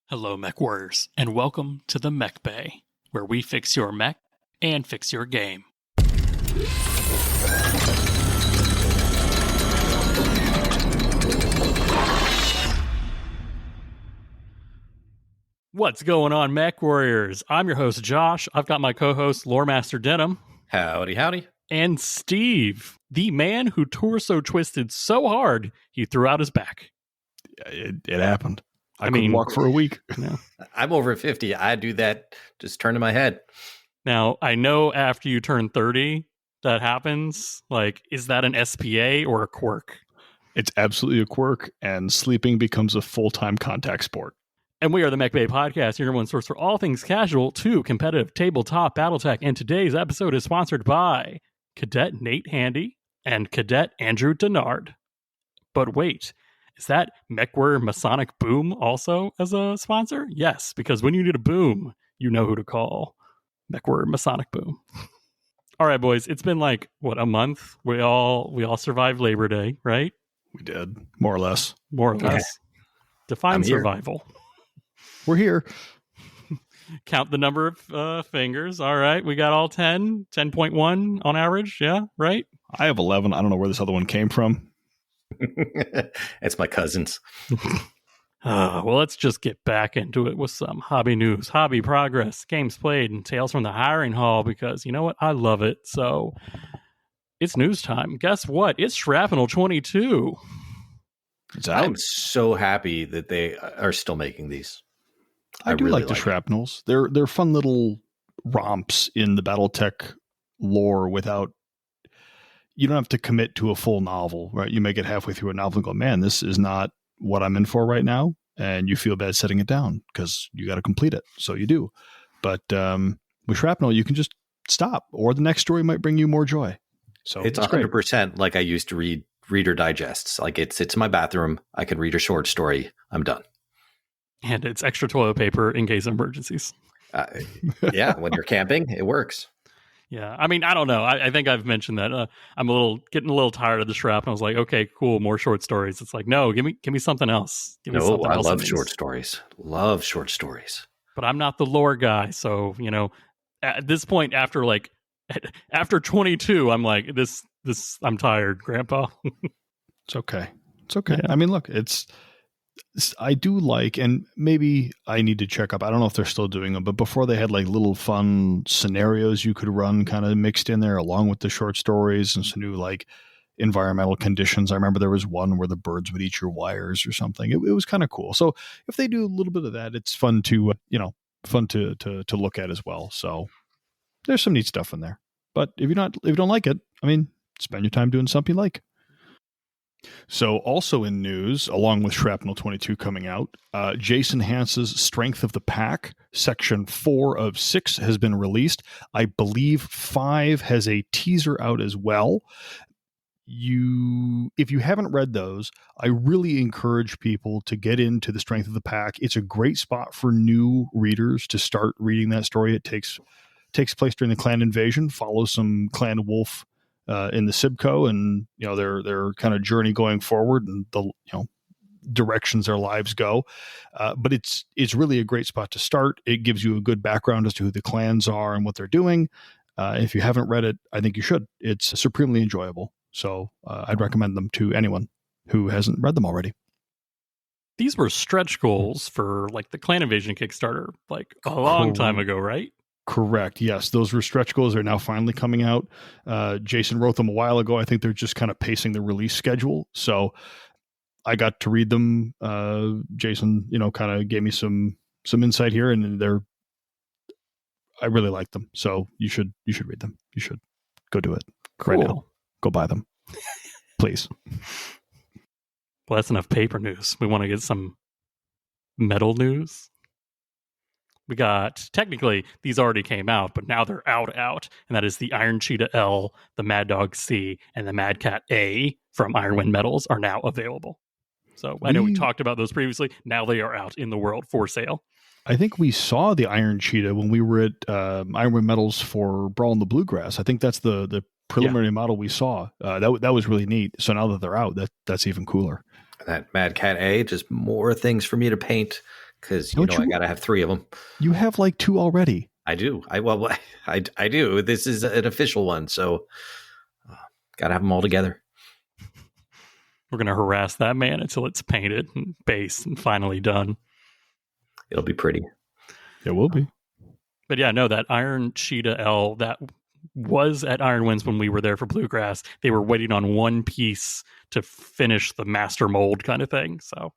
Hello, Mechwarriors, and welcome to the Mechbay, where we fix your mech and fix your game. What's going on, Mechwarriors? I'm your host, Josh. I've got my co-host, Loremaster Denim. Howdy, howdy. And Steve, the man who torso twisted so hard he threw out his back. It happened. I couldn't walk for a week. No. I'm over 50. I do that, just turning my head. Now, I know after you turn 30, that happens. Like, is that an SPA or a quirk? It's absolutely a quirk, and sleeping becomes a full-time contact sport. And we are the Mechbay Podcast, your number one source for all things casual to competitive tabletop Battletech. And today's episode is sponsored by Cadet Nate Handy and Cadet Andrew Denard. But wait, is that Mechwarrior Masonic Boom also as a sponsor? Yes, because when you need a boom, you know who to call. Mechwarrior Masonic Boom. All right, boys, it's been like, what, a month? We all survived Labor Day, right? We did, more or less. More or less. Yeah. Define survival. We're here. Count the number of fingers. All right, we got all 10, 10.1 on average. Yeah, right? I have 11. I don't know where this other one came from. It's my cousins. Well, let's just get back into it with some hobby news, hobby progress, games played, and tales from the hiring hall, because you know what? I love it. So it's news time. Guess what? It's Shrapnel 22. It's out. I'm so happy that they are still making these. I do really like the shrapnels. They're fun little romps in the Battletech lore without... You don't have to commit to a full novel, right? You may get halfway through a novel and go, man, this is not what I'm in for right now. And you feel bad setting it down because you got to complete it. So you do. But with Shrapnel, you can just stop, or the next story might bring you more joy. So it's 100% like I used to read Reader Digests. Like it's in my bathroom. I can read a short story. I'm done. And it's extra toilet paper in case of emergencies. Yeah, when you're camping, it works. Yeah, I mean, I don't know. I think I've mentioned that I'm getting a little tired of the Shrapnel. I was like, okay, cool, more short stories. It's like, no, give me something else. I love short stories. Love short stories. But I'm not the lore guy, so at this point, after 22, I'm like, this. I'm tired, Grandpa. It's okay. It's okay. Yeah. I mean, look, I do like, and maybe I need to check up. I don't know if they're still doing them, but before they had like little fun scenarios you could run kind of mixed in there along with the short stories and some new like environmental conditions. I remember there was one where the birds would eat your wires or something. It was kind of cool. So if they do a little bit of that, it's fun to, to look at as well. So there's some neat stuff in there, but if you don't like it, I mean, spend your time doing something you like. So also in news, along with Shrapnel 22 coming out, Jason Hans's Strength of the Pack, Section 4 of 6 has been released. I believe 5 has a teaser out as well. If you haven't read those, I really encourage people to get into the Strength of the Pack. It's a great spot for new readers to start reading that story. It takes place during the clan invasion, follows some clan wolf in the Sibco, and their kind of journey going forward and the directions their lives go. But it's really a great spot to start. It gives you a good background as to who the clans are and what they're doing. If you haven't read it, I think you should. It's supremely enjoyable. So I'd recommend them to anyone who hasn't read them already. These were stretch goals for like the Clan Invasion Kickstarter, like a long time ago, right? Correct. Yes. Those were stretch goals. Are now finally coming out. Jason wrote them a while ago. I think they're just kind of pacing the release schedule. So I got to read them. Jason, kind of gave me some insight here, and I really like them. So you should read them. You should go do it right now. Go buy them, please. Well, that's enough paper news. We want to get some metal news. We got, technically, these already came out, but now they're out, and that is the Iron Cheetah L, the Mad Dog C, and the Mad Cat A from Ironwind Metals are now available. So I know we talked about those previously. Now they are out in the world for sale. I think we saw the Iron Cheetah when we were at Ironwind Metals for Brawl in the Bluegrass. I think that's the preliminary model we saw. That was really neat. So now that they're out, that's even cooler. That Mad Cat A, just more things for me to paint. because I got to have 3 of them. You have like 2 already. I do. I do. This is an official one, so got to have them all together. We're going to harass that man until it's painted and base and finally done. It'll be pretty. It will be. But yeah, no, that Iron Cheetah L that was at Iron Winds when we were there for Bluegrass. They were waiting on one piece to finish the master mold kind of thing. So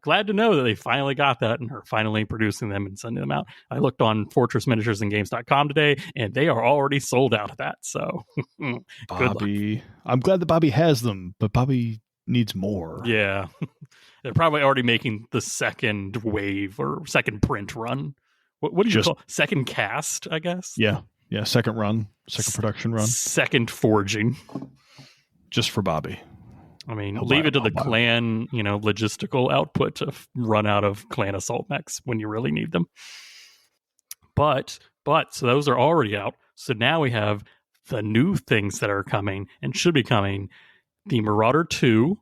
glad to know that they finally got that and are finally producing them and sending them out. I looked on fortressminiaturesandgames.com today, and they are already sold out of that. So Bobby, I'm glad that Bobby has them, but Bobby needs more. Yeah. They're probably already making the second wave or second print run. What do you call it? Second cast, I guess? Yeah. Yeah. Second run, second production run. Second forging. Just for Bobby. I mean, leave it to the clan, logistical output to run out of clan assault mechs when you really need them. But so those are already out. So now we have the new things that are coming and should be coming. The Marauder 2,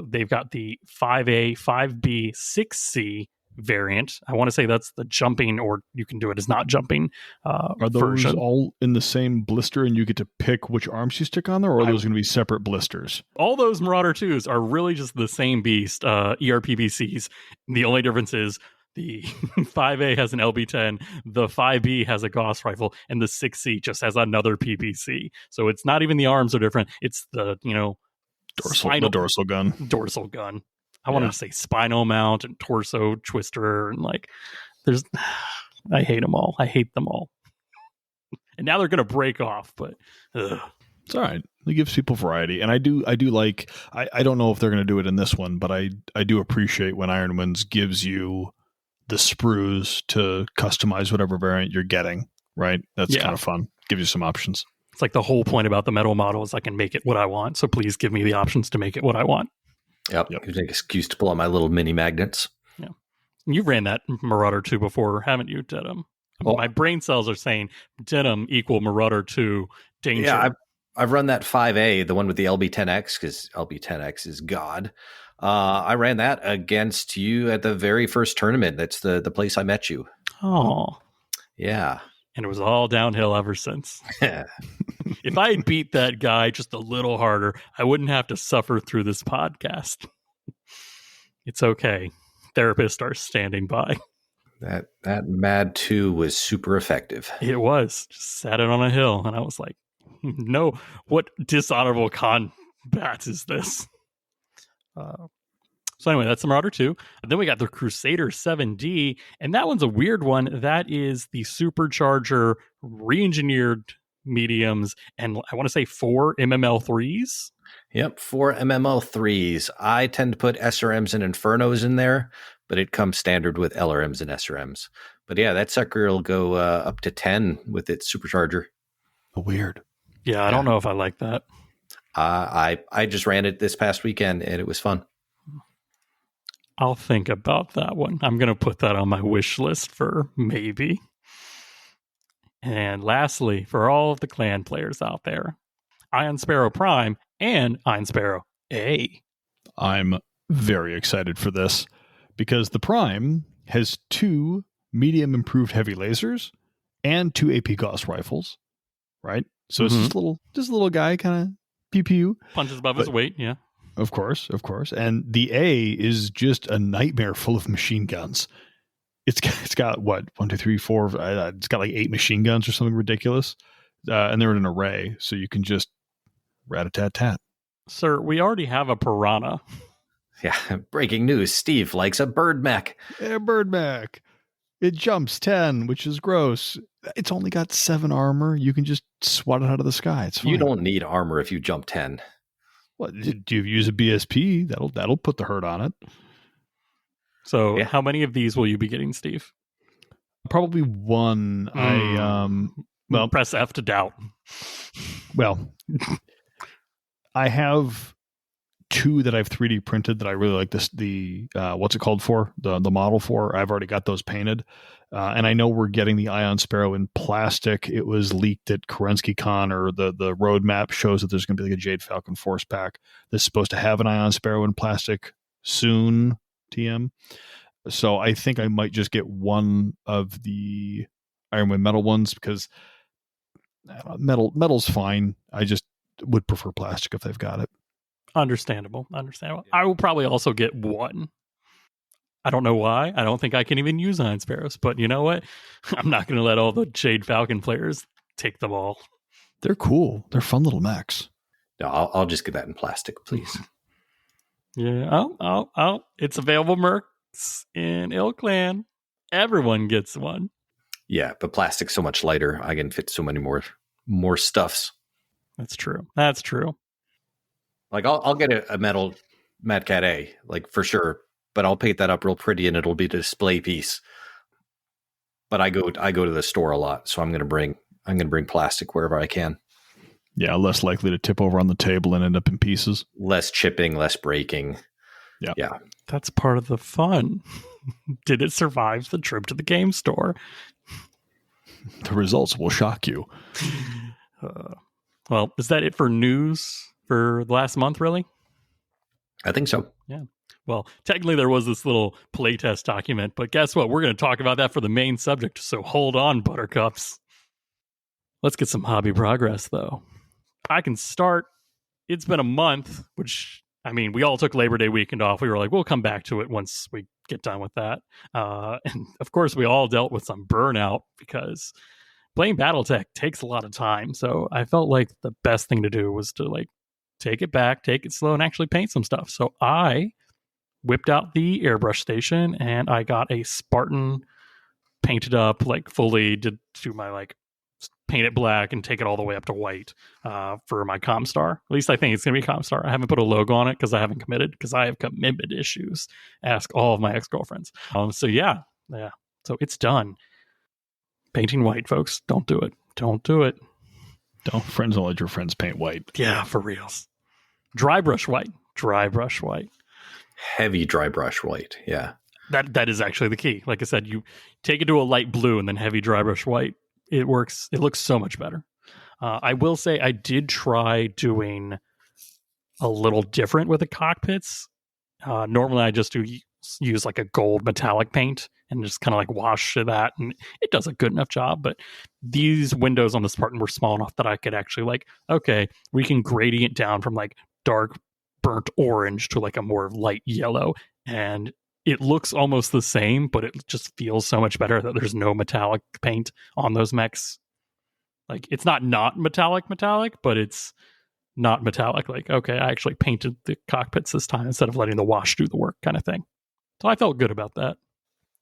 they've got the 5A, 5B, 6C variant. I want to say that's the jumping, or you can do it as not jumping Are those version. all in the same blister and you get to pick which arms you stick on there, or are those going to be separate blisters? All those Marauder 2s are really just the same beast, ERPBCs. The only difference is the 5A has an LB10, the 5B has a Gauss rifle, and the 6C just has another PBC. So it's not even the arms are different. It's the, dorsal gun. Dorsal gun. I wanted to say spinal mount and torso twister, and I hate them all. I hate them all. And now they're going to break off, but it's all right. It gives people variety, and I do like. I don't know if they're going to do it in this one, but I do appreciate when Iron Winds gives you the sprues to customize whatever variant you're getting. Right, that's kind of fun. Gives you some options. It's like the whole point about the metal model is I can make it what I want. So please give me the options to make it what I want. Yep. Gives me an excuse to pull out my little mini magnets. Yeah. You ran that Marauder 2 before, haven't you, Denim? My brain cells are saying Denim equal Marauder 2 danger. Yeah, I've run that 5A, the one with the LB10X, because LB10X is God. I ran that against you at the very first tournament. That's the place I met you. Oh. Yeah. And it was all downhill ever since. If I had beat that guy just a little harder, I wouldn't have to suffer through this podcast. It's okay. Therapists are standing by. That Mad 2 was super effective. It was. Just sat it on a hill, and I was like, no, what dishonorable combat is this? So anyway, that's the Marauder 2. Then we got the Crusader 7D, and that one's a weird one. That is the Supercharger re-engineered mediums, and I want to say 4 MML3s. Yep, 4 MML3s. I tend to put SRMs and Infernos in there, but it comes standard with LRMs and SRMs. But yeah, that sucker will go up to 10 with its Supercharger. Weird. Yeah, I don't know if I like that. I just ran it this past weekend, and it was fun. I'll think about that one. I'm going to put that on my wish list for maybe. And lastly, for all of the clan players out there, Iron Sparrow Prime and Iron Sparrow A. I'm very excited for this because the Prime has 2 medium improved heavy lasers and 2 AP Gauss rifles, right? So it's just a little guy kind of pew pew. Punches above his weight, yeah. Of course. And the A is just a nightmare full of machine guns. It's got what, 1, 2, 3, 4. It's got like 8 machine guns or something ridiculous, and they're in an array, so you can just rat-a-tat-tat. Sir, we already have a Piranha. Yeah, breaking news: Steve likes a bird mech. Yeah, bird mech. It jumps 10, which is gross. It's only got 7 armor. You can just swat it out of the sky. It's fine. You don't need armor if you jump 10. What, do you use a BSP? That'll put the hurt on it. So how many of these will you be getting, Steve? Probably 1. Well, press F to doubt. Well, I have 2 that I've 3D printed that I really like the what's it called for? The model for. I've already got those painted. And I know we're getting the Ion Sparrow in plastic. It was leaked at KerenskyCon, or the roadmap shows that there's going to be like a Jade Falcon Force Pack that's supposed to have an Ion Sparrow in plastic soon, TM. So I think I might just get one of the Ironwood metal ones because metal's fine. I just would prefer plastic if they've got it. Understandable. I will probably also get one. I don't know why. I don't think I can even use Iron Sparrows, but you know what? I'm not going to let all the Jade Falcon players take them all. They're cool. They're fun little mechs. No, I'll just get that in plastic, please. Yeah. Oh. It's available mercs in Ilclan. Everyone gets one. Yeah, but plastic's so much lighter. I can fit so many more stuffs. That's true. Like I'll get a metal Mad Cat A, like for sure, but I'll paint that up real pretty and it'll be a display piece. But I go to the store a lot, so I'm gonna bring plastic wherever I can. Yeah, less likely to tip over on the table and end up in pieces. Less chipping, less breaking. Yeah. That's part of the fun. Did it survive the trip to the game store? The results will shock you. Well, is that it for news for the last month, really? I think so. Yeah. Well, technically there was this little playtest document, but guess what? We're going to talk about that for the main subject, so hold on, buttercups. Let's get some hobby progress, though. I can start. It's been a month, which, I mean, we all took Labor Day weekend off. We were like, we'll come back to it once we get done with that. And, of course, we all dealt with some burnout because playing Battletech takes a lot of time. So I felt like the best thing to do was to, like, take it back, take it slow, and actually paint some stuff. So I whipped out the airbrush station, and I got a Spartan painted up, like, fully, did do my, like, paint it black and take it all the way up to white for my Comstar. At least I think it's going to be Comstar. I haven't put a logo on it because I haven't committed, because I have commitment issues. Ask all of my ex-girlfriends. So yeah. So it's done. Painting white, folks. Don't do it. Don't Friends don't let your friends paint white. Yeah, for reals. Dry brush white. Heavy dry brush white. Yeah. That is actually the key. Like I said, you take it to a light blue and then heavy dry brush white. It works. It looks so much better. I will say I did try doing a little different with the cockpits. Normally I just use like a gold metallic paint and just kind of like wash that, and it does a good enough job. But these windows on the Spartan were small enough that I could actually like, okay, we can gradient down from like dark burnt orange to like a more light yellow, and it looks almost the same, but it just feels so much better that there's no metallic paint on those mechs. Like, it's not metallic, but it's not metallic. Like, okay, I actually painted the cockpits this time instead of letting the wash do the work kind of thing. So I felt good about that.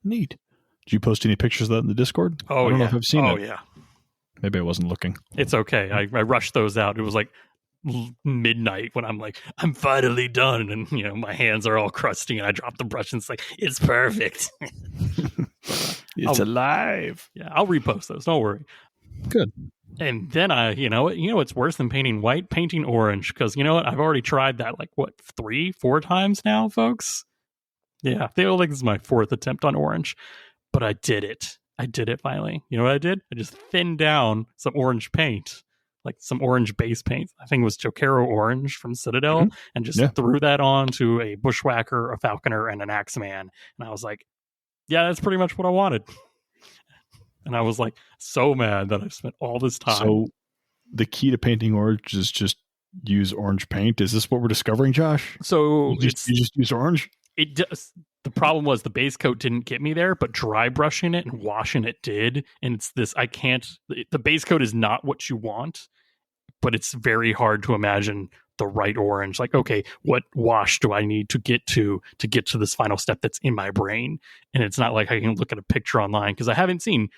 Neat. Did you post any pictures of that in the Discord? Oh, I don't know if I've seen it. Oh, yeah. Maybe I wasn't looking. It's okay. I rushed those out. It was like midnight when I'm like, I'm finally done, and you know, my hands are all crusty, and I drop the brush and it's like, it's perfect. It's alive. Yeah, I'll repost those, don't worry. Good. And then you know what's worse than painting white? Painting orange, because you know what, I've already tried that like 3-4 times now, folks. Yeah, I feel like this is my 4th attempt on orange, but I did it finally. You know what I did? I just thinned down some orange paint, like some orange base paint. I think it was Jokero orange from Citadel, and just threw that onto a Bushwhacker, a Falconer, and an Axeman. And I was like, yeah, that's pretty much what I wanted. And I was like so mad that I spent all this time. So the key to painting orange is just use orange paint. Is this what we're discovering, Josh? So you just use orange? It does. The problem was the base coat didn't get me there, but dry brushing it and washing it did. And it's this, I can't, the base coat is not what you want, but it's very hard to imagine the right orange. Like, okay, what wash do I need to get to this final step that's in my brain? And it's not like I can look at a picture online, because I haven't seen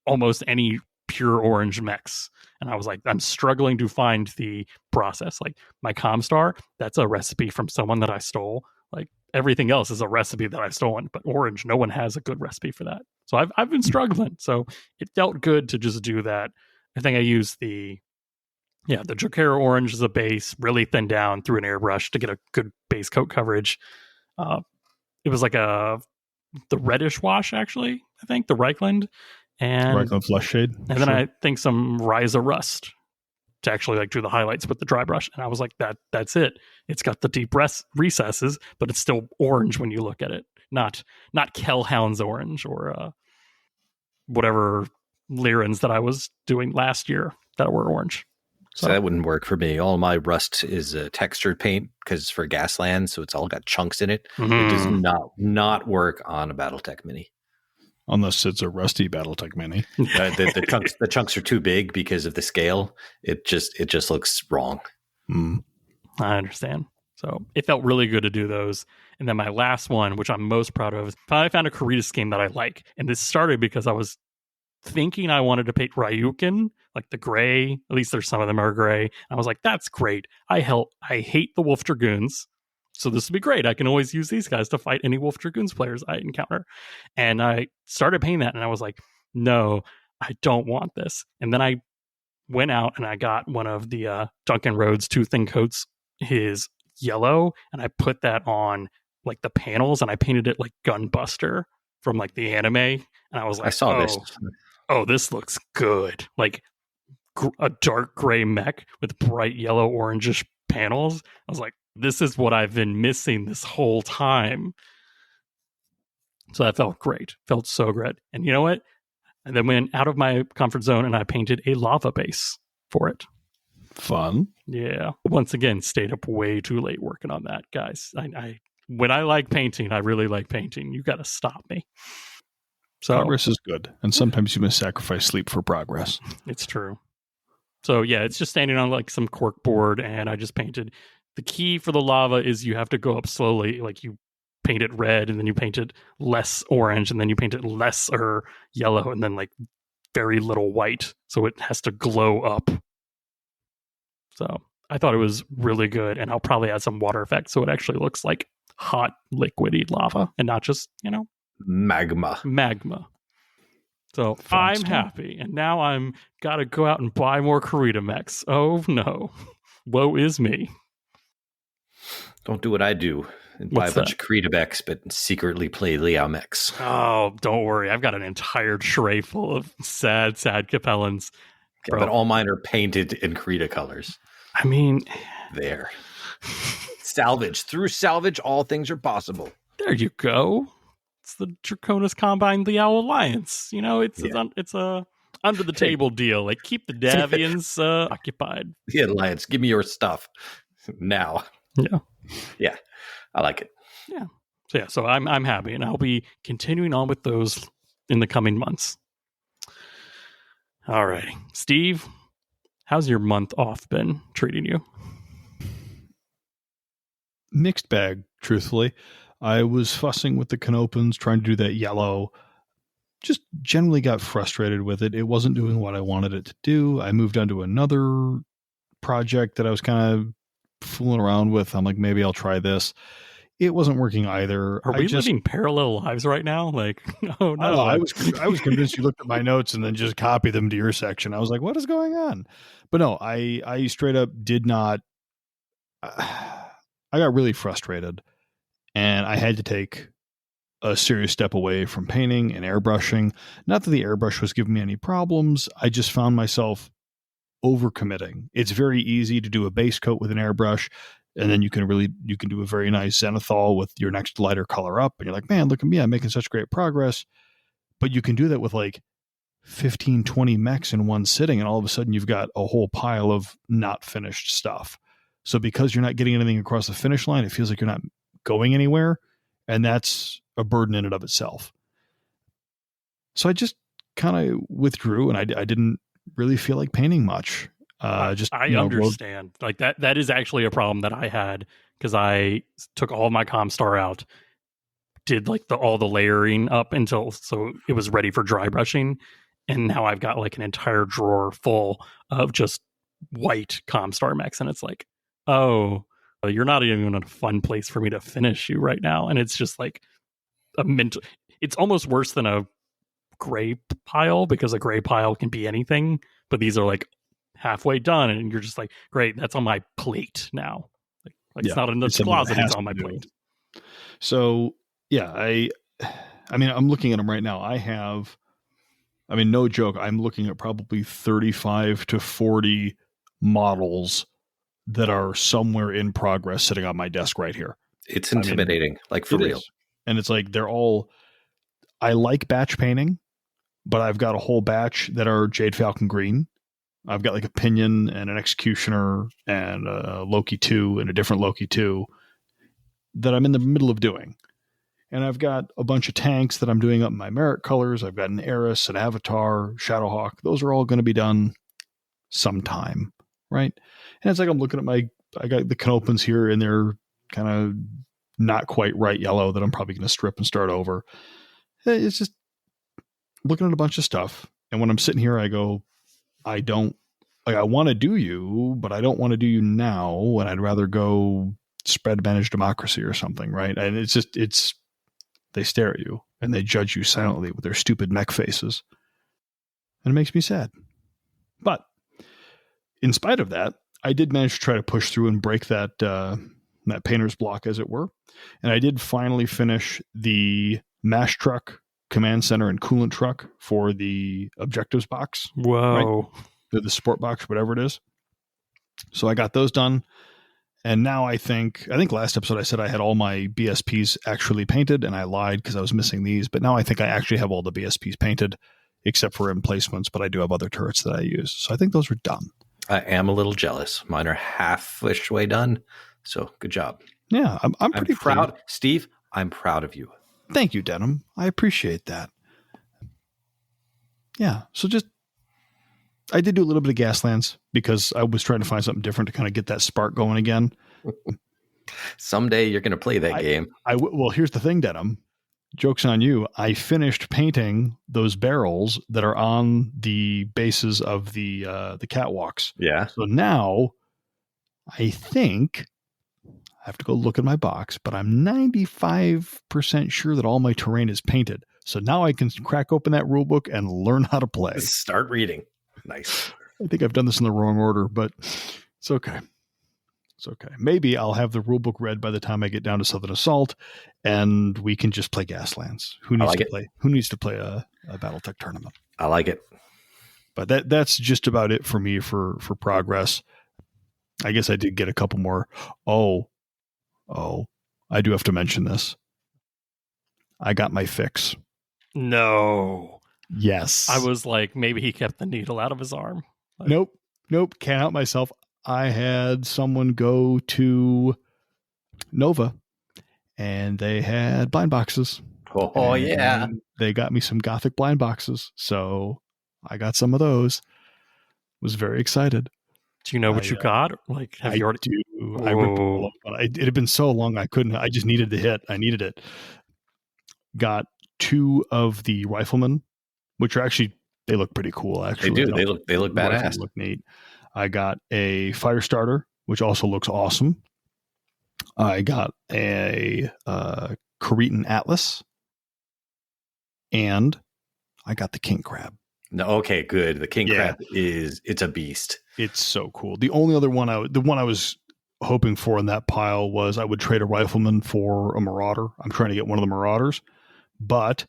almost any pure orange mechs. And I was like, I'm struggling to find the process. Like my Comstar, that's a recipe from someone that I stole. Like everything else is a recipe that I've stolen, but orange, no one has a good recipe for that. So I've been struggling. So it felt good to just do that. I think I used the Jokero orange as a base, really thin down through an airbrush to get a good base coat coverage. It was like the reddish wash, actually, I think, the Reichland. And Reichland Flush Shade. And then I think some Ryza Rust to actually like do the highlights with the dry brush. And I was like, that's it. It's got the deep recesses, but it's still orange when you look at it. not Kellhound's orange or whatever Lyrans that I was doing last year that were orange. So that wouldn't work for me. All my rust is textured paint because it's for Gasland, so it's all got chunks in it. Mm-hmm. It does not work on a Battletech Mini. Unless it's a rusty Battletech Mini. The chunks are too big because of the scale. It just looks wrong. I understand. So it felt really good to do those. And then my last one, which I'm most proud of, is I found a Karitas scheme that I like. And this started because I was thinking I wanted to paint Ryukin, like the gray. At least there's some of them are gray. I was like, that's great. I hate the Wolf Dragoons. So this would be great. I can always use these guys to fight any Wolf Dragoons players I encounter. And I started painting that and I was like, no, I don't want this. And then I went out and I got one of the Duncan Rhodes 2 thin coats, his yellow, and I put that on like the panels and I painted it like Gunbuster from like the anime. And I was like, I saw this. Oh, this looks good. Like a dark gray mech with bright yellow orangish panels. I was like, this is what I've been missing this whole time. So that felt great. Felt so great. And you know what? And then went out of my comfort zone and I painted a lava base for it. Fun. Yeah. Once again, stayed up way too late working on that, guys. When I like painting, I really like painting. You got to stop me. So progress is good. And sometimes you must sacrifice sleep for progress. It's true. So yeah, it's just standing on like some cork board and I just painted. The key for the lava is you have to go up slowly. Like you paint it red and then you paint it less orange and then you paint it lesser yellow and then like very little white. So it has to glow up. So I thought it was really good. And I'll probably add some water effect so it actually looks like hot liquidy lava and not just, magma. So I'm happy. And now I'm got to go out and buy more Karita mechs. Oh no. Woe is me. Don't do what I do and buy a bunch of Karita mechs, but secretly play Liao mechs. Oh, don't worry. I've got an entire tray full of sad Capellans. Okay, but all mine are painted in Karita colors. I mean, there. Salvage. Through salvage, all things are possible. There you go. It's the Draconis Combine Liao Alliance. It's a under the table deal. Like keep the Davians occupied. The Alliance, give me your stuff now. Yeah, I like it. Yeah. So I'm happy, and I'll be continuing on with those in the coming months. All right, Steve, how's your month off been treating you? Mixed bag, truthfully. I was fussing with the Canopans, trying to do that yellow. Just generally got frustrated with it. It wasn't doing what I wanted it to do. I moved on to another project that I was kind of fooling around with. I'm like, maybe I'll try this. It wasn't working either. Are we living parallel lives right now? Like, oh no. I was convinced you looked at my notes and then just copied them to your section. I was like, what is going on? But no, I straight up did not. I got really frustrated and I had to take a serious step away from painting and airbrushing. Not that the airbrush was giving me any problems. I just found myself overcommitting. It's very easy to do a base coat with an airbrush, and then you can do a very nice zenithal with your next lighter color up, and you're like, man, look at me, I'm making such great progress. But you can do that with like 15, 20 mechs in one sitting, and all of a sudden you've got a whole pile of not finished stuff. So because you're not getting anything across the finish line, it feels like you're not going anywhere, and that's a burden in and of itself. So I just kind of withdrew, and I didn't really feel like painting much. I understand. Like that is actually a problem that I had because I took all of my Comstar out, did like all the layering up until so it was ready for dry brushing, and now I've got like an entire drawer full of just white Comstar mechs, and it's like, oh, you're not even in a fun place for me to finish you right now, and it's just like a mental. It's almost worse than a gray pile because a gray pile can be anything, but these are like halfway done, and you're just like, great, that's on my plate now. Like it's not in the closet; it's on my plate. So yeah, I mean, I'm looking at them right now. No joke, I'm looking at probably 35 to 40 models that are somewhere in progress sitting on my desk right here. It's intimidating, like for real. And it's like I like batch painting, but I've got a whole batch that are Jade Falcon green. I've got like a Pinion and an Executioner and a Loki 2 and a different Loki 2 that I'm in the middle of doing. And I've got a bunch of tanks that I'm doing up in my merit colors. I've got an Eris, an Avatar, Shadowhawk. Those are all going to be done sometime, right? And it's like I'm looking at I got the Canopans here and they're kind of not quite right yellow that I'm probably going to strip and start over. It's just looking at a bunch of stuff. And when I'm sitting here, I go, I want to do you, but I don't want to do you now. And I'd rather go spread managed democracy or something, right? And they stare at you and they judge you silently with their stupid mech faces. And it makes me sad. But in spite of that, I did manage to try to push through and break that painter's block, as it were. And I did finally finish the mash truck, command center, and coolant truck for the objectives box. Whoa. Right? The sport box, whatever it is. So I got those done. And now I think last episode I said I had all my BSPs actually painted, and I lied because I was missing these. But now I think I actually have all the BSPs painted, except for emplacements, but I do have other turrets that I use. So I think those are done. I am a little jealous. Mine are half-ish way done. So good job. Yeah, I'm pretty proud. Steve, I'm proud of you. Thank you, Denim. I appreciate that. Yeah, so I did do a little bit of Gaslands because I was trying to find something different to kind of get that spark going again. Someday you're going to play that game. Well, here's the thing, Denim. Joke's on you. I finished painting those barrels that are on the bases of the catwalks. Yeah. So now I think I have to go look at my box, but I'm 95% sure that all my terrain is painted. So now I can crack open that rule book and learn how to play. Start reading. Nice. I think I've done this in the wrong order, but it's okay. It's okay. Maybe I'll have the rule book read by the time I get down to Southern Assault, and we can just play Gaslands. Who needs to play a Battletech tournament? I like it. But that's just about it for me for progress. I guess I did get a couple more. Oh, I do have to mention this. I got my fix. No. Yes. I was like, maybe he kept the needle out of his arm. Nope. Can't help myself. I had someone go to Nova and they had blind boxes. Oh, yeah. They got me some Gothic blind boxes. So I got some of those. Was very excited. Do you know what you got? Like, have you already? Do. I remember. It had been so long I couldn't. I just needed the hit. I needed it. Got 2 of the riflemen, which are actually, they look pretty cool. Actually, they do. They look badass. Look neat. I got a fire starter, which also looks awesome. I got a Cretan Atlas, and I got the king crab. No, okay, good. The king crab it's a beast. It's so cool. The only other one the one I was hoping for in that pile was I would trade a rifleman for a marauder. I'm trying to get one of the marauders, but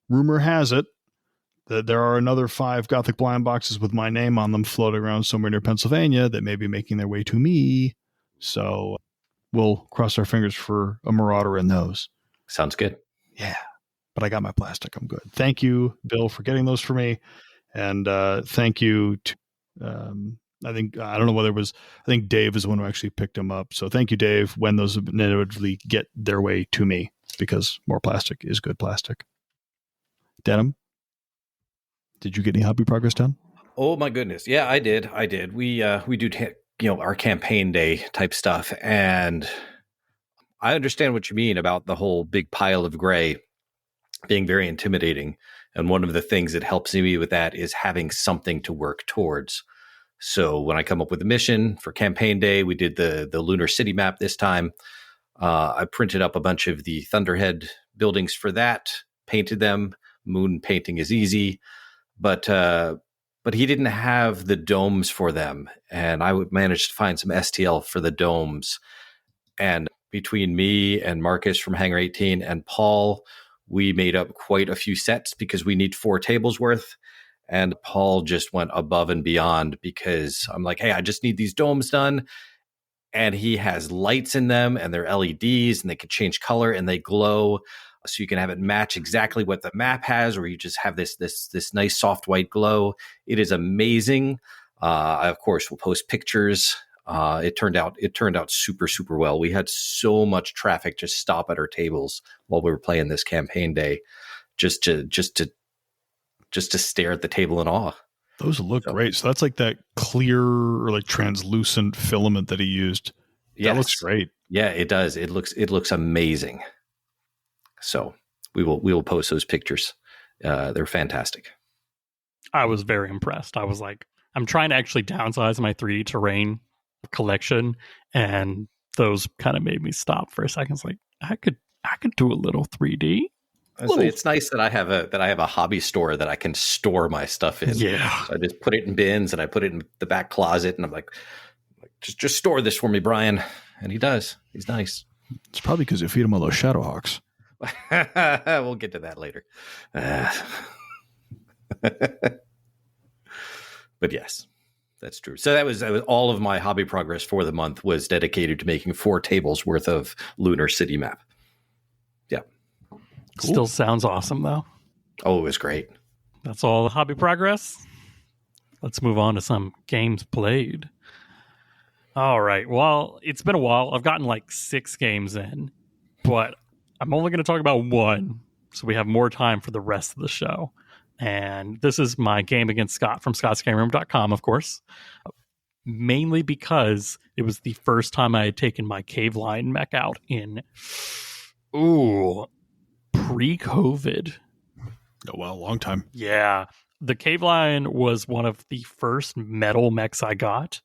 rumor has it that there are another 5 Gothic blind boxes with my name on them floating around somewhere near Pennsylvania that may be making their way to me. So we'll cross our fingers for a marauder in those. Sounds good. Yeah. But I got my plastic. I'm good. Thank you, Bill, for getting those for me. And thank you to, I think Dave is the one who actually picked them up. So thank you, Dave, when those inevitably get their way to me, because more plastic is good plastic. Denim, did you get any hobby progress done? Oh my goodness. Yeah, I did. We do, our campaign day type stuff. And I understand what you mean about the whole big pile of gray being very intimidating. And one of the things that helps me with that is having something to work towards. So when I come up with a mission for campaign day, we did the Lunar City map this time. I printed up a bunch of the Thunderhead buildings for that, painted them. Moon painting is easy, but he didn't have the domes for them. And I managed to find some STL for the domes. And between me and Marcus from Hangar 18 and Paul, we made up quite a few sets because we need 4 tables worth. And Paul just went above and beyond because I'm like, hey, I just need these domes done. And he has lights in them and they're LEDs and they can change color and they glow. so you can have it match exactly what the map has, or you just have this nice soft white glow. It is amazing. I of course will post pictures. It turned out super, super well. We had so much traffic just stop at our tables while we were playing this campaign day, just to stare at the table in awe. Those look great. So that's like that clear or like translucent filament that he used. That looks great. Yeah, it does. It looks amazing. So we will post those pictures. They're fantastic. I was very impressed. I was like, I'm trying to actually downsize my 3D terrain collection, and those kind of made me stop for a second. It's like I could do a little 3D. It's nice that I have a hobby store that I can store my stuff in. Yeah, so I just put it in bins and I put it in the back closet, and I'm like just store this for me, Brian. And he does. He's nice. It's probably because you feed him all those Shadowhawks. We'll get to that later. But yes, that's true. So that was all of my hobby progress for the month was dedicated to making 4 tables worth of Lunar City map. Yeah. Cool. Still sounds awesome, though. Oh, it was great. That's all the hobby progress. Let's move on to some games played. All right. Well, it's been a while. I've gotten like 6 games in, but I'm only going to talk about one, so we have more time for the rest of the show. And this is my game against Scott from scotsgameroom.com, of course, mainly because it was the first time I had taken my cave line mech out in pre-COVID. Oh, well, a long time. Yeah. The cave line was one of the first metal mechs I got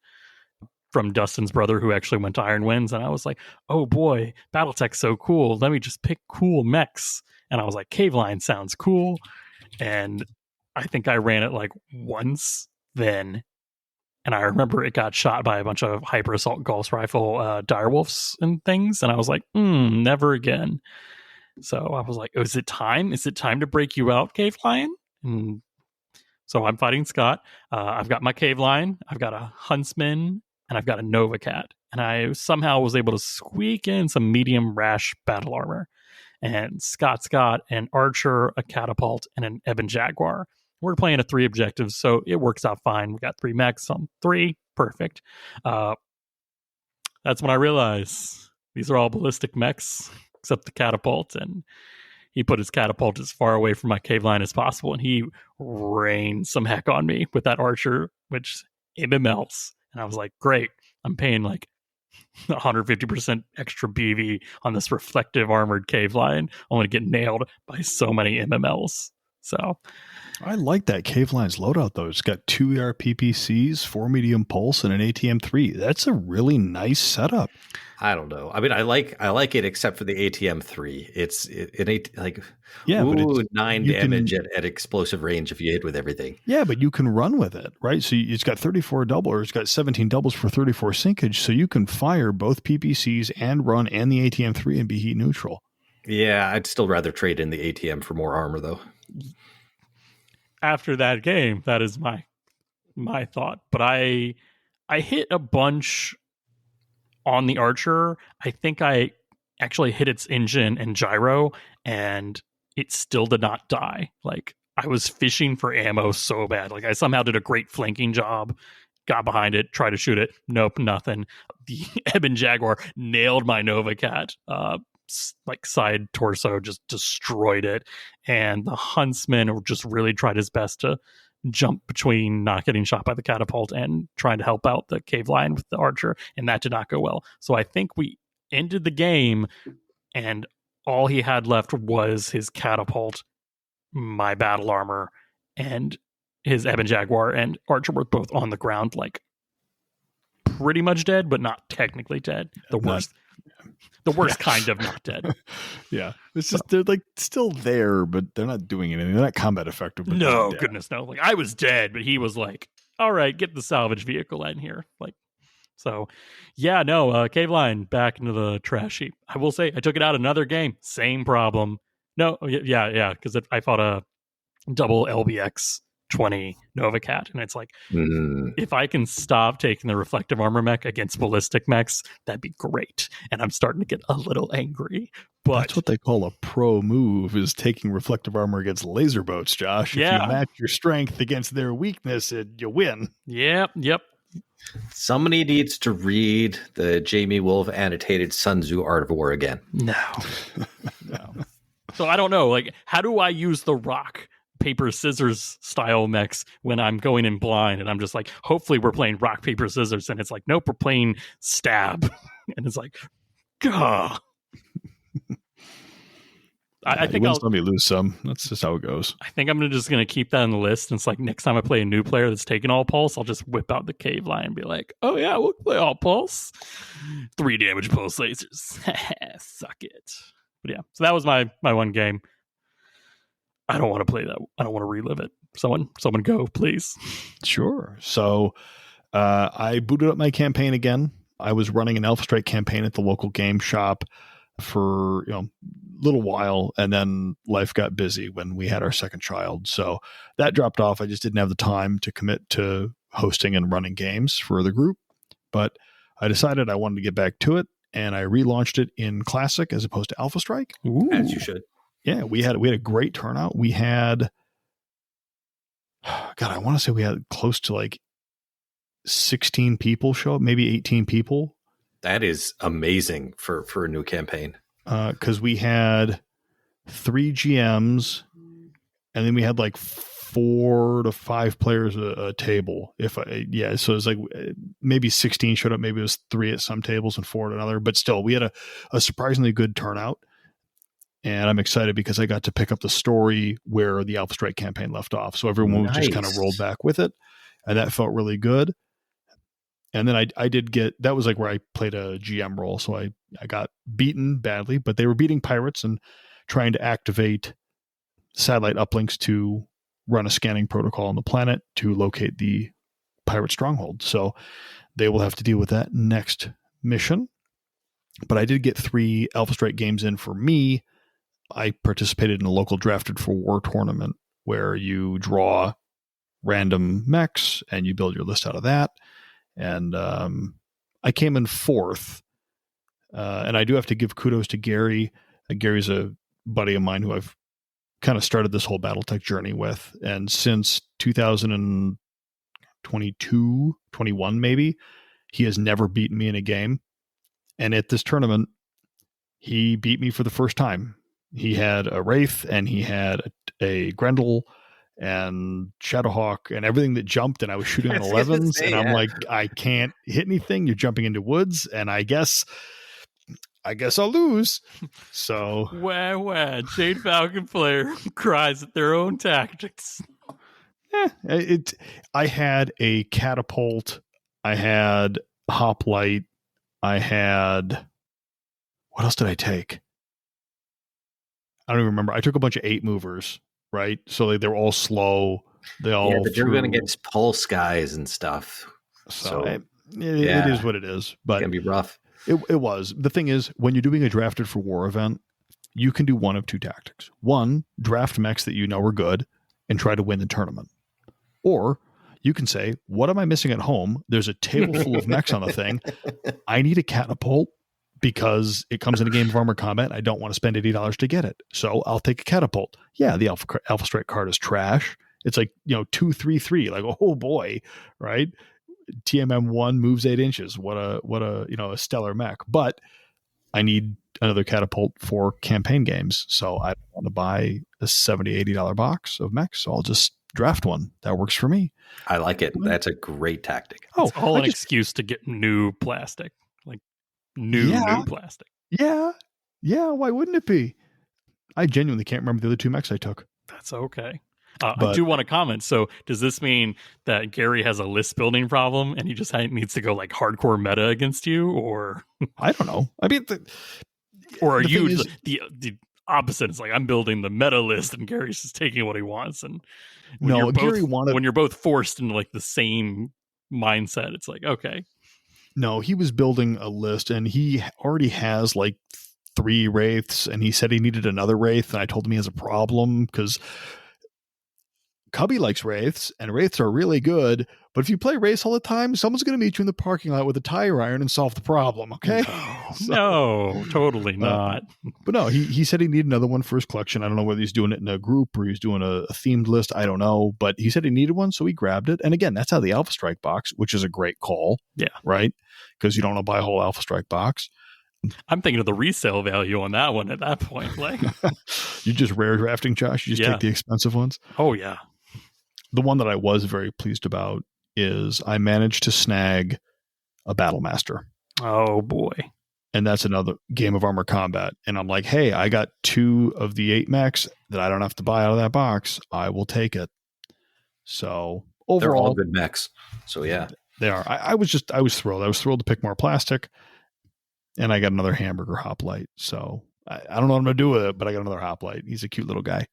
from Dustin's brother, who actually went to Iron Winds. And I was like, oh boy, Battletech's so cool. Let me just pick cool mechs. And I was like, cave line sounds cool. And I think I ran it like once then. And I remember it got shot by a bunch of hyper assault Gauss rifle direwolves and things. And I was like, never again. So I was like, is it time? Is it time to break you out, cave lion? And so I'm fighting Scott. I've got my cave lion. I've got a huntsman. And I've got a Nova Cat. And I somehow was able to squeak in some medium rash battle armor. And Scott's got an archer, a catapult, and an Ebon Jaguar. We're playing 3 objectives, so it works out fine. We got 3 mechs on 3. Perfect. That's when I realized these are all ballistic mechs, except the catapult. And he put his catapult as far away from my cave line as possible. And he rained some heck on me with that archer, which MMLs. And I was like, great, I'm paying like 150% extra BV on this reflective armored cave lion. I'm going to get nailed by so many MMLs. So I like that cave line's loadout, though. It's got 2 ER PPCs, 4 medium pulse, and an ATM-3. That's a really nice setup. I don't know. I mean, I like it except for the ATM-3. It like 9 damage at explosive range if you hit with everything. Yeah, but you can run with it, right? So it's got 34 double, or it's got 17 doubles for 34 sinkage, so you can fire both PPCs and run and the ATM-3 and be heat neutral. Yeah, I'd still rather trade in the ATM for more armor, though. After that game, that is my thought. But I hit a bunch on the archer. I think I actually hit its engine and gyro, and it still did not die. Like, I was fishing for ammo so bad. Like, I somehow did a great flanking job, got behind it, tried to shoot it. Nope, nothing. The Ebon Jaguar nailed my Nova Cat. Like side torso, just destroyed it. And the huntsman just really tried his best to jump between not getting shot by the catapult and trying to help out the cave lion with the archer, and that did not go well. So I think we ended the game, and all he had left was his catapult, my battle armor, and his Ebon Jaguar and archer were both on the ground, like pretty much dead, but not technically dead. The worst kind of not dead. Yeah. It's just, they're like still there, but they're not doing anything. They're not combat effective. No, goodness no. Like, I was dead, but he was like, all right, get the salvage vehicle in here. Like, so yeah, no, cave line back into the trash heap. I will say I took it out another game. Same problem. No, yeah. Because I fought a double LBX 20 Novacat. And it's like, if I can stop taking the reflective armor mech against ballistic mechs, that'd be great. And I'm starting to get a little angry. But that's what they call a pro move, is taking reflective armor against laser boats, Josh. Yeah. If you match your strength against their weakness, you win. Yep. Somebody needs to read the Jamie Wolf annotated Sun Tzu Art of War again. No. So I don't know. Like, how do I use the rock, paper, scissors style mechs when I'm going in blind? And I'm just like, hopefully we're playing rock, paper, scissors. And it's like, nope, we're playing stab. And it's like, gah. I think I'll let me lose some. That's just how it goes. I think I'm just going to keep that on the list. And it's like, next time I play a new player that's taking all pulse, I'll just whip out the cave line and be like, oh yeah, we'll play all pulse. 3 damage pulse lasers. Suck it. But yeah, so that was my one game. I don't want to play that. I don't want to relive it. Someone go, please. Sure. So I booted up my campaign again. I was running an Alpha Strike campaign at the local game shop for a little while, and then life got busy when we had our second child. So that dropped off. I just didn't have the time to commit to hosting and running games for the group. But I decided I wanted to get back to it, and I relaunched it in Classic as opposed to Alpha Strike. Ooh. As you should. Yeah, we had a great turnout. We had, God, I want to say we had close to like 16 people show up, maybe 18 people. That is amazing for a new campaign. Because we had 3 GMs, and then we had like 4 to 5 players a table. So it's like maybe 16 showed up. Maybe it was 3 at some tables and 4 at another. But still, we had a surprisingly good turnout. And I'm excited because I got to pick up the story where the Alpha Strike campaign left off. So everyone was just kind of rolled back with it. And that felt really good. And then I did get, that was like where I played a GM role. So I got beaten badly, but they were beating pirates and trying to activate satellite uplinks to run a scanning protocol on the planet to locate the pirate stronghold. So they will have to deal with that next mission. But I did get 3 Alpha Strike games in for me. I participated in a local Drafted for War tournament where you draw random mechs and you build your list out of that. And I came in 4th. And I do have to give kudos to Gary. Gary's a buddy of mine who I've kind of started this whole Battletech journey with. And since 2022, 21 maybe, he has never beaten me in a game. And at this tournament, he beat me for the first time. He had a Wraith and he had a Grendel and Shadowhawk and everything that jumped, and I was shooting on 11s, and I'm like, I can't hit anything. You're jumping into woods, and I guess I'll lose. So Wah, Jade Falcon player cries at their own tactics. I had a catapult. I had hoplite. I had, what else did I take? I don't even remember. I took a bunch of 8 movers, right? So they were all slow. They all but you're going to get pulse guys and stuff. So it is what it is. But it's going to be rough. It was. The thing is, when you're doing a Drafted for War event, you can do one of 2 tactics. One, draft mechs that you know are good and try to win the tournament. Or you can say, what am I missing at home? There's a table full of mechs on the thing. I need a catapult because it comes in a game of armor combat. I don't want to spend $80 to get it. So I'll take a catapult. Yeah, the Alpha Strike card is trash. It's like, 2-3-3. Like, oh boy, right? TMM1 moves 8 inches. What a stellar mech. But I need another catapult for campaign games. So I don't want to buy a $70, $80 box of mechs. So I'll just draft one. That works for me. I like it. That's a great tactic. It's all an excuse to get new plastic. Like new plastic. Yeah. Why wouldn't it be? I genuinely can't remember the other 2 mechs I took. That's okay. I do want to comment. So does this mean that Gary has a list building problem and he just needs to go like hardcore meta against you, or I don't know. I mean, or are you the opposite? It's like, I'm building the meta list and Gary's just taking what he wants. And when you're both forced into like the same mindset, it's like, okay. No, he was building a list and he already has like 3 Wraiths, and he said he needed another Wraith. And I told him he has a problem because Cubby likes wraiths, and wraiths are really good. But if you play wraiths all the time, someone's going to meet you in the parking lot with a tire iron and solve the problem. Okay? No, totally not. But no, he said he needed another one for his collection. I don't know whether he's doing it in a group or he's doing a themed list. I don't know. But he said he needed one, so he grabbed it. And again, that's out of the Alpha Strike box, which is a great call. Yeah. Right? Because you don't want to buy a whole Alpha Strike box. I'm thinking of the resale value on that one at that point. Like, you just rare drafting, Josh. You just take the expensive ones. Oh, yeah. The one that I was very pleased about is I managed to snag a Battle Master. Oh, boy. And that's another Game of Armor Combat. And I'm like, hey, I got 2 of the 8 mechs that I don't have to buy out of that box. I will take it. So overall, they're all good mechs. So yeah, they are. I was thrilled. I was thrilled to pick more plastic, and I got another hamburger hoplite. So I don't know what I'm going to do with it, but I got another hoplite. He's a cute little guy.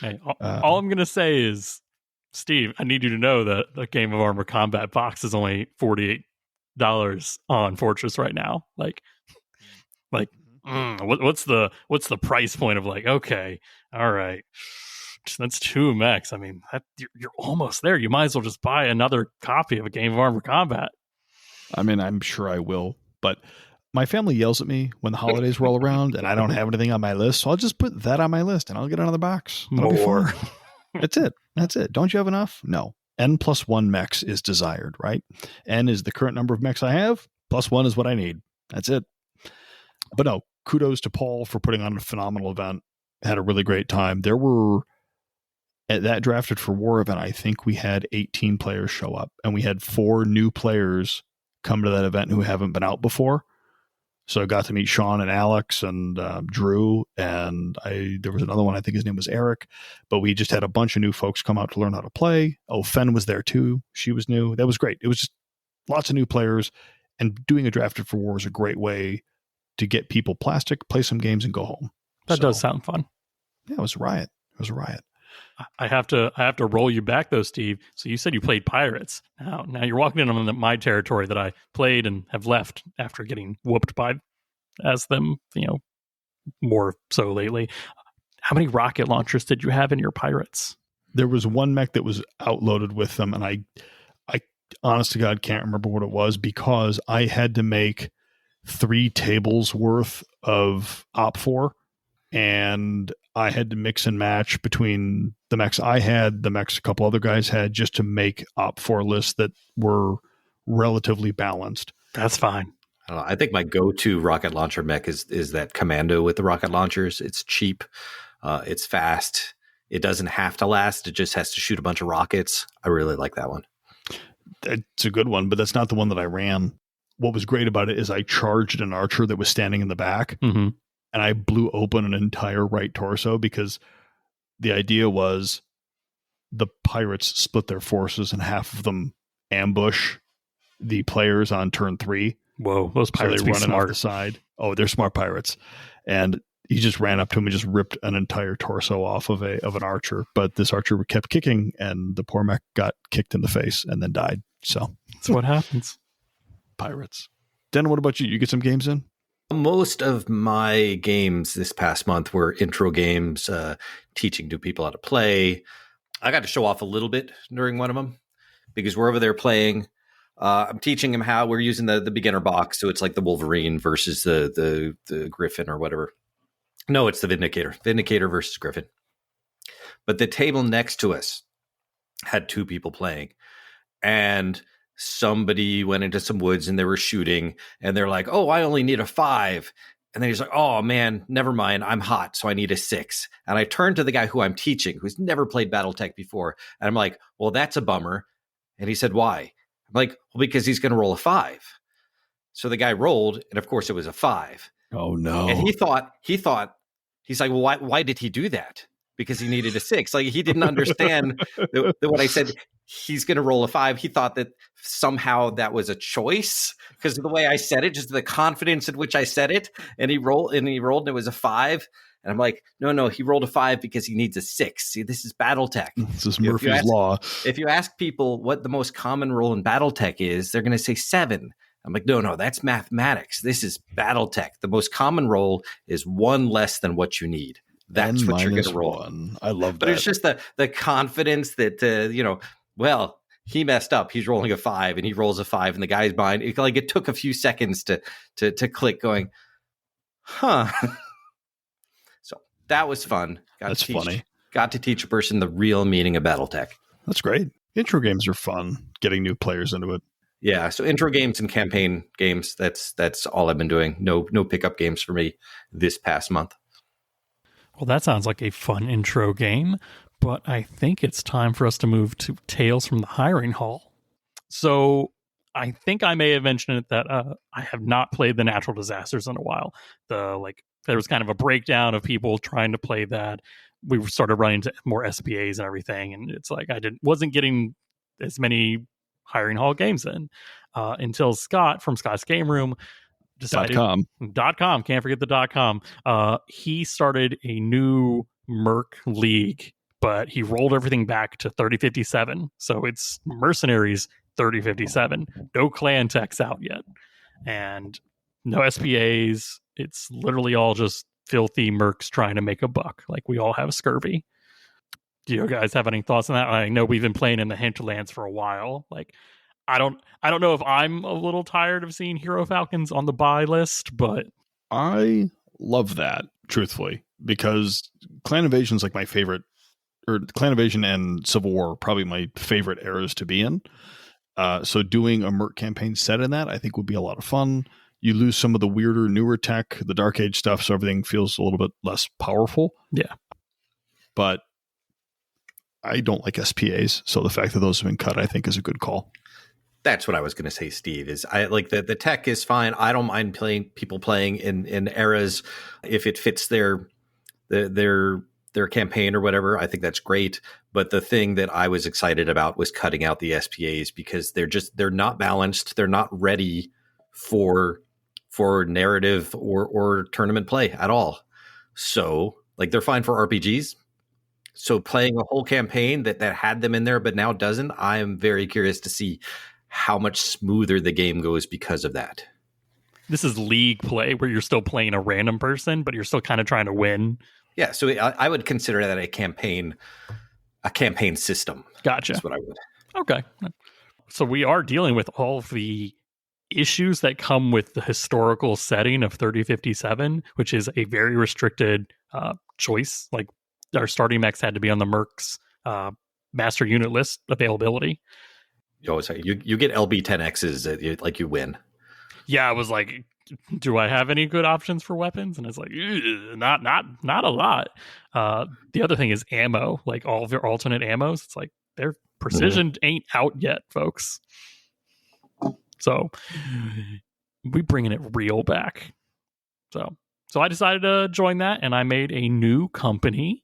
Hey, all I'm going to say is, Steve, I need you to know that the Game of Armor Combat box is only $48 on Fortress right now. What's the price point of like, okay, all right, that's 2 mechs. I mean, you're almost there. You might as well just buy another copy of a Game of Armor Combat. I mean, I'm sure I will, but my family yells at me when the holidays roll around and I don't have anything on my list, so I'll just put that on my list and I'll get another box. That'll be fun. That's it. Don't you have enough? No. N+1 mechs is desired, right? N is the current number of mechs I have. +1 is what I need. That's it. But no, kudos to Paul for putting on a phenomenal event. Had a really great time. There were, at that Drafted for War event, I think we had 18 players show up, and we had 4 new players come to that event who haven't been out before. So I got to meet Sean and Alex and Drew, and there was another one, I think his name was Eric, but we just had a bunch of new folks come out to learn how to play. Oh, Fen was there too. She was new. That was great. It was just lots of new players, and doing a Drafted for War is a great way to get people plastic, play some games, and go home. That does sound fun. Yeah, it was a riot. I have to roll you back though, Steve. So you said you played Pirates. Now you're walking in on my territory that I played and have left after getting whooped by as them, more so lately. How many rocket launchers did you have in your Pirates? There was one mech that was outloaded with them, and I honest to God can't remember what it was, because I had to make 3 tables worth of Op4, and I had to mix and match between the mechs I had, the mechs a couple other guys had, just to make Op4 lists that were relatively balanced. That's fine. I don't know. I think my go-to rocket launcher mech is that Commando with the rocket launchers. It's cheap. It's fast. It doesn't have to last. It just has to shoot a bunch of rockets. I really like that one. It's a good one, but that's not the one that I ran. What was great about it is I charged an archer that was standing in the back, and I blew open an entire right torso, because the idea was the pirates split their forces and half of them ambush the players on turn 3. Whoa, those pirates be running off the side. Oh, they're smart pirates. And he just ran up to him and just ripped an entire torso off of an archer. But this archer kept kicking, and the poor mech got kicked in the face and then died. So that's what happens. Pirates. Den, what about you? You get some games in? Most of my games this past month were intro games, teaching new people how to play. I got to show off a little bit during one of them, because we're over there playing. I'm teaching them how we're using the beginner box. So it's like the Wolverine versus the Griffin or whatever. No, it's the Vindicator versus Griffin. But the table next to us had 2 people playing, and somebody went into some woods and they were shooting, and they're like, oh, I only need a 5. And then he's like, oh man, never mind. I'm hot. So I need a 6. And I turned to the guy who I'm teaching, who's never played Battletech before. And I'm like, well, that's a bummer. And he said, why? I'm like, well, because he's going to roll a 5. So the guy rolled, and of course it was a 5. Oh no. And he thought, he's like, well, why did he do that? Because he needed a 6. Like, he didn't understand what I said. He's going to roll a 5. He thought that somehow that was a choice because of the way I said it, just the confidence in which I said it. And he rolled, and it was a 5. And I'm like, no, he rolled a 5 because he needs a 6. See, this is Battletech. This is Murphy's Law. If you ask people what the most common roll in Battletech is, they're going to say 7. I'm like, no, that's mathematics. This is Battletech. The most common roll is 1 less than what you need. That's what you're going to roll. N-1. I love that. But it's just the confidence that, well, he messed up. He's rolling a 5 and he rolls a 5 in the guy's mind. It took a few seconds to click going, huh. So that was fun. That's funny. Got to teach a person the real meaning of Battletech. That's great. Intro games are fun, getting new players into it. Yeah, so intro games and campaign games, that's all I've been doing. No pickup games for me this past month. Well, that sounds like a fun intro game, but I think it's time for us to move to Tales from the Hiring Hall. So I think I may have mentioned it that I have not played the Natural Disasters in a while. There was kind of a breakdown of people trying to play that. We started running into more SPAs and everything, and it's like wasn't getting as many Hiring Hall games in until Scott from Scott's Game Room decided .com, can't forget the .com. He started a new Merc League, but he rolled everything back to 3057. So it's Mercenaries 3057. No clan techs out yet, and no SPAs. It's literally all just filthy mercs trying to make a buck. Like, we all have scurvy. Do you guys have any thoughts on that? I know we've been playing in the hinterlands for a while. Like, I don't know if I'm a little tired of seeing Hero Falcons on the buy list, but I love that, truthfully, because Clan Invasion is like my favorite, or Clan Invasion and Civil War are probably my favorite eras to be in. So doing a Merc campaign set in that, I think, would be a lot of fun. You lose some of the weirder, newer tech, the Dark Age stuff, so everything feels a little bit less powerful. Yeah. But I don't like SPAs, so the fact that those have been cut, I think, is a good call. That's what I was going to say, Steve, is I like the tech is fine. I don't mind people playing in eras if it fits their campaign or whatever. I think that's great. But the thing that I was excited about was cutting out the SPAs, because they're not balanced. They're not ready for narrative or tournament play at all. So they're fine for RPGs. So playing a whole campaign that had them in there but now doesn't, I am very curious to see how much smoother the game goes because of that. This is league play where you're still playing a random person, but you're still kind of trying to win. Yeah, so I would consider that a campaign system. Gotcha. That's what I would. Okay. So we are dealing with all of the issues that come with the historical setting of 3057, which is a very restricted choice. Like, our starting mechs had to be on the Mercs master unit list availability. You always say you get LB10Xs, like you win. Yeah, I was like, do I have any good options for weapons? And it's like, not a lot. The other thing is ammo, like all of your alternate ammos. It's like their precision ain't out yet, folks. So we bringing it real back. So I decided to join that, and I made a new company.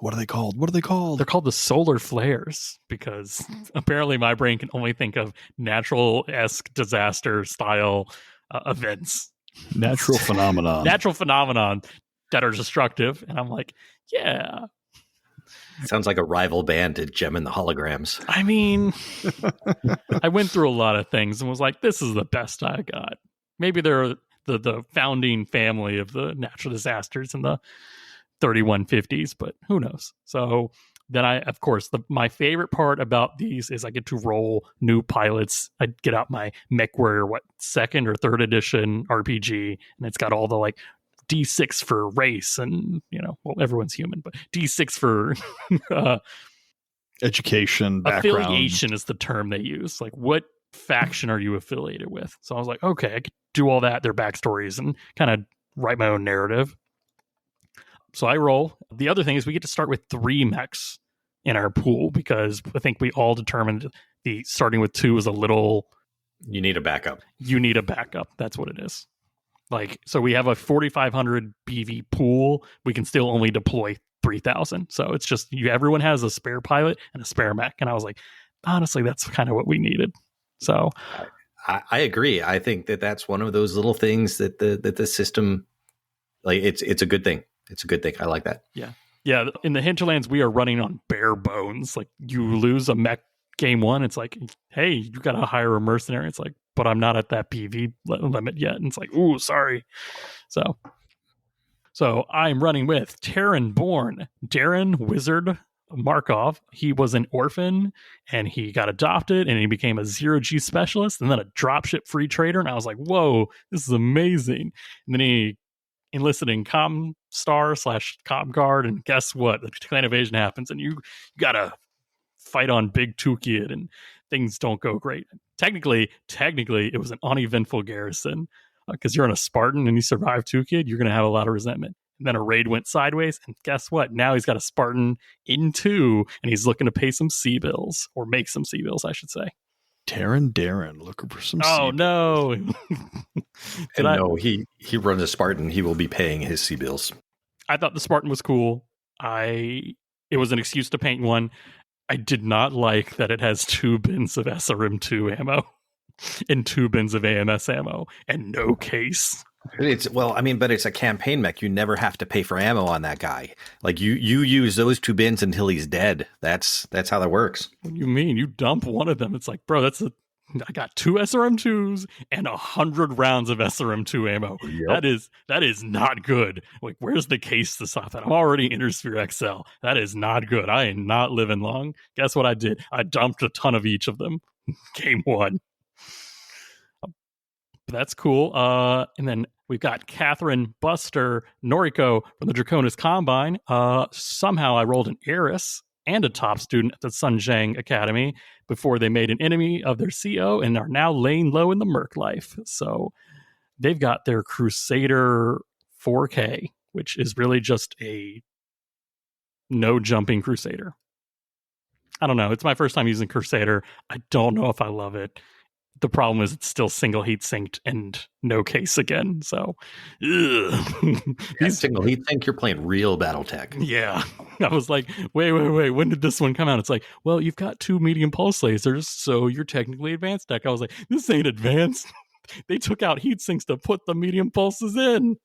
What are they called? They're called the Solar Flares, because apparently my brain can only think of natural-esque disaster style events. Natural phenomenon that are destructive. And I'm like, yeah. Sounds like a rival band to Gem and the Holograms. I mean, I went through a lot of things and was like, this is the best I got. Maybe they're the founding family of the natural disasters in the 3150s, but who knows? So then my favorite part about these is I get to roll new pilots. I get out my Mechwarrior, second or third edition RPG, and it's got all the D6 for race, and everyone's human, but D6 for education, background. Affiliation is the term they use. Like, what faction are you affiliated with? So I was like, okay, I could do all that, their backstories, and kind of write my own narrative. So I roll. The other thing is we get to start with 3 mechs in our pool, because I think we all determined the starting with 2 is a little... You need a backup. That's what it is. So we have a 4,500 BV pool. We can still only deploy 3,000. So it's just everyone has a spare pilot and a spare mech. And I was like, honestly, that's kind of what we needed. So I agree. I think that's one of those little things that the system, it's a good thing. It's a good thing. I like that. Yeah. Yeah. In the hinterlands, we are running on bare bones. Like, you lose a mech game 1, it's like, hey, you got to hire a mercenary. It's like, but I'm not at that PV limit yet. And it's like, ooh, sorry. So So I'm running with Terran born Darren Wizard Markov. He was an orphan and he got adopted and he became a 0G specialist and then a dropship free trader. And I was like, whoa, this is amazing. And then he enlisted in Comstar/Cop Guard. And guess what? The clan invasion happens and you got to fight on Big Two Kid and things don't go great. Technically, it was an uneventful garrison because you're on a Spartan and you survive Two Kid, you're going to have a lot of resentment. And then a raid went sideways, and guess what? Now he's got a Spartan in 2, and he's looking to pay some sea bills, or make some sea bills, I should say. Darren, looking for some sea bills. No. No, he runs a Spartan. He will be paying his sea bills. I thought the Spartan was cool. It was an excuse to paint one. I did not like that it has 2 bins of SRM2 ammo and 2 bins of AMS ammo and no case. But it's a campaign mech. You never have to pay for ammo on that guy. Like you use those 2 bins until he's dead. That's how that works. What do you mean? You dump one of them. It's like, bro, I got 2 SRM2s and 100 rounds of SRM2 ammo. Yep. That is not good. Like, where's the case to stop that? I'm already Intersphere XL. That is not good. I am not living long. Guess what I did? I dumped a ton of each of them. Game 1. That's cool. And then we've got Catherine Buster Noriko from the Draconis Combine. Somehow I rolled an heiress and a top student at the Sunjang Academy before they made an enemy of their CO and are now laying low in the Merc life. So they've got their Crusader 4K, which is really just a no jumping Crusader. I don't know. It's my first time using Crusader. I don't know if I love it. The problem is it's still single heat synced and no case again. So, single heat sync, you're playing real Battletech. Yeah. I was like, wait. When did this one come out? It's like, well, you've got 2 medium pulse lasers, so you're technically advanced deck. I was like, this ain't advanced. They took out heat sinks to put the medium pulses in.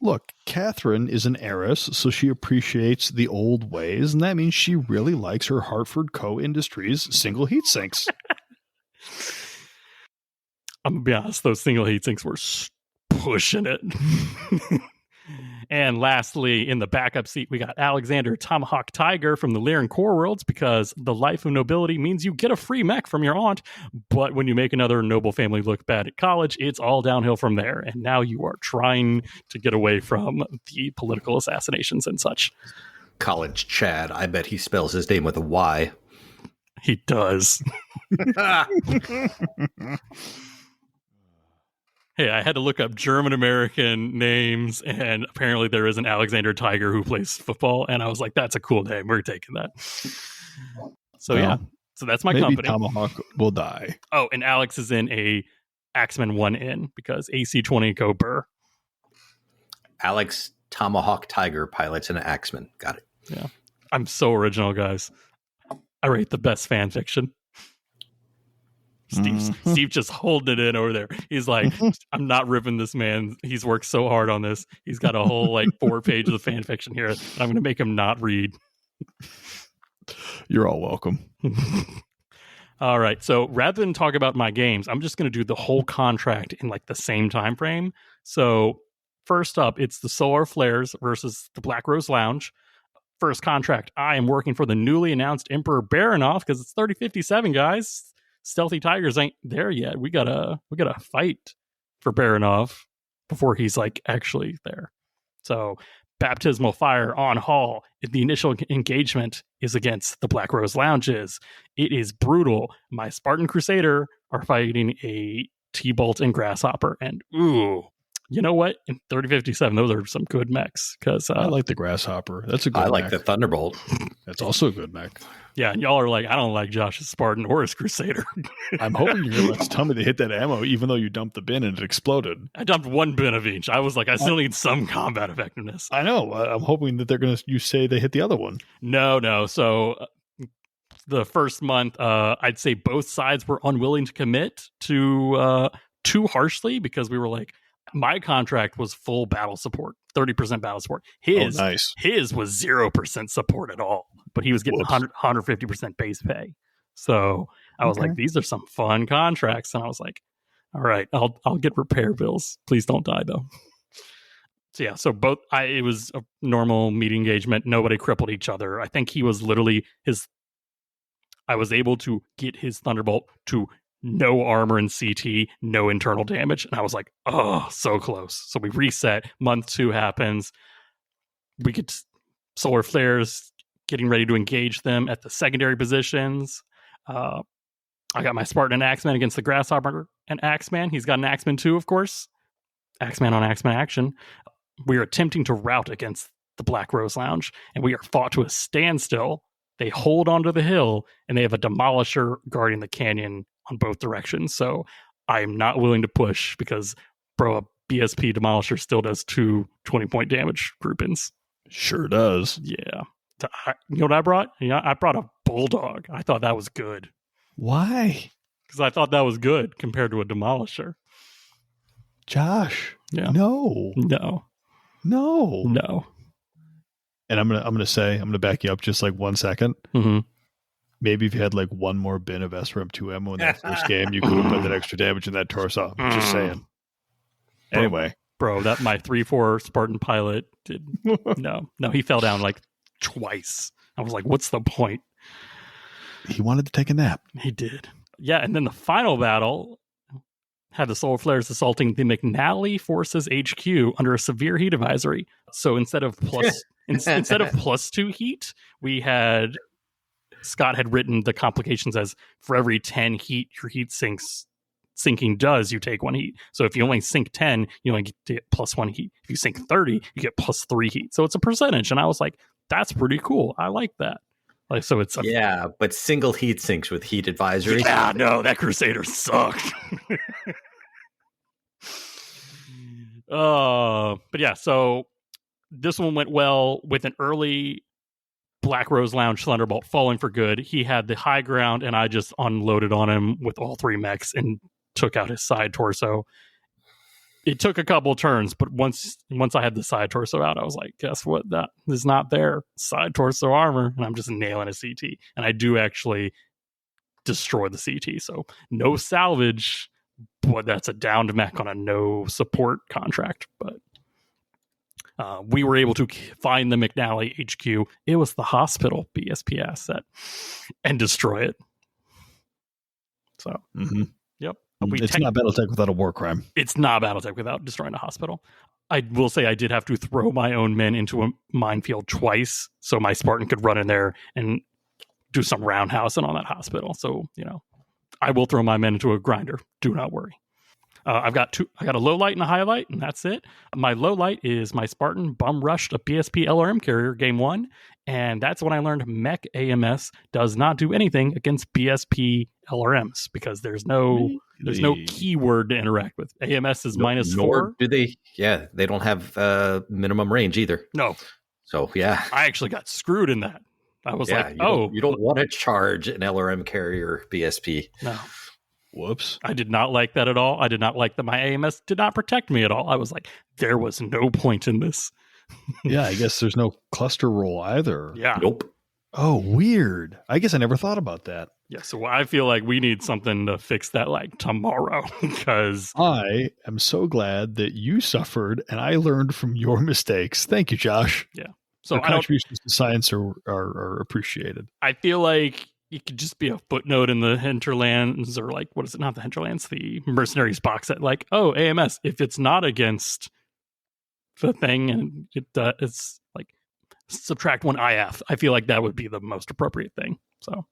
Look, Catherine is an heiress, so she appreciates the old ways, and that means she really likes her Hartford Co. Industries single heat sinks. I'm going to be honest, those single heat sinks were pushing it. And lastly, in the backup seat, we got Alexander Tomahawk Tiger from the Lyran Core Worlds, because the life of nobility means you get a free mech from your aunt, but when you make another noble family look bad at college, it's all downhill from there. And now you are trying to get away from the political assassinations and such. College Chad, I bet he spells his name with a Y. He does. Hey, I had to look up German-American names, and apparently there is an Alexander Tiger who plays football, and I was like, that's a cool name. We're taking that. So, yeah. So that's my company. Tomahawk will die. Oh, and Alex is in a Axeman 1N, because AC-20 go burr. Alex Tomahawk Tiger pilots an Axeman. Got it. Yeah. I'm so original, guys. I rate the best fan fiction. Steve just holding it in over there. He's like, I'm not ripping this man. He's worked so hard on this. He's got a whole 4 pages of fan fiction here. I'm going to make him not read. You're all welcome. All right. So rather than talk about my games, I'm just going to do the whole contract in the same time frame. So first up, it's the Solar Flares versus the Black Rose Lounge. First contract, I am working for the newly announced Emperor Baronov, because it's 3057, guys. Stealthy Tigers ain't there yet. We gotta fight for Baronov before he's actually there. So baptismal fire on Hall. The initial engagement is against the Black Rose Lounges. It is brutal. My Spartan Crusader are fighting a T-Bolt and Grasshopper, and you know what? In 3057, those are some good mechs. Because I like the Grasshopper. That's a good. I like mech. the Thunderbolt. That's also a good mech. Yeah, and y'all are like, I don't like Josh's Spartan or his Crusader. I'm hoping you're going to let tell me to hit that ammo, even though you dumped the bin and it exploded. I dumped 1 bin of each. I was like, I still need some combat effectiveness. I know. I'm hoping that they're going to. You say they hit the other one. No. So the first month, I'd say both sides were unwilling to commit to too harshly, because we were like, my contract was full battle support, 30% battle support. His was 0% support at all, but he was getting 150% base pay. So I was like, these are some fun contracts. And I was like, all right, I'll get repair bills. Please don't die though. So both, it was a normal meat engagement. Nobody crippled each other. I think he was literally I was able to get his Thunderbolt to no armor and CT, no internal damage. And I was like, oh, so close. So we reset. Month 2 happens. We get solar flares, getting ready to engage them at the secondary positions. I got my Spartan and Axeman against the Grasshopper and Axeman. He's got an Axeman too, of course. Axeman on Axeman action. We are attempting to rout against the Black Rose Lounge, and we are fought to a standstill. They hold onto the hill, and they have a Demolisher guarding the canyon on both directions. So I am not willing to push because, bro, a BSP Demolisher still does 2 20-point damage groupings. Sure does. Yeah. You know what I brought? I brought a Bulldog. I thought that was good. Why? Because I thought that was good compared to a Demolisher. Josh. Yeah. No. And I'm gonna back you up just like 1 second. Mm-hmm. Maybe if you had like one more bin of SRM2 ammo in that first game, you could have put that extra damage in that torso. Just saying. Anyway. Bro, that my 3-4 Spartan pilot did no, he fell down like twice. I was like, what's the point? He wanted to take a nap. He did. Yeah, and then the final battle had the solar flares assaulting the McNally Forces HQ under a severe heat advisory. So instead of +2 heat, we had Scott had written the complications as for every 10 heat your heat sinking does, you take 1 heat. So if you only sink 10, you only get +1 heat. If you sink 30, you get +3 heat. So it's a percentage, and I was like, that's pretty cool. I like that. Like, so it's but single heat sinks with heat advisory. Yeah, no, that Crusader sucked. But yeah, so this one went well with an early Black Rose Lounge Thunderbolt falling for good. He had the high ground, and I just unloaded on him with all 3 mechs and took out his side torso. It took a couple turns, but once I had the side torso out, I was like, guess what? That is not there. Side torso armor, and I'm just nailing a CT. And I do actually destroy the CT. So no salvage, but that's a downed mech on a no support contract. But we were able to find the McNally HQ. It was the hospital BSP asset and destroy it. So, Yep. It's not Battletech without a war crime. It's not Battletech without destroying a hospital. I will say I did have to throw my own men into a minefield twice so my Spartan could run in there and do some roundhousing on that hospital. So, I will throw my men into a grinder. Do not worry. I got a low light and a highlight, and that's it. My low light is my Spartan bum rushed a BSP LRM carrier game 1, and that's when I learned Mech AMS does not do anything against BSP LRMs because there's no keyword to interact with. AMS is -4. Do they? Yeah, they don't have minimum range either. No. So yeah, I actually got screwed in that. I was like, you don't want to charge an LRM carrier BSP. No. Whoops. I did not like that at all. I did not like that my AMS did not protect me at all. I was like, there was no point in this. Yeah, I guess there's no cluster roll either. Yeah. Nope. Oh, weird. I guess I never thought about that. Yeah, so I feel like we need something to fix that like tomorrow because I am so glad that you suffered and I learned from your mistakes. Thank you, Josh. Yeah. So contributions to science are appreciated. I feel like it could just be a footnote in the Hinterlands or like, what is it? Not the Hinterlands, the Mercenaries box set. Like, oh, AMS, if it's not against the thing and it's like subtract 1 IF, I feel like that would be the most appropriate thing. So,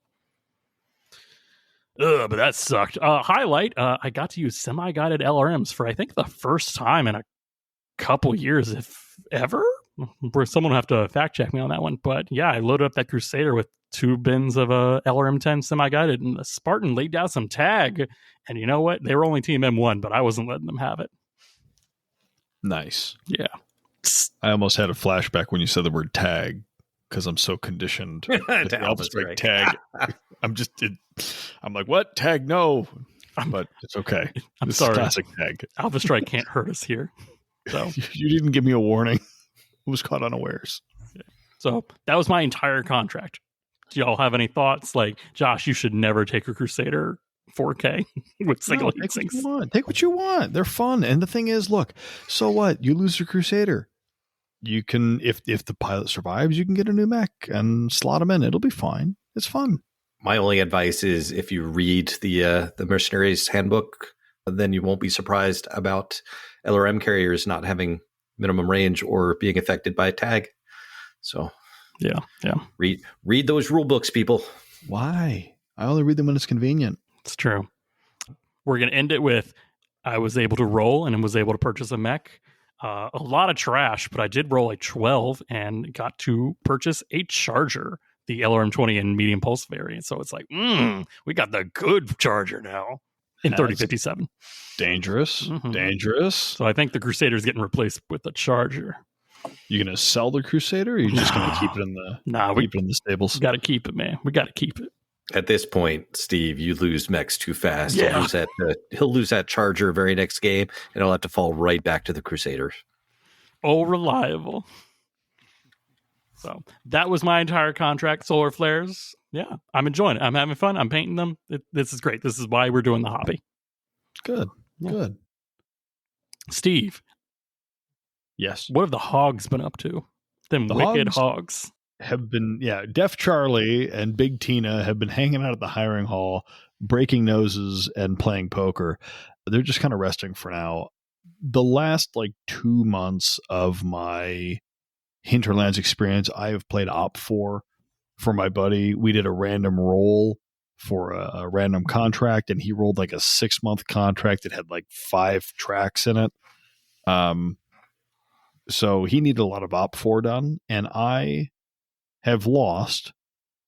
but that sucked. Highlight, I got to use semi-guided LRMs for I think the first time in a couple years, if ever. Someone will have to fact check me on that one. But yeah, I loaded up that Crusader with 2 bins of LRM-10 semi-guided, and the Spartan laid down some tag. And you know what? They were only Team M1, but I wasn't letting them have it. Nice. Yeah. I almost had a flashback when you said the word tag because I'm so conditioned to Alpha Strike tag. I'm like, what? Tag? No. But it's okay. I'm this sorry. Is classic tag. Alpha Strike can't hurt us here. So you didn't give me a warning. I was caught unawares. Yeah. So that was my entire contract. Do y'all have any thoughts? Like, Josh, you should never take a Crusader 4K with single heat sinks. Take what you want. They're fun. And the thing is, look, so what? You lose your Crusader. you can, if the pilot survives, you can get a new mech and slot them in. It'll be fine. It's fun. My only advice is if you read the Mercenaries Handbook, then you won't be surprised about LRM carriers not having minimum range or being affected by a tag. So yeah. Read those rule books, people. Why? I only read them when it's convenient. It's true. We're going to end it with, I was able to roll and was able to purchase a mech. A lot of trash, but I did roll a 12 and got to purchase a Charger, the LRM-20 and medium pulse variant. So it's like, we got the good Charger now in 3057. Dangerous. Dangerous. So I think the Crusader's getting replaced with the Charger. You going to sell the Crusader, or are you just going to keep it in the stables? Got to keep it, man. We got to keep it. At this point, Steve, you lose mechs too fast. Yeah. He'll lose that Charger very next game, and he'll have to fall right back to the Crusaders. Oh, reliable. So that was my entire contract. Solar flares. Yeah, I'm enjoying it. I'm having fun. I'm painting them. This is great. This is why we're doing the hobby. Good. Yeah. Good. Steve. Yes. What have the hogs been up to? Them The wicked hogs. Have been, Def Charlie and Big Tina have been hanging out at the hiring hall, breaking noses and playing poker. They're just kind of resting for now. The last 2 months of my Hinterlands experience, I have played Op 4 for my buddy. We did a random roll for a random contract, and he rolled a 6-month contract that had 5 tracks in it. So he needed a lot of Op 4 done, and I have lost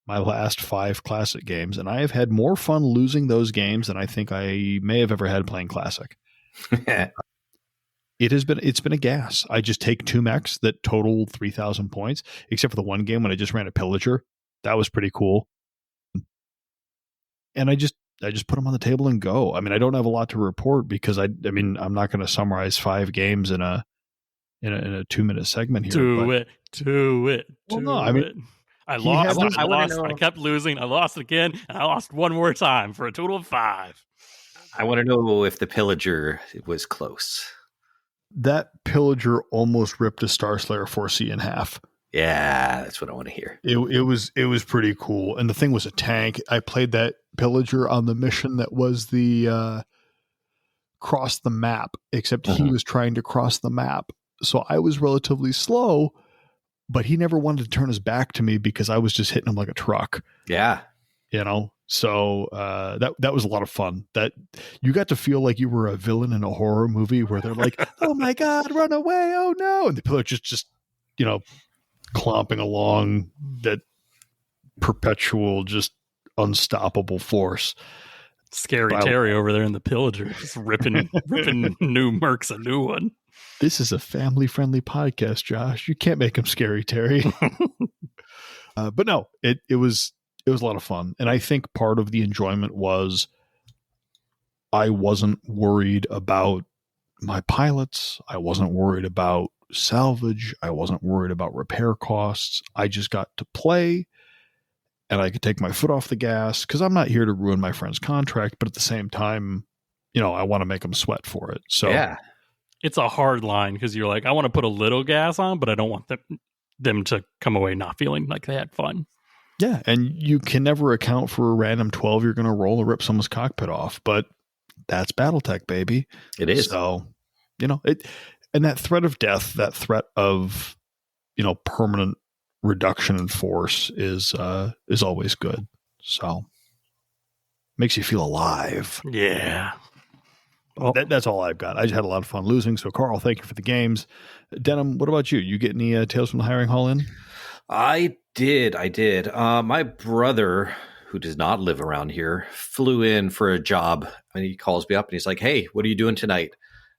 my last 5 Classic games, and I have had more fun losing those games than I think I may have ever had playing Classic. It's been a gas. I just take 2 mechs that total 3,000 points, except for the one game when I just ran a Pillager. That was pretty cool. And I just put them on the table and go. I mean, I don't have a lot to report because I'm not going to summarize 5 games in a 2-minute segment here. Do it. Well, no, I mean, I lost. I kept losing. I lost again, and I lost one more time for a total of 5. I want to know if the Pillager was close. That Pillager almost ripped a Starslayer 4C in half. Yeah, that's what I want to hear. It was pretty cool, and the thing was a tank. I played that Pillager on the mission that was the cross the map, except he was trying to cross the map. So I was relatively slow, but he never wanted to turn his back to me because I was just hitting him like a truck. Yeah. So that was a lot of fun. That you got to feel like you were a villain in a horror movie where they're like, "Oh my God, run away. Oh no." And the pillar just clomping along, that perpetual, just unstoppable force. Scary Terry over there in the Pillager, just ripping new mercs a new one. This is a family-friendly podcast, Josh. You can't make him Scary Terry. But no, it was a lot of fun. And I think part of the enjoyment was I wasn't worried about my pilots. I wasn't worried about salvage. I wasn't worried about repair costs. I just got to play, and I could take my foot off the gas because I'm not here to ruin my friend's contract. But at the same time, I want to make them sweat for it. So yeah. It's a hard line because you're like, I want to put a little gas on, but I don't want them to come away not feeling like they had fun. Yeah, and you can never account for a random 12 you're going to roll or rip someone's cockpit off, but that's Battletech, baby. It is. So, and that threat of death, that threat of, permanent reduction in force is always good. So, makes you feel alive. Yeah. Well, that's all I've got. I just had a lot of fun losing. So, Carl, thank you for the games. Denim, what about you? You get any Tales from the Hiring Hall in? I did. My brother, who does not live around here, flew in for a job, and he calls me up and he's like, "Hey, what are you doing tonight?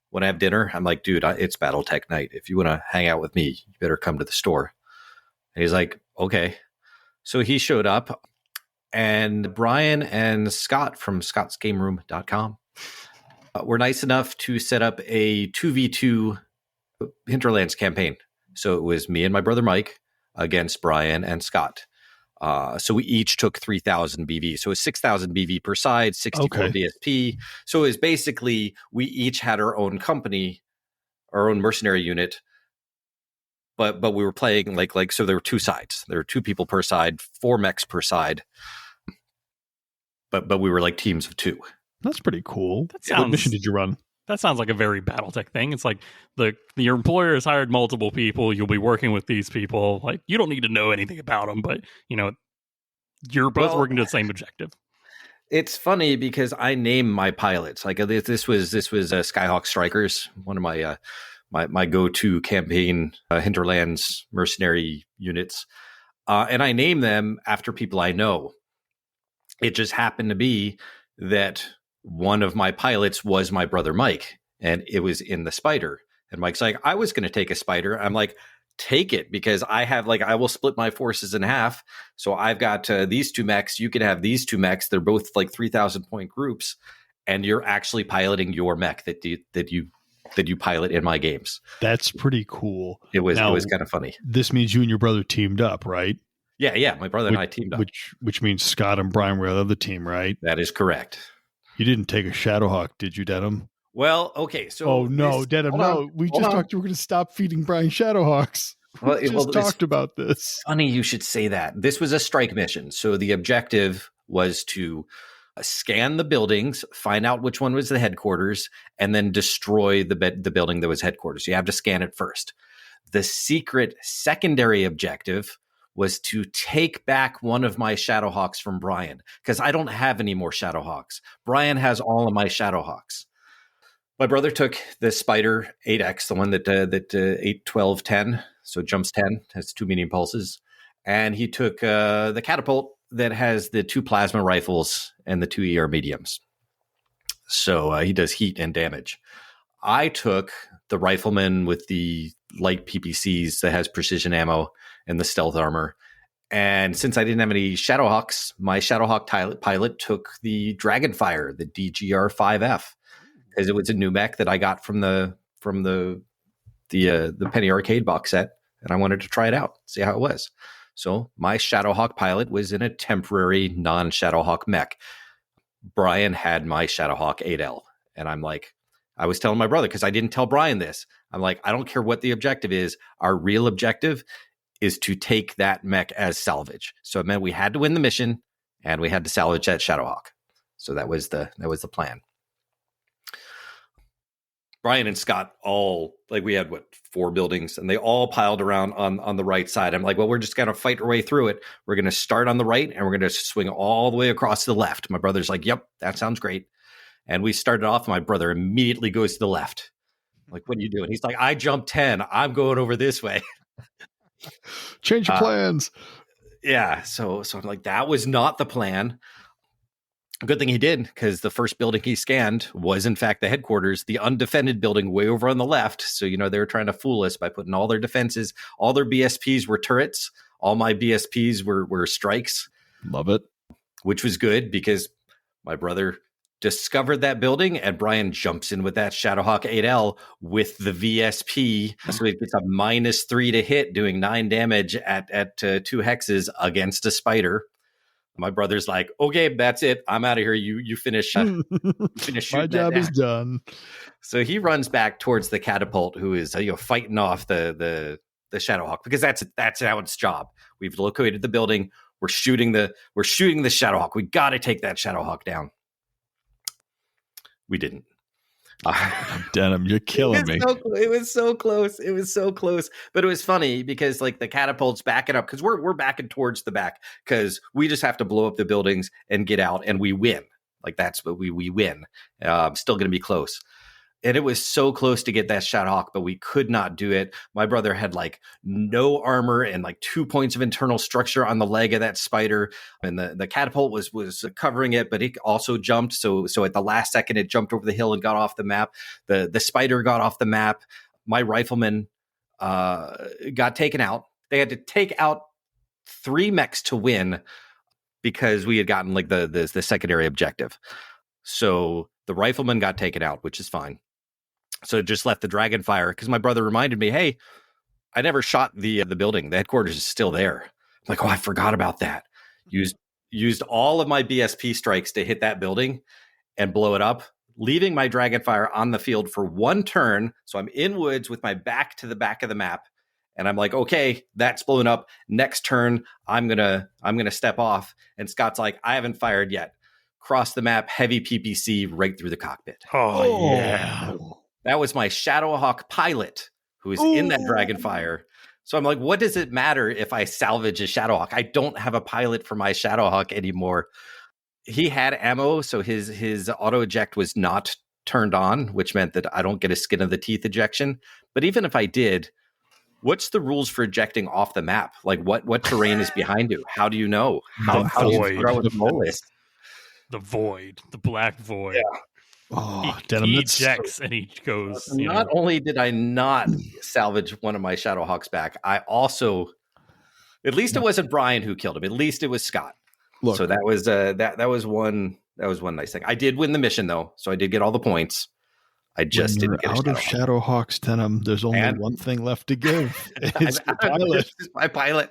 Want to have dinner?" I'm like, "Dude, it's Battletech night. If you want to hang out with me, you better come to the store." And he's like, "Okay." So he showed up, and Brian and Scott from scotsgameroom.com were nice enough to set up a 2v2 Hinterlands campaign. So it was me and my brother Mike against Brian and Scott. So we each took 3,000 BV. So it was 6,000 BV per side, 64 BSP. So it was basically, we each had our own company, our own mercenary unit, but we were playing like so there were two sides. There were 2 people per side, 4 mechs per side. But we were like teams of 2. That's pretty cool. That sounds, what mission did you run? That sounds like a very Battletech thing. It's like your employer has hired multiple people. You'll be working with these people. Like, you don't need to know anything about them, but you're both working to the same objective. It's funny because I name my pilots. Like this was Skyhawk Strikers, one of my my go-to campaign hinterlands mercenary units, and I name them after people I know. It just happened to be that one of my pilots was my brother Mike, and it was in the Spider. And Mike's like, I was going to take a Spider. I'm like, take it, because I will split my forces in half. So I've got these 2 mechs. You can have these 2 mechs. They're both like 3,000 point groups, and you're actually piloting your mech that you pilot in my games. That's pretty cool. It was kind of funny. This means you and your brother teamed up, right? Yeah. My brother and I teamed up. Which means Scott and Brian were the other team, right? That is correct. You didn't take a Shadowhawk, did you, Denim? Well, okay. So oh no, Denim, no. We just talked you were going to stop feeding Brian Shadowhawks. We talked about this. Funny you should say that. This was a strike mission. So the objective was to scan the buildings, find out which one was the headquarters, and then destroy the building that was headquarters. You have to scan it first. The secret secondary objective was to take back one of my Shadowhawks from Brian, because I don't have any more Shadowhawks. Brian has all of my Shadowhawks. My brother took the Spider 8X, the one that 8, 12, 10, so jumps 10, has 2 medium pulses. And he took the catapult that has the 2 plasma rifles and the 2 ER mediums. So he does heat and damage. I took the rifleman with the light PPCs that has precision ammo and the stealth armor. And since I didn't have any Shadowhawks, my Shadowhawk pilot took the Dragonfire, the DGR-5F, because it was a new mech that I got from the Penny Arcade box set, and I wanted to try it out, see how it was. So my Shadowhawk pilot was in a temporary non-Shadowhawk mech. Brian had my Shadowhawk 8L, and I'm like, I was telling my brother, because I didn't tell Brian this. I'm like, I don't care what the objective is. Our real objective is to take that mech as salvage. So it meant we had to win the mission, and we had to salvage that Shadowhawk. So that was the plan. Brian and Scott all, like, we had 4 buildings, and they all piled around on the right side. I'm like, well, we're just going to fight our way through it. We're going to start on the right, and we're going to swing all the way across to the left. My brother's like, yep, that sounds great. And we started off, and my brother immediately goes to the left. I'm like, what are you doing? He's like, I jumped 10. I'm going over this way. Change your plans. Yeah. So I'm like, that was not the plan. Good thing he did, because the first building he scanned was, in fact, the headquarters, the undefended building way over on the left. So, they were trying to fool us by putting all their defenses, all their BSPs were turrets. All my BSPs were strikes. Love it. Which was good, because my brother discovered that building, and Brian jumps in with that Shadowhawk 8L with the VSP. So it gets a -3 to hit, doing 9 damage at 2 hexes against a Spider. My brother's like, okay, that's it. I'm out of here. You finish. Finish. My job is done. So he runs back towards the catapult, who is fighting off the Shadowhawk, because that's how its job. We've located the building. We're shooting the Shadowhawk. We got to take that Shadowhawk down. We didn't. Denim, you're killing me. It was so close. It was so close. But it was funny because the catapult's backing up, because we're backing towards the back, because we just have to blow up the buildings and get out, and we win. That's what we win. Still going to be close. And it was so close to get that Shadowhawk, but we could not do it. My brother had no armor and 2 points of internal structure on the leg of that Spider. And the catapult was covering it, but it also jumped. So at the last second, it jumped over the hill and got off the map. The Spider got off the map. My rifleman got taken out. They had to take out 3 mechs to win, because we had gotten the secondary objective. So the rifleman got taken out, which is fine. So it just left the Dragonfire, because my brother reminded me, hey, I never shot the building. The headquarters is still there. I'm like, oh, I forgot about that. Used all of my BSP strikes to hit that building and blow it up, leaving my Dragonfire on the field for 1 turn. So I'm in woods with my back to the back of the map, And I'm like, okay, that's blown up. Next turn, I'm gonna step off. And Scott's like, I haven't fired yet. Cross the map, heavy PPC right through the cockpit. Oh, yeah. That was my Shadowhawk pilot who is in that Dragonfire. So I'm like, what does it matter if I salvage a Shadowhawk? I don't have a pilot for my Shadowhawk anymore. He had ammo, so his auto eject was not turned on, which meant that I don't get a skin of the teeth ejection. But even if I did, what's the rules for ejecting off the map? Like what terrain is behind you? How do you know? How do you throw it Smailys? The void, the black void. Yeah. Oh, he ejects and he goes. Not only did I not salvage one of my Shadowhawks back, I also, at least it wasn't Brian who killed him. At least it was Scott. Look, so that was one nice thing. I did win the mission though, so I did get all the points. I just didn't get out of Shadowhawks, Denim. There's only one thing left to give. It's the pilot. It's my pilot.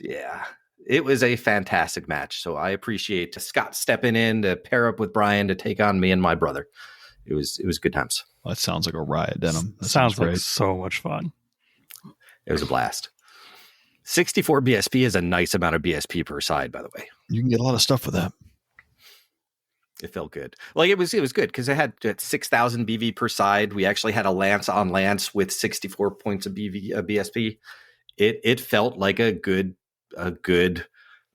Yeah. It was a fantastic match. So I appreciate Scott stepping in to pair up with Brian to take on me and my brother. It was good times. Well, that sounds like a riot, Denim. That sounds like so much fun. It was a blast. 64 BSP is a nice amount of BSP per side, by the way. You can get a lot of stuff with that. It felt good. Like it was good because it had 6,000 BV per side. We actually had a lance on lance with 64 points of BSP. It felt like a good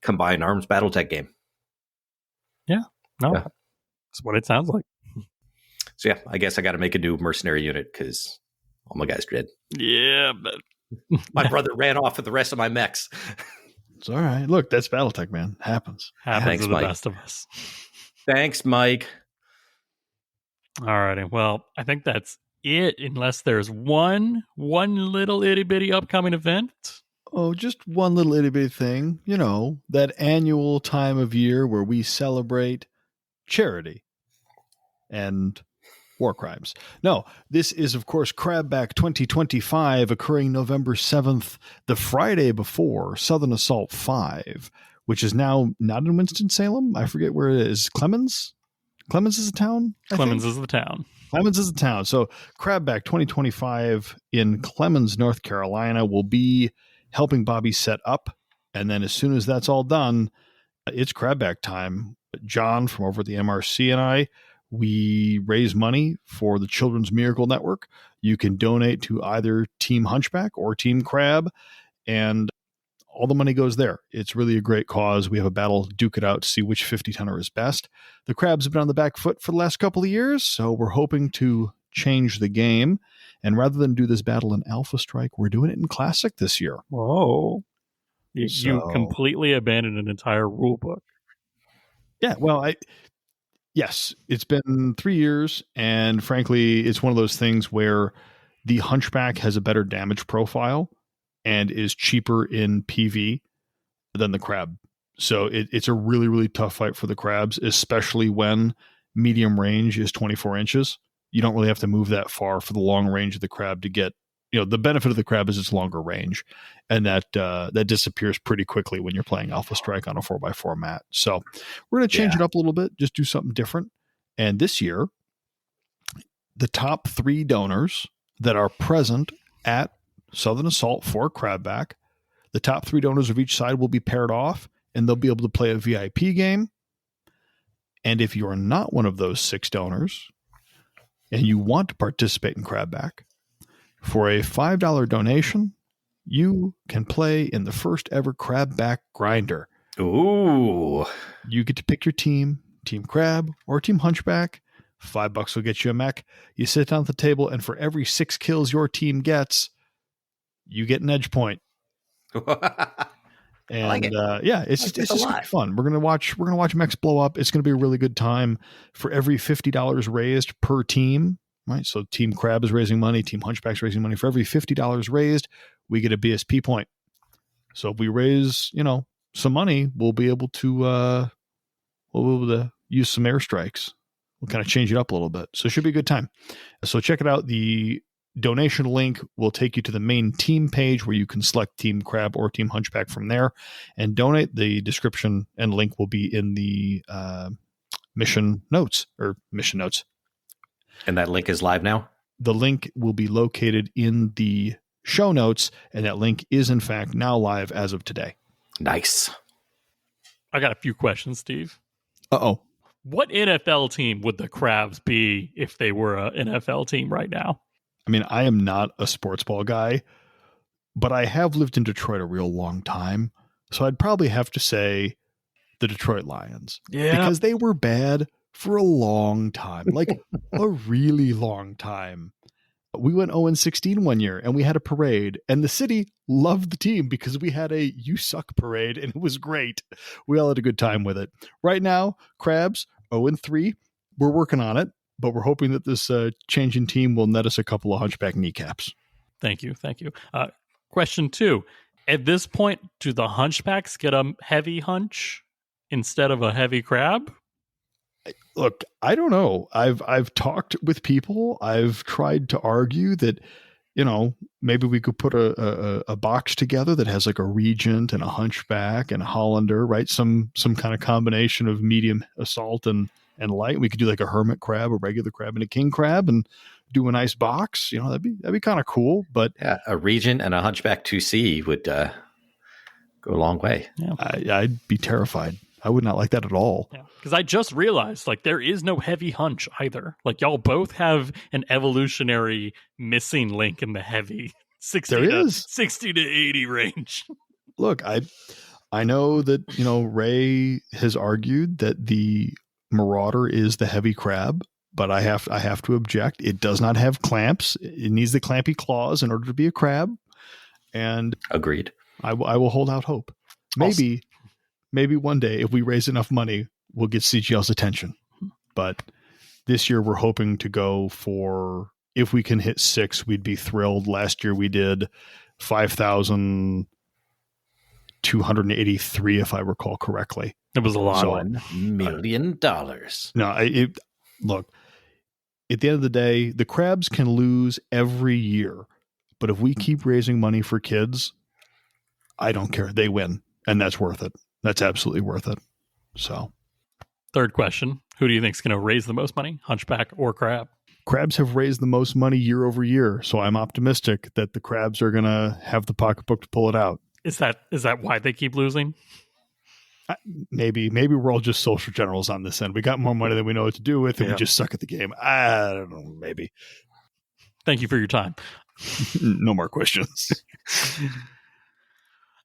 combined arms Battletech game. Yeah. No. Yeah. That's what it sounds like. So yeah, I guess I got to make a new mercenary unit because all my guys did. Yeah, but my brother ran off with the rest of my mechs. It's all right. Look, that's Battletech, man. Happens Thanks, to the Mike. Best of us. Thanks, Mike. All righty. Well, I think that's it, unless there's one little itty bitty upcoming event. Oh, just one little itty bitty thing. You know, that annual time of year where we celebrate charity and war crimes. No, this is, of course, Crabback 2025, occurring November 7th, the Friday before Southern Assault 5, which is now not in Winston-Salem. I forget where it is. Clemens? Clemens is a town? Clemens is the town. Clemens is a town. So Crabback 2025 in Clemens, North Carolina, will be helping Bobby set up. And then as soon as that's all done, it's Crabback time. John from over at the MRC and I, we raise money for the Children's Miracle Network. You can donate to either Team Hunchback or Team Crab, and all the money goes there. It's really a great cause. We have a battle, duke it out to see which 50-tonner is best. The Crabs have been on the back foot for the last couple of years, so we're hoping to change the game. And rather than do this battle in Alpha Strike, we're doing it in Classic this year. Whoa. You completely abandoned an entire rule book. Yeah, well, yes, it's been 3 years, and frankly, it's one of those things where the Hunchback has a better damage profile and is cheaper in PV than the Crab. So it's a really, really tough fight for the Crabs, especially when medium range is 24 inches. You don't really have to move that far for the long range of the Crab to get, the benefit of the Crab is its longer range, and that disappears pretty quickly when you're playing Alpha Strike on a 4x4 mat. So we're going to change it up a little bit, just do something different. And this year, the top 3 donors that are present at Southern Assault for Crabback, the top 3 donors of each side will be paired off, and they'll be able to play a VIP game. And if you are not one of those 6 donors and you want to participate in Crabback, for a $5 donation, you can play in the first ever Crabback Grinder. Ooh. You get to pick your team, Team Crab or Team Hunchback. $5 will get you a mech. You sit down at the table, and for every 6 kills your team gets, you get an edge point. And like it. It's just gonna be fun. We're gonna watch mechs blow up. It's gonna be a really good time. For every $50 raised per team, right? So Team Crab is raising money, Team Hunchback's raising money. For every $50 raised, we get a BSP point. So if we raise, some money, we'll be able to use some airstrikes. We'll kind of change it up a little bit. So it should be a good time. So check it out. The donation link will take you to the main team page where you can select Team Crab or Team Hunchback from there and donate. The description and link will be in the mission notes. And that link is live now? The link will be located in the show notes, and that link is in fact now live as of today. Nice. I got a few questions, Steve. Uh-oh. What NFL team would the Crabs be if they were an NFL team right now? I mean, I am not a sports ball guy, but I have lived in Detroit a real long time. So I'd probably have to say the Detroit Lions. Yeah. Because they were bad for a long time, like a really long time. We went 0-16 one year and we had a parade, and the city loved the team because we had a "you suck" parade, and it was great. We all had a good time with it. Right now, Crabs 0-3. We're working on it, but we're hoping that this change in team will net us a couple of hunchback kneecaps. Thank you. Question 2. At this point, do the hunchbacks get a heavy hunch instead of a heavy crab? Look, I don't know. I've talked with people. I've tried to argue that, maybe we could put a box together that has like a regent and a hunchback and a Hollander, right? Some kind of combination of medium assault and light. We could do like a hermit crab, a regular crab, and a king crab, and do a nice box. That'd be kind of cool. But yeah, a regent and a hunchback 2C would go a long way. Yeah. I'd be terrified. I would not like that at all. Yeah, because I just realized, there is no heavy hunch either. Y'all both have an evolutionary missing link in the heavy 60 to 80 range. Look, I know that, Ray has argued that the Marauder is the heavy crab, but I have to object. It does not have clamps. It needs the clampy claws in order to be a crab. And agreed. I will hold out hope. Maybe one day, if we raise enough money, we'll get CGL's attention. But this year, we're hoping to go for, if we can hit 6, we'd be thrilled. Last year, we did 5,283, if I recall correctly. It was a lot. $1 million. No, look, at the end of the day, the Crabs can lose every year. But if we keep raising money for kids, I don't care. They win. And that's worth it. That's absolutely worth it. So, third question. Who do you think is going to raise the most money, hunchback or crab? Crabs have raised the most money year over year. So I'm optimistic that the Crabs are going to have the pocketbook to pull it out. Is that why they keep losing? Maybe we're all just social generals on this end. We got more money than we know what to do with, and we just suck at the game. I don't know. Maybe. Thank you for your time. No more questions.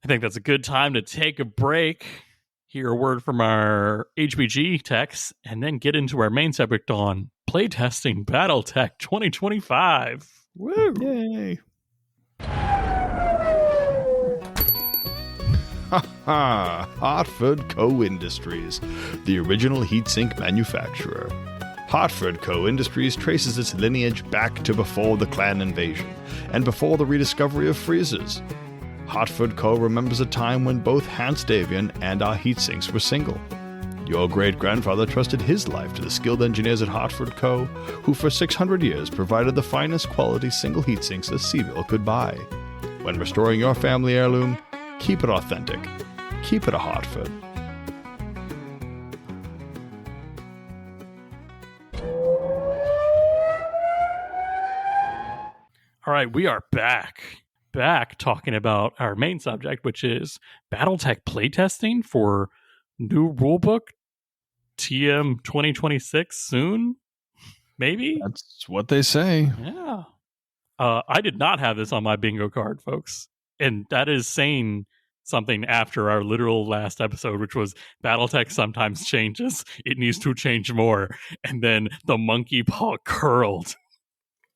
I think that's a good time to take a break, hear a word from our HBG techs, and then get into our main subject on playtesting Battletech 2025. Woo! Yay! Hartford Co. Industries, the original heatsink manufacturer. Hartford Co. Industries traces its lineage back to before the clan invasion and before the rediscovery of freezers. Hartford Co. remembers a time when both Hans Davian and our heatsinks were single. Your great-grandfather trusted his life to the skilled engineers at Hartford Co., who for 600 years provided the finest quality single heatsinks a Seville could buy. When restoring your family heirloom, keep it authentic. Keep it a Hartford. All right, we are back talking about our main subject, which is Battletech playtesting for new rulebook TM 2026 soon, maybe? That's what they say. Yeah. I did not have this on my bingo card, folks. And that is saying something after our literal last episode, which was Battletech sometimes changes. It needs to change more. And then the monkey paw curled.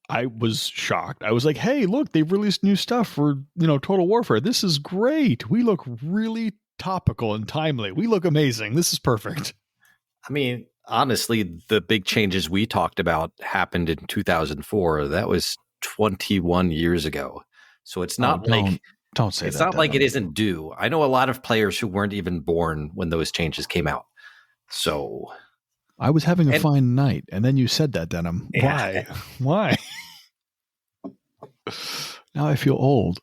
I was shocked. I was like, hey, look, they've released new stuff for, Total Warfare. This is great. We look really topical and timely. We look amazing. This is perfect. I mean, honestly, the big changes we talked about happened in 2004. That was 21 years ago. So it's not don't say it's that. not like it isn't due. I know a lot of players who weren't even born when those changes came out. So I was having a fine night, and then you said that, Denim. Yeah. Why? Now I feel old.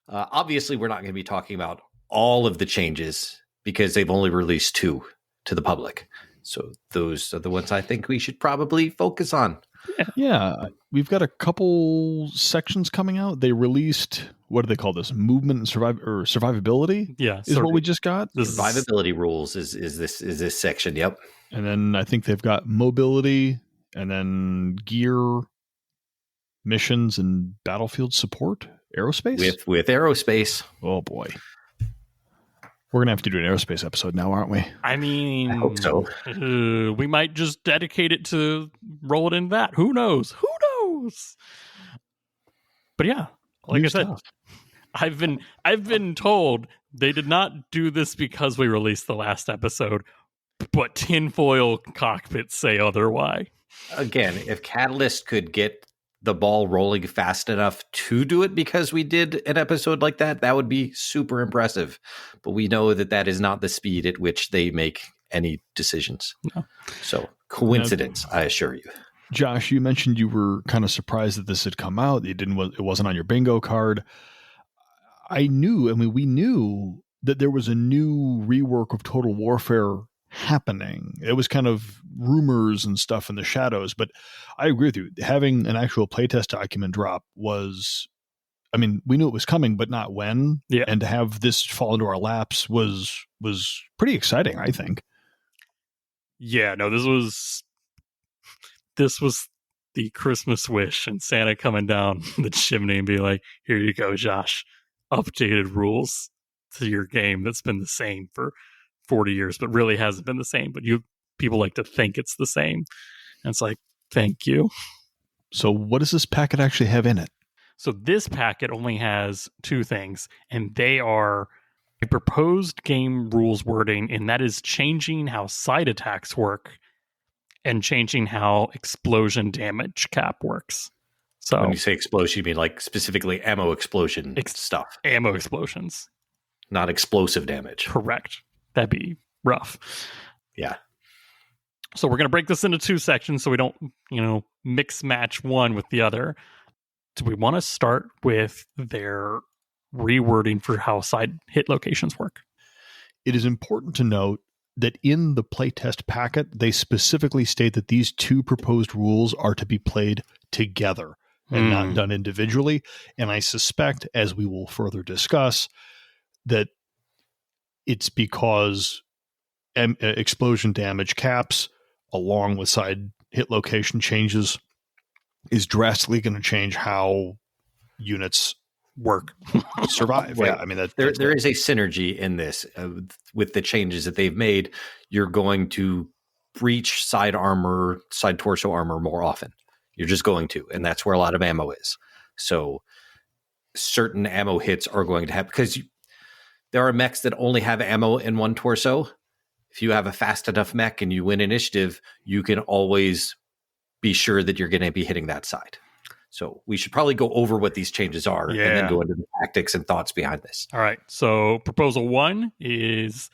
Obviously, we're not going to be talking about all of the changes because they've only released 2 to the public. So those are the ones I think we should probably focus on. Yeah, we've got a couple sections coming out. They released, what do they call this? Movement and survivability. Yeah, is what we just got. Survivability rules is this section. Yep. And then I think they've got mobility, and then gear, missions, and battlefield support. Aerospace with aerospace. Oh boy, we're gonna have to do an aerospace episode now, aren't we? I mean, I hope so. We might just dedicate it to roll it in that. Who knows? But yeah, like I said, I've been told they did not do this because we released the last episode, but tinfoil cockpits say otherwise. Again, if Catalyst could get the ball rolling fast enough to do it because we did an episode like that, that would be super impressive. But we know that is not the speed at which they make any decisions. No. So coincidence, I assure you. Josh, you mentioned you were kind of surprised that this had come out. It wasn't on your bingo card. We knew that there was a new rework of Total Warfare happening. It was kind of rumors and stuff in the shadows, but I agree with you. Having an actual playtest document drop was, we knew it was coming, but not when. Yeah. And to have this fall into our laps was pretty exciting, I think. Yeah, no, this was the Christmas wish and Santa coming down the chimney and be like, here you go, Josh. Updated rules to your game that's been the same for 40 years, but really hasn't been the same. But people like to think it's the same. And it's like, thank you. So what does this packet actually have in it? So this packet only has two things, and they are a proposed game rules wording, and that is changing how side attacks work and changing how explosion damage cap works. So when you say explosion, you mean like specifically ammo explosion stuff. Ammo explosions. Not explosive damage. Correct. That'd be rough. Yeah. So we're going to break this into two sections so we don't, mix match one with the other. So we want to start with their rewording for how side hit locations work. It is important to note that in the playtest packet, they specifically state that these two proposed rules are to be played together and not done individually. And I suspect, as we will further discuss, that it's because explosion damage caps, along with side hit location changes, is drastically going to change how units survive. Right. Yeah, there is a synergy in this with the changes that they've made. You're going to breach side torso armor more often. You're just going to, and that's where a lot of ammo is. So certain ammo hits are going to happen because there are mechs that only have ammo in one torso. If you have a fast enough mech and you win initiative, you can always be sure that you're going to be hitting that side. So we should probably go over what these changes are and then go into the tactics and thoughts behind this. All right. So proposal one is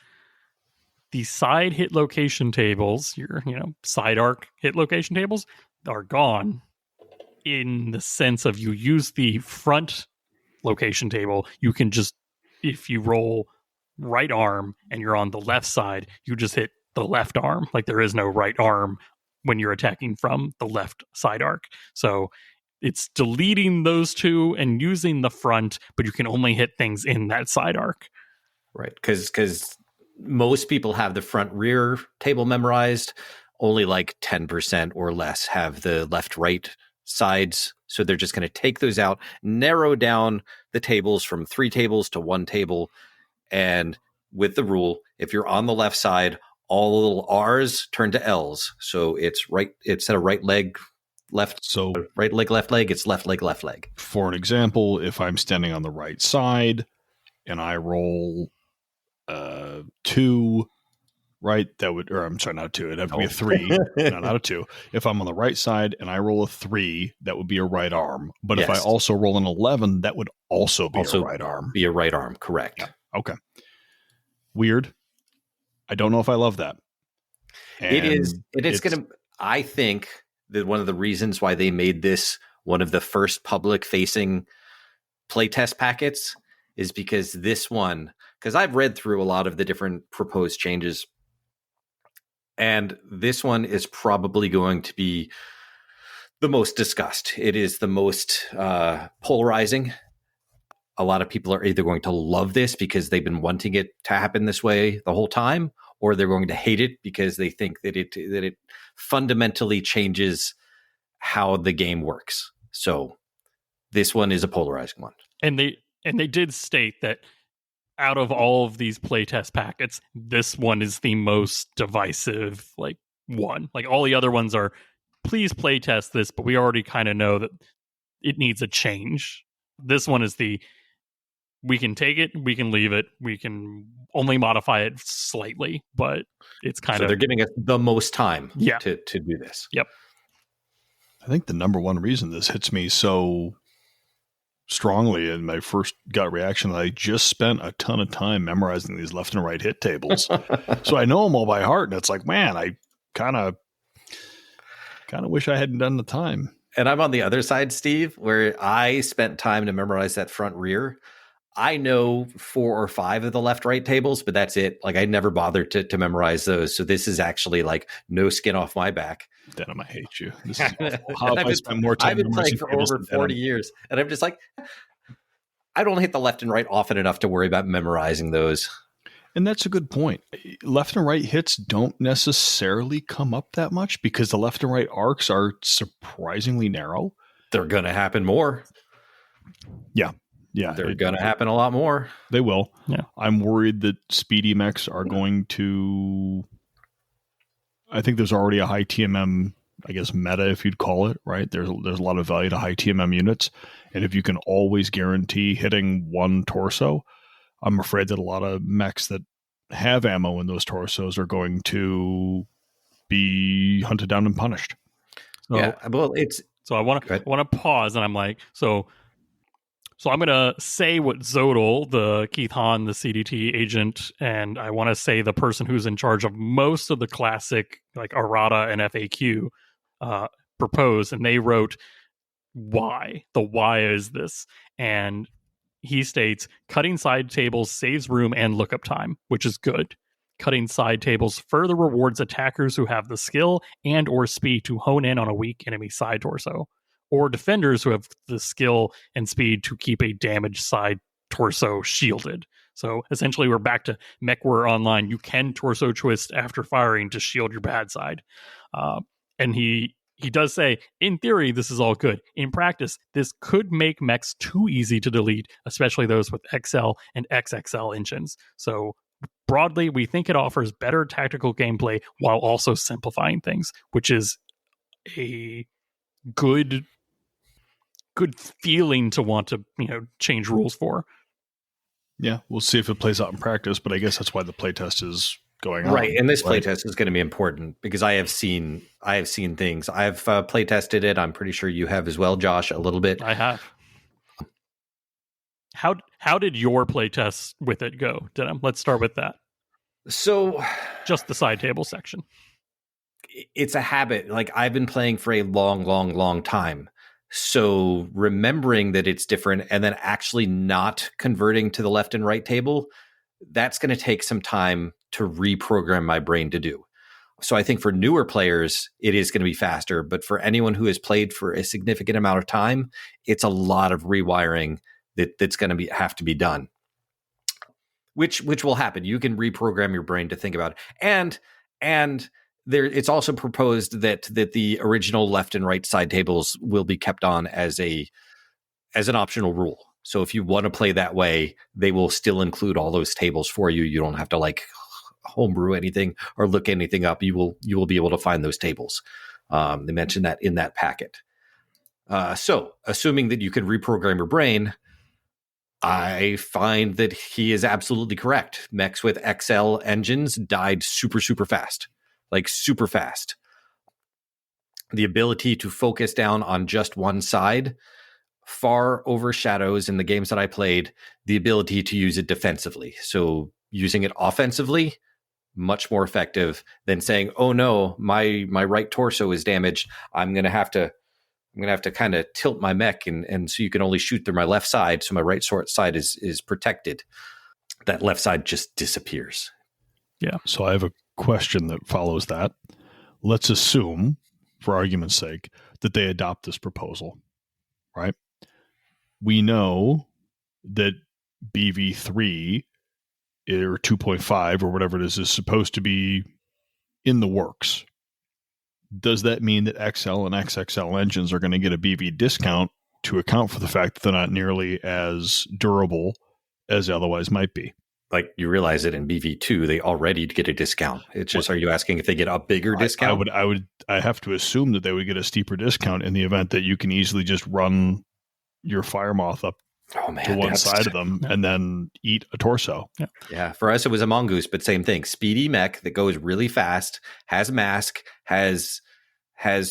the side hit location tables, your side arc hit location tables are gone, in the sense of you use the front location table. You can just, if you roll right arm and you're on the left side, you just hit the left arm. Like there is no right arm when you're attacking from the left side arc. So it's deleting those two and using the front, but you can only hit things in that side arc. Right. Because most people have the front rear table memorized. Only like 10% or less have the left right sides. So they're just going to take those out, narrow down the tables from 3 tables to 1 table. And with the rule, if you're on the left side, all the little R's turn to L's. So it's right, instead of right leg, left. So right leg, left leg, it's left leg, left leg. For an example, if I'm standing on the right side and I roll 2, right, that would, or I'm sorry, not 2, it'd have to be a 3, not a 2. If I'm on the right side and I roll a 3, that would be a right arm. But if I also roll an 11, that would also be a right arm. Be a right arm, correct. Yeah. Okay. Weird. I don't know if I love that. And it is going to, I think that one of the reasons why they made this one of the first public facing playtest packets is because this one, because I've read through a lot of the different proposed changes, And this one is probably going to be the most discussed. It is the most polarizing. A lot of people are either going to love this because they've been wanting it to happen this way the whole time, or they're going to hate it because they think that it fundamentally changes how the game works. So this one is a polarizing one. And they did state that out of all of these playtest packets, this one is the most divisive one. Like all the other ones are, please playtest this, but we already kind of know that it needs a change. This one is we can take it, we can leave it, we can only modify it slightly, but it's kind of... they're giving us the most time to do this. Yep. I think the number one reason this hits me so strongly in my first gut reaction, I just spent a ton of time memorizing these left and right hit tables. So I know them all by heart, and it's like, man, I kind of wish I hadn't done the time. And I'm on the other side, Steve, where I spent time to memorize that front rear. I know 4 or 5 of the left-right tables, but that's it. Like I never bothered to memorize those. So this is actually like no skin off my back. Denim, I hate you. This is how I spend more time. I've been playing for over 40 years, and I'm just like, I don't hit the left and right often enough to worry about memorizing those. And that's a good point. Left and right hits don't necessarily come up that much because the left and right arcs are surprisingly narrow. They're going to happen more. Yeah. Yeah, they're going to happen a lot more. They will. Yeah. I'm worried that speedy mechs are going to... I think there's already a high TMM, I guess, meta, if you'd call it, right? There's a lot of value to high TMM units. And if you can always guarantee hitting one torso, I'm afraid that a lot of mechs that have ammo in those torsos are going to be hunted down and punished. Yeah, well, it's... So I want to pause, and I'm like, So I'm going to say what Zodal, the Keith Hahn, the CDT agent, and I want to say the person who's in charge of most of the classic, like errata and FAQ, proposed, and they wrote why. The why is this. And he states, cutting side tables saves room and lookup time, which is good. Cutting side tables further rewards attackers who have the skill and or speed to hone in on a weak enemy side torso, or defenders who have the skill and speed to keep a damaged side torso shielded. So essentially we're back to MechWarrior Online. You can torso twist after firing to shield your bad side. And he does say, in theory, this is all good. In practice, this could make mechs too easy to delete, especially those with XL and XXL engines. So broadly, we think it offers better tactical gameplay while also simplifying things, which is a good feeling to want to, change rules for. Yeah, we'll see if it plays out in practice, but I guess that's why the playtest is going on. Right, and this playtest is going to be important because I have seen things. I've playtested it. I'm pretty sure you have as well, Josh, a little bit. I have. How did your playtest with it go, Denim? Let's start with that. So, just the side table section. It's a habit. Like I've been playing for a long time. So remembering that it's different and then actually not converting to the left and right table, that's going to take some time to reprogram my brain to do. So I think for newer players, it is going to be faster. But for anyone who has played for a significant amount of time, it's a lot of rewiring that's going to have to be done, which will happen. You can reprogram your brain to think about it. And there, it's also proposed that the original left and right side tables will be kept on as an optional rule. So if you want to play that way, they will still include all those tables for you. You don't have to homebrew anything or look anything up. You will be able to find those tables. They mentioned that in that packet. So assuming that you can reprogram your brain, I find that he is absolutely correct. Mechs with XL engines died super fast. Super fast. The ability to focus down on just one side far overshadows, in the games that I played, the ability to use it defensively. So using it offensively, much more effective than saying, "Oh no, my right torso is damaged. I'm gonna have to kind of tilt my mech and so you can only shoot through my left side, so my right side is protected." That left side just disappears. Yeah. So I have a question that follows that. Let's assume, for argument's sake, that they adopt this proposal, right? We know that BV3 or 2.5 or whatever it is supposed to be in the works. Does that mean that XL and XXL engines are going to get a BV discount to account for the fact that they're not nearly as durable as they otherwise might be? Like, you realize that in BV2, they already get a discount. It's just, are you asking if they get a bigger discount? I have to assume that they would get a steeper discount in the event that you can easily just run your Firemoth up to one side of them and then eat a torso. Yeah. For us, it was a mongoose, but same thing. Speedy mech that goes really fast, has mask, has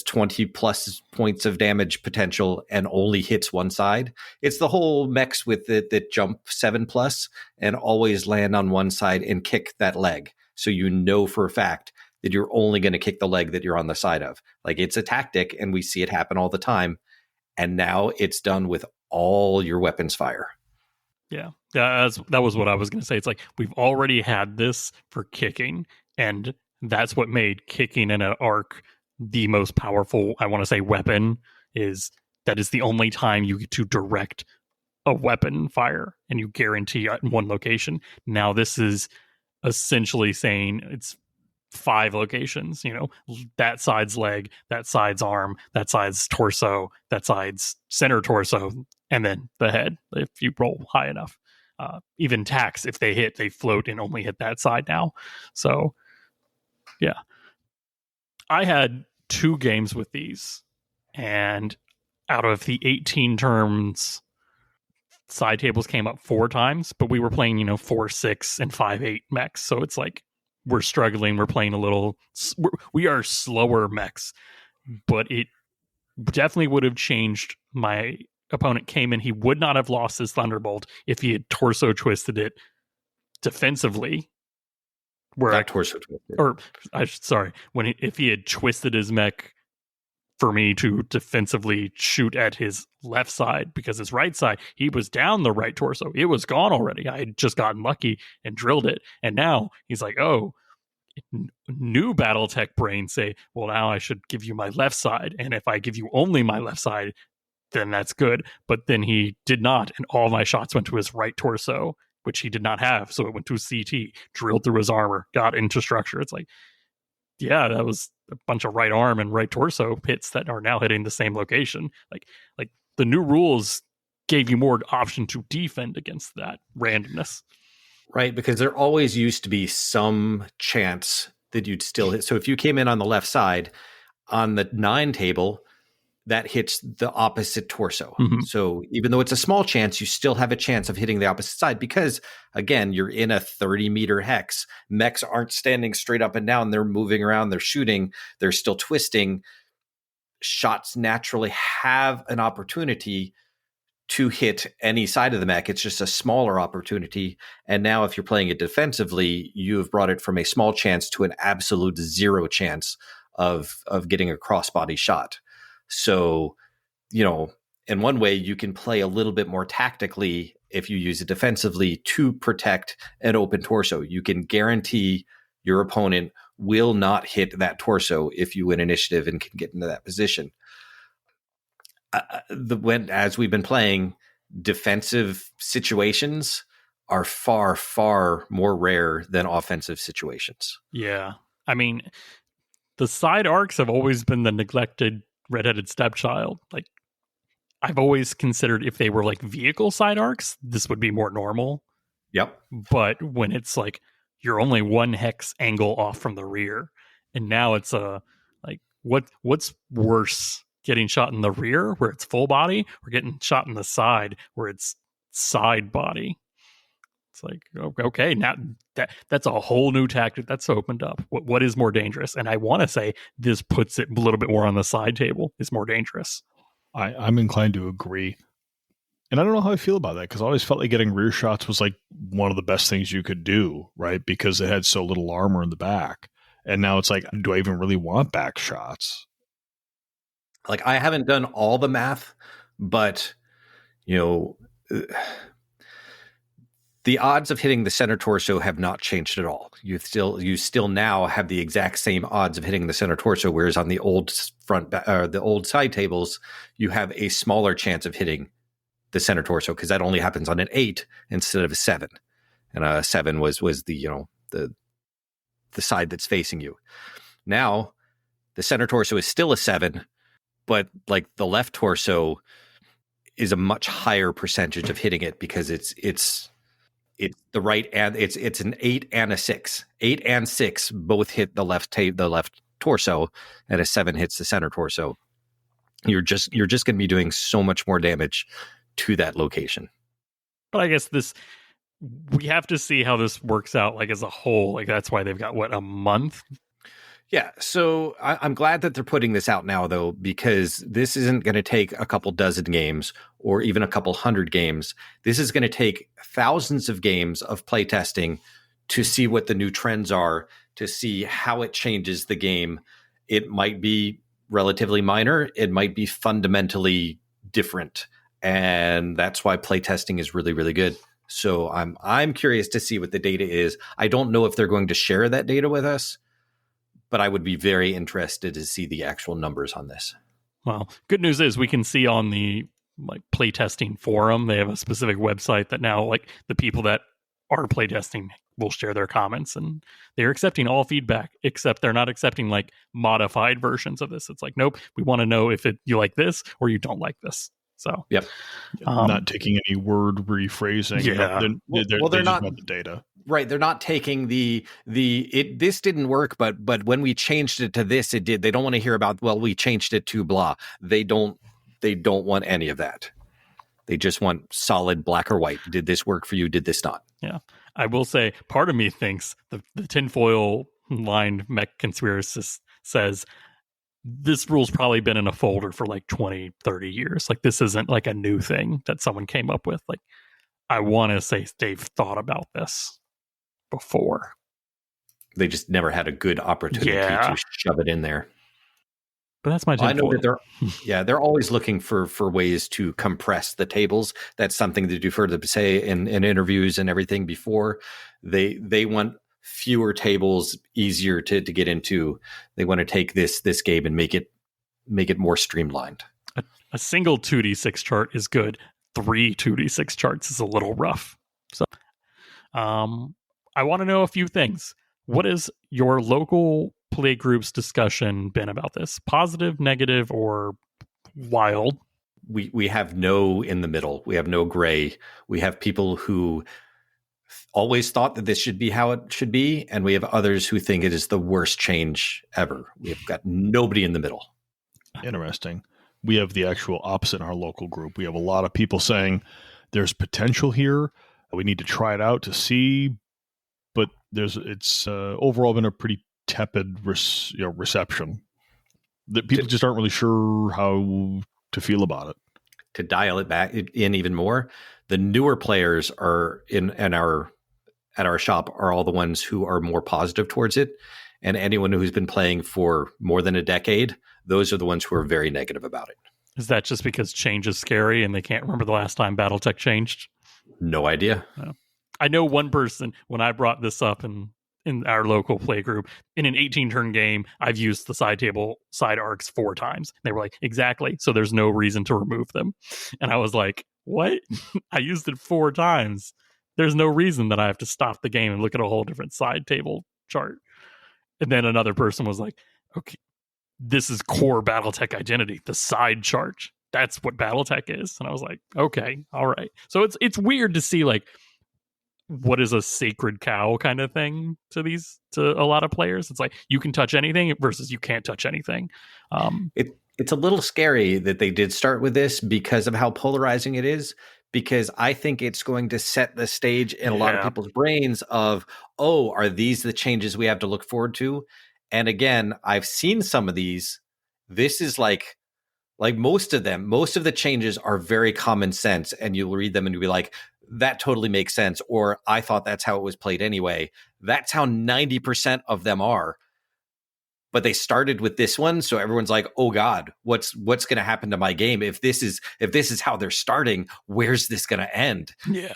20 plus points of damage potential, and only hits one side. It's the whole mechs with it that jump 7+ and always land on one side and kick that leg. So you know for a fact that you're only going to kick the leg that you're on the side of. Like, it's a tactic, and we see it happen all the time. And now it's done with all your weapons fire. Yeah, that was what I was going to say. It's like, we've already had this for kicking, and that's what made kicking in an arc the most powerful, I want to say, weapon. Is that is the only time you get to direct a weapon fire, and you guarantee in one location. Now this is essentially saying it's 5 locations, that side's leg, that side's arm, that side's torso, that side's center torso, and then the head, if you roll high enough. Even tacks, if they hit, they float and only hit that side now. So, yeah. I had 2 games with these, and out of the 18 turns, side tables came up 4 times, but we were playing, 4-6 and 5-8 mechs. So it's like, we're struggling. We're playing we are slower mechs, but it definitely would have changed. My opponent came in. He would not have lost his Thunderbolt if he had torso twisted it defensively. If he had twisted his mech for me to defensively shoot at his left side, because his right side, he was down the right torso. It was gone already. I had just gotten lucky and drilled it. And now he's like, oh, new Battletech brain say, well, now I should give you my left side. And if I give you only my left side, then that's good. But then he did not. And all my shots went to his right torso, which he did not have. So it went to CT, drilled through his armor, got into structure. It's like, yeah, that was a bunch of right arm and right torso hits that are now hitting the same location. Like the new rules gave you more option to defend against that randomness. Right, because there always used to be some chance that you'd still hit. So if you came in on the left side, on the 9 table, that hits the opposite torso. Mm-hmm. So even though it's a small chance, you still have a chance of hitting the opposite side because, again, you're in a 30-meter hex. Mechs aren't standing straight up and down. They're moving around. They're shooting. They're still twisting. Shots naturally have an opportunity to hit any side of the mech. It's just a smaller opportunity. And now if you're playing it defensively, you have brought it from a small chance to an absolute 0 chance of getting a crossbody shot. So, in one way, you can play a little bit more tactically if you use it defensively to protect an open torso. You can guarantee your opponent will not hit that torso if you win initiative and can get into that position. As we've been playing, defensive situations are far, far more rare than offensive situations. Yeah. I mean, the side arcs have always been the neglected redheaded stepchild. Like, I've always considered if they were like vehicle side arcs, this would be more normal. Yep. But when it's like you're only 1 hex angle off from the rear, and now it's what's worse, getting shot in the rear where it's full body, or getting shot in the side where it's side body? It's like, okay, now that's a whole new tactic that's opened up. What is more dangerous? And I want to say this puts it a little bit more on the side table. It's more dangerous. I'm inclined to agree. And I don't know how I feel about that, because I always felt like getting rear shots was like one of the best things you could do, right? Because it had so little armor in the back. And now it's like, do I even really want back shots? Like, I haven't done all the math, but, the odds of hitting the center torso have not changed at all. You still now have the exact same odds of hitting the center torso, whereas on the old the old side tables, you have a smaller chance of hitting the center torso because that only happens on an 8 instead of a 7, and a 7 was the the side that's facing you. Now, the center torso is still a 7, but like the left torso is a much higher percentage of hitting it because it's the right, and it's an 8 and a 6. 8 and 6 both hit the left torso, and a 7 hits the center torso. You're just going to be doing so much more damage to that location. But I guess we have to see how this works out, like as a whole. Like that's why they've got a month. Yeah, so I'm glad that they're putting this out now, though, because this isn't going to take a couple dozen games or even a couple hundred games. This is going to take thousands of games of playtesting to see what the new trends are, to see how it changes the game. It might be relatively minor. It might be fundamentally different. And that's why playtesting is really, really good. So I'm curious to see what the data is. I don't know if they're going to share that data with us, but I would be very interested to see the actual numbers on this. Well, good news is we can see on the playtesting forum, they have a specific website that now the people that are playtesting will share their comments, and they're accepting all feedback, except they're not accepting modified versions of this. It's nope, we want to know if you like this or you don't like this. So yep, not taking any word rephrasing. Yeah, they're not the data. Right, they're not taking this didn't work, but when we changed it to this, it did. They don't want to hear about, well, we changed it to blah. They don't want any of that. They just want solid black or white. Did this work for you? Did this not? Yeah, I will say, part of me thinks the tinfoil lined mech conspiracist says this rule's probably been in a folder for 20, 30 years. This isn't a new thing that someone came up with. I want to say they've thought about this before. They just never had a good opportunity to shove it in there. But that's my I know that they're always looking for ways to compress the tables. That's something that you've heard them say in interviews and everything before. They want fewer tables, easier to get into. They want to take this game and make it more streamlined. A single 2d6 chart is good. 3 2d6 charts is a little rough. So I want to know a few things. What has your local play group's discussion been about this? Positive, negative, or wild? We have no in the middle. We have no gray. We have people who always thought that this should be how it should be, and we have others who think it is the worst change ever. We've got nobody in the middle. Interesting. We have the actual opposite in our local group. We have a lot of people saying there's potential here. We need to try it out to see, but it's overall been a pretty tepid reception. That people just aren't really sure how to feel about it. To dial it back in even more, the newer players are at our shop are all the ones who are more positive towards it, and anyone who's been playing for more than a decade, those are the ones who are very negative about it. Is that just because change is scary and they can't remember the last time Battletech changed? No idea. No. I know one person, when I brought this up in our local play group, in an 18-turn game, I've used the side table side arcs 4 times. They were like, exactly, so there's no reason to remove them. And I was like, what? I used it 4 times. There's no reason that I have to stop the game and look at a whole different side table chart. And then another person was like, okay, this is core Battletech identity, the side chart. That's what Battletech is. And I was like, okay, all right. So it's weird to see what is a sacred cow kind of thing to a lot of players. It's you can touch anything versus you can't touch anything. It's a little scary that they did start with this because of how polarizing it is, because I think it's going to set the stage in a lot of people's brains of, oh, are these the changes we have to look forward to? And again, I've seen some of these. This is like most of them, most of the changes are very common sense, and you'll read them and you'll be like, that totally makes sense. Or I thought that's how it was played anyway. That's how 90% of them are. But they started with this one. So everyone's like, oh God, what's going to happen to my game? If this is how they're starting, where's this going to end? Yeah.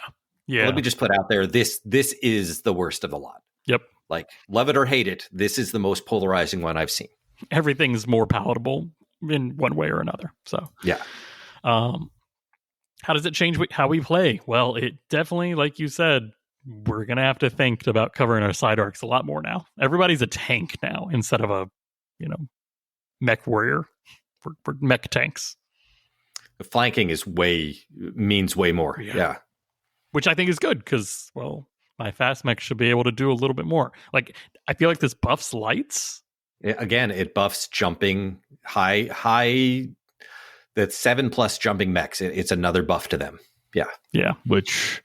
Yeah. Let me just put out there, this is the worst of the lot. Yep. Like, love it or hate it, this is the most polarizing one I've seen. Everything's more palatable in one way or another. So yeah. How does it change how we play? Well, it definitely, like you said, we're going to have to think about covering our side arcs a lot more now. Everybody's a tank now instead of a, mech warrior for mech tanks. The flanking means way more. Yeah. Which I think is good because, well, my fast mech should be able to do a little bit more. Like, I feel like this buffs lights. Again, it buffs jumping high. The 7+ jumping mechs. It's another buff to them. Yeah. Yeah. Which,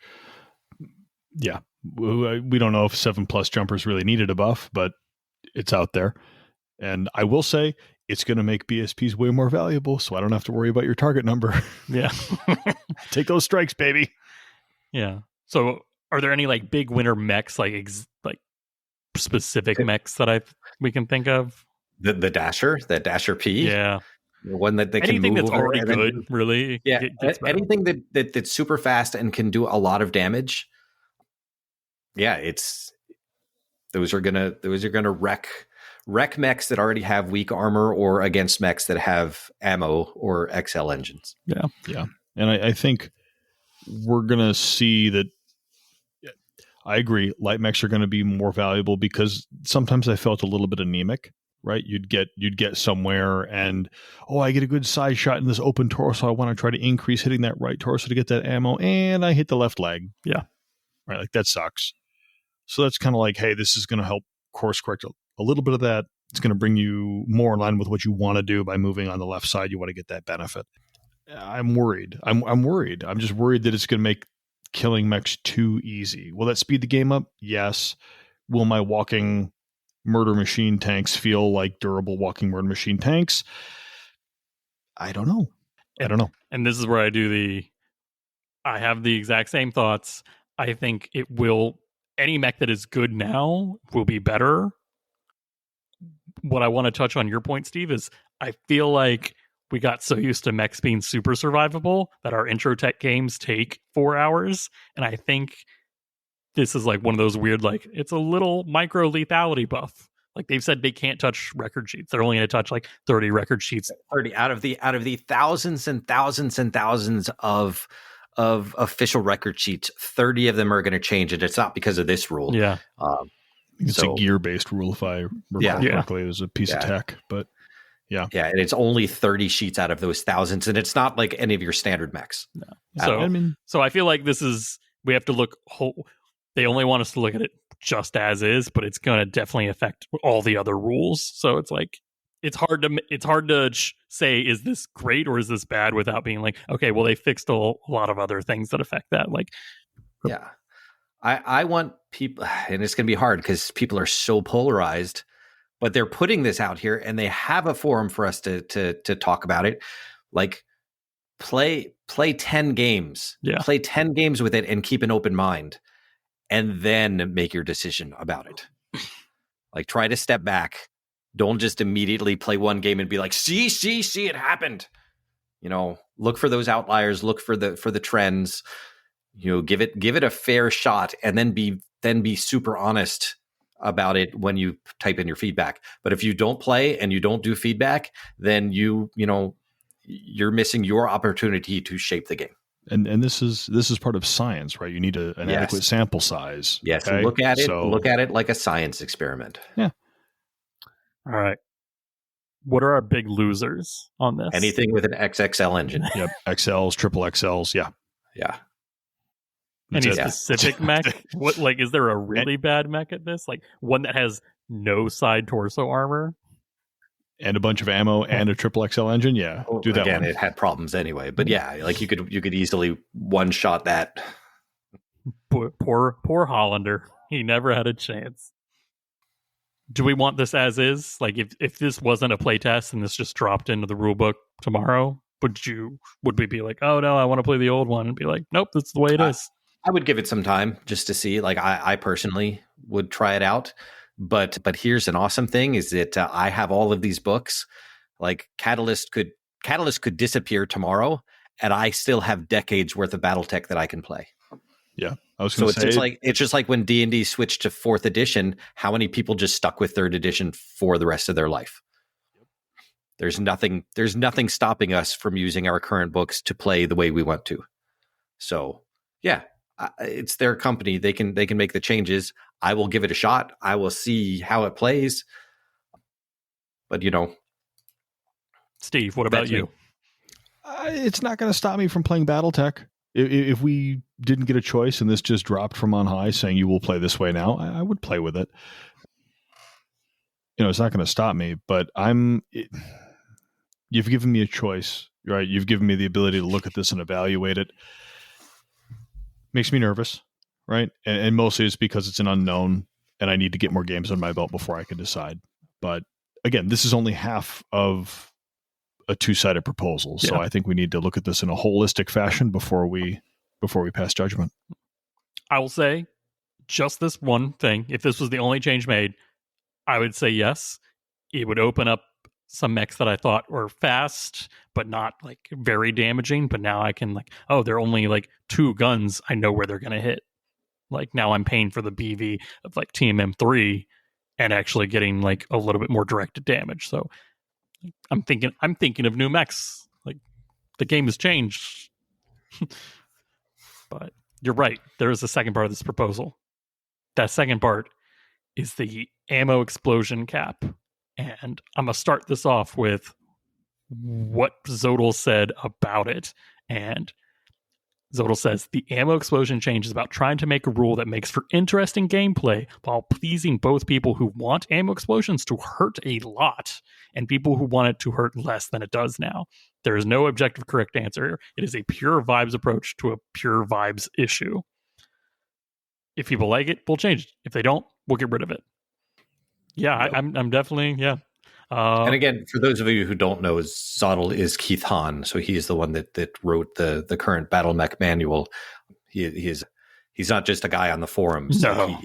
yeah, we don't know if 7+ jumpers really needed a buff, but it's out there. And I will say it's going to make BSPs way more valuable, so I don't have to worry about your target number. Yeah. Take those strikes, baby. Yeah. So are there any like big winner mechs, like specific mechs that we can think of? The Dasher, that Dasher P? Yeah. The one that they anything can move that's already good, then, really. Yeah, anything that's super fast and can do a lot of damage. Yeah, those are gonna wreck mechs that already have weak armor or against mechs that have ammo or XL engines. Yeah. And I think we're gonna see that. I agree. Light mechs are going to be more valuable because sometimes I felt a little bit anemic. Right, you'd get somewhere and I get a good side shot in this open torso. I want to try to increase hitting that right torso to get that ammo, and I hit the left leg. Yeah, right, like that sucks. So that's kind of like, hey, this is going to help course correct a little bit of that. It's going to bring you more in line with what you want to do by moving on the left side. You want to get that benefit. I'm worried. I'm worried. I'm just worried that it's going to make killing mechs too easy. Will that speed the game up? Yes. Will my walking murder machine tanks feel like durable walking murder machine tanks? I don't know. And this is where I have the exact same thoughts. I think any mech that is good now will be better. What I want to touch on your point, Steve, is I feel like we got so used to mechs being super survivable that our intro tech games take 4 hours. And I think this is like one of those weird, like, it's a little micro lethality buff. Like, they've said they can't touch record sheets. They're only going to touch like 30 record sheets. 30 out of the thousands and thousands and thousands of official record sheets. 30 of them are going to change it. It's not because of this rule. Yeah. It's a gear-based rule, if I recall correctly. It was a piece of tech, but yeah. Yeah, and it's only 30 sheets out of those thousands, and it's not like any of your standard mechs. No. So I feel like we have to look they only want us to look at it just as is, but it's going to definitely affect all the other rules. So it's like, it's hard to say, is this great or is this bad without being like, okay, well, they fixed a lot of other things that affect that. Like, yeah, I want people, and it's going to be hard because people are so polarized, but they're putting this out here and they have a forum for us to talk about it. Like, play 10 games, play 10 games with it and keep an open mind. And then make your decision about it. Like, try to step back. Don't just immediately play one game and be like, see, it happened. Look for those outliers. Look for the trends. Give it a fair shot, and then be super honest about it when you type in your feedback. But if you don't play and you don't do feedback, then you're missing your opportunity to shape the game. And this is part of science, right? You need an adequate sample size. Yes, okay? Look at it like a science experiment. Yeah. All right. What are our big losers on this? Anything with an XXL engine. Yep. XLs, triple XLs. Yeah. Yeah. Any specific mech? Is there a really bad mech at this? Like one that has no side torso armor? And a bunch of ammo and a triple XL engine, yeah. Do that again. one. It had problems anyway, but yeah, like you could easily one shot that. Poor Hollander. He never had a chance. Do we want this as is? Like, if this wasn't a playtest and this just dropped into the rulebook tomorrow, would we be like, oh no, I want to play the old one, and be like, nope, that's the way it is? I would give it some time just to see. Like, I personally would try it out. But here's an awesome thing is that I have all of these books. Like Catalyst could disappear tomorrow, and I still have decades worth of Battletech that I can play. Yeah, I was So going it's to say just like when D&D switched to 4th edition, how many people just stuck with 3rd edition for the rest of their life? There's nothing stopping us from using our current books to play the way we want to. So, yeah, it's their company. They can make the changes. I will give it a shot. I will see how it plays. But, Steve, what about you? It's not going to stop me from playing Battletech. If we didn't get a choice and this just dropped from on high saying you will play this way now, I would play with it. It's not going to stop me, but you've given me a choice, right? You've given me the ability to look at this and evaluate it. Makes me nervous, right? And mostly it's because it's an unknown and I need to get more games on my belt before I can decide. But again, this is only half of a 2-sided proposal. So I think we need to look at this in a holistic fashion before we pass judgment. I will say just this one thing. If this was the only change made, I would say yes. It would open up some mechs that I thought were fast, but not like very damaging. But now I can they're only like 2 guns. I know where they're going to hit. Like now I'm paying for the BV of like TMM3 and actually getting like a little bit more directed damage. So I'm thinking of new mechs. Like the game has changed. But you're right. There is a second part of this proposal. That second part is the ammo explosion cap. And I'm going to start this off with what Zodal said about it. And Zodal says, the ammo explosion change is about trying to make a rule that makes for interesting gameplay while pleasing both people who want ammo explosions to hurt a lot and people who want it to hurt less than it does now. There is no objective correct answer. It is a pure vibes approach to a pure vibes issue. If people like it, we'll change it. If they don't, we'll get rid of it. Yeah, yep. I'm definitely, yeah. And again, for those of you who don't know, Zodal is Keith Hahn, so he is the one that wrote the current Battle Mech manual. He's not just a guy on the forums. No.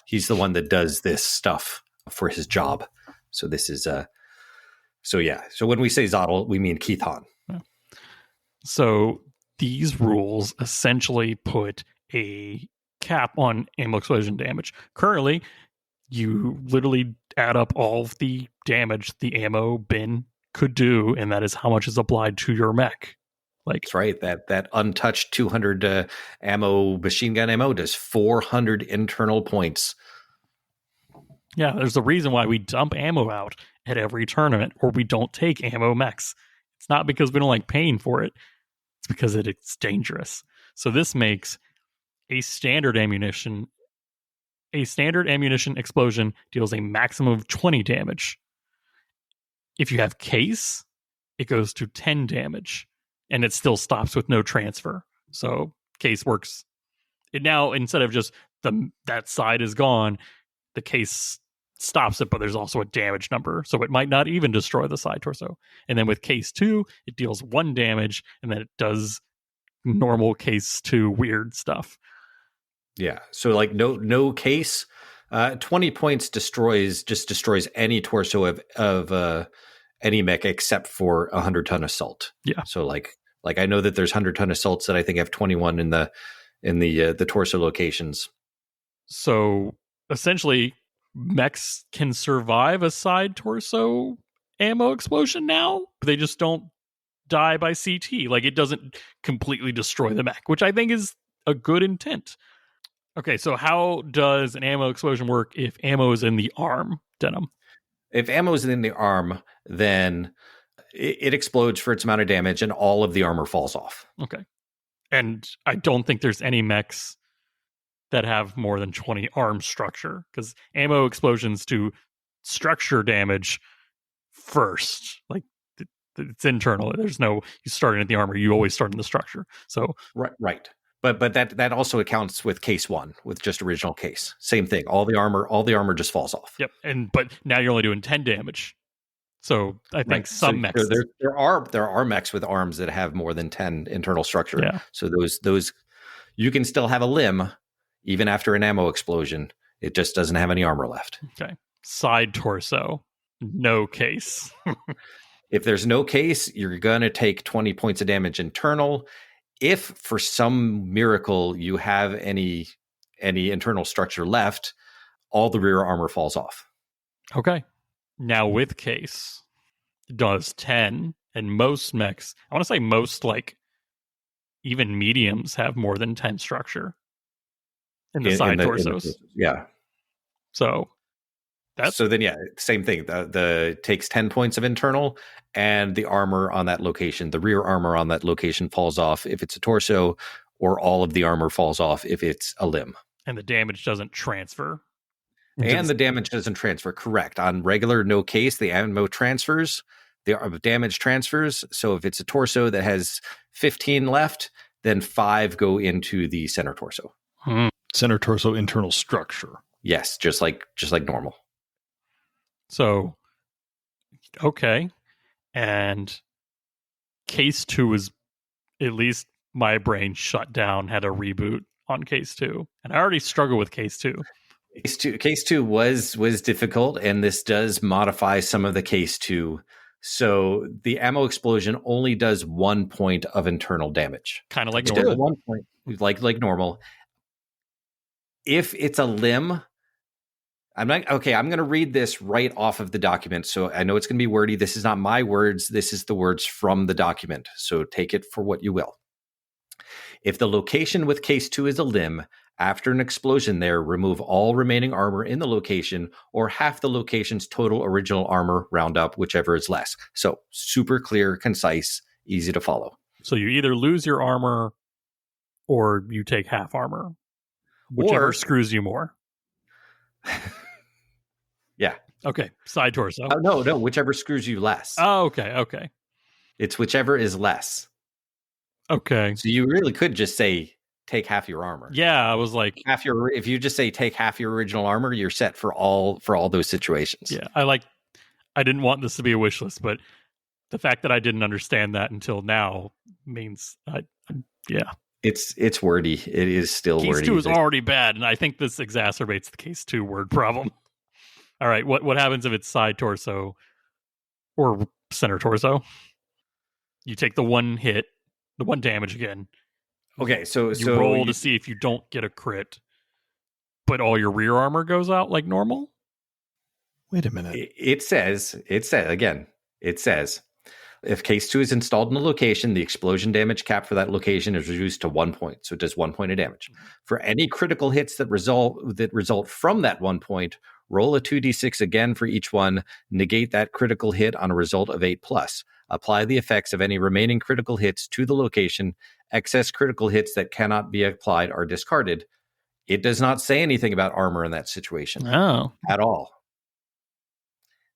He's the one that does this stuff for his job. So this is so when we say Zodal, we mean Keith Hahn. So these rules essentially put a cap on ammo explosion damage. Currently, you literally add up all of the damage the ammo bin could do, and that is how much is applied to your mech. That's right. That untouched 200 ammo machine gun ammo does 400 internal points. Yeah, there's a reason why we dump ammo out at every tournament, or we don't take ammo mechs. It's not because we don't like paying for it. It's because it's dangerous. So this makes a standard ammunition explosion deals a maximum of 20 damage. If you have case, it goes to 10 damage, and it still stops with no transfer. So case works. It now, instead of just that side is gone, the case stops it, but there's also a damage number, so it might not even destroy the side torso. And then with case 2, it deals 1 damage, and then it does normal case 2 weird stuff. Yeah, so like no case, 20 points destroys any torso of any mech except for 100-ton assault. Yeah. So like I know that there's 100-ton assaults that I think have 21 in the torso locations. So essentially, mechs can survive a side torso ammo explosion now, but they just don't die by CT. Like it doesn't completely destroy the mech, which I think is a good intent. Okay, so how does an ammo explosion work if ammo is in the arm, Denim? If ammo is in the arm, then it explodes for its amount of damage and all of the armor falls off. Okay. And I don't think there's any mechs that have more than 20 arm structure, because ammo explosions do structure damage first. Like it's internal. There's no, you starting at the armor, you always start in the structure. So right. But that also accounts with case 1, with just original case. Same thing. All the armor just falls off. Yep. But now you're only doing 10 damage. So I think some mechs. There are mechs with arms that have more than 10 internal structure. Yeah. So those you can still have a limb even after an ammo explosion. It just doesn't have any armor left. Okay. Side torso, no case. If there's no case, you're gonna take 20 points of damage internal. if for some miracle you have any internal structure left, all the rear armor falls off. Okay. Now with case, it does 10, and most mechs, I want to say most, like, even mediums have more than 10 structure in the side torsos. Yeah. So then, yeah, same thing. The takes 10 points of internal, and the armor on that location, the rear armor on that location falls off if it's a torso, or all of the armor falls off if it's a limb. And the damage doesn't transfer. And the damage doesn't transfer, correct. On regular no case, the ammo transfers, the damage transfers. So if it's a torso that has 15 left, then 5 go into the center torso. Center torso internal structure. Yes, just like normal. So, okay. And case 2 is, at least my brain shut down, had a reboot on case 2. And I already struggle with case 2. Case 2 was difficult, and this does modify some of the case 2. So the ammo explosion only does 1 point of internal damage. Kind of like It normal. does 1 point, like normal. If it's a limb, I'm going to read this right off of the document. So I know it's going to be wordy. This is not my words. This is the words from the document. So take it for what you will. If the location with case 2 is a limb, after an explosion there, remove all remaining armor in the location or half the location's total original armor, round up, whichever is less. So super clear, concise, easy to follow. So you either lose your armor or you take half armor, whichever screws you more. Yeah. Okay. Side torso. Oh, no, whichever screws you less. Oh, okay. It's whichever is less. Okay. So you really could just say take half your armor. Yeah, I was like, if you just say take half your original armor, you're set for all those situations. Yeah, I didn't want this to be a wish list, but the fact that I didn't understand that until now means yeah. It's wordy. It is still case wordy. Case 2 is already bad, and I think this exacerbates the case 2 word problem. All right, what happens if it's side torso or center torso? You take the one hit, the one damage again. Okay, so you roll to see if you don't get a crit, but all your rear armor goes out like normal? Wait a minute. It says, if case 2 is installed in a location, the explosion damage cap for that location is reduced to 1 point. So it does 1 point of damage. For any critical hits that result from that 1 point, roll a 2d6 again for each one, negate that critical hit on a result of 8+. Apply the effects of any remaining critical hits to the location. Excess critical hits that cannot be applied are discarded. It does not say anything about armor in that situation at all.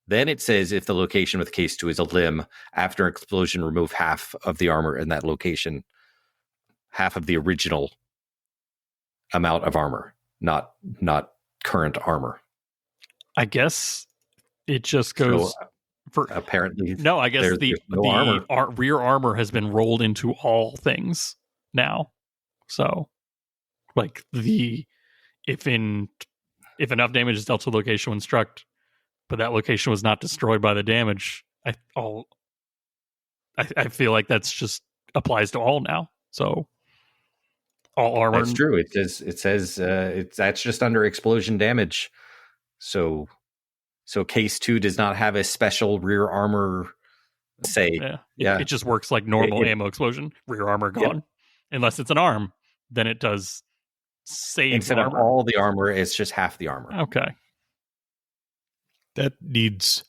Then it says if the location with case 2 is a limb, after an explosion, remove half of the armor in that location, half of the original amount of armor, not current armor. I guess it just goes for apparently. No, I guess the rear armor has been rolled into all things now. So, like if enough damage is dealt to the location when struck, but that location was not destroyed by the damage, I feel like that's just applies to all now. So all armor. That's true. It says that's just under explosion damage. So case 2 does not have a special rear armor say. Yeah. It just works like normal ammo explosion. Rear armor gone. Unless it's an arm, then it does save instead armor. Of all the armor, it's just half the armor. Okay. That needs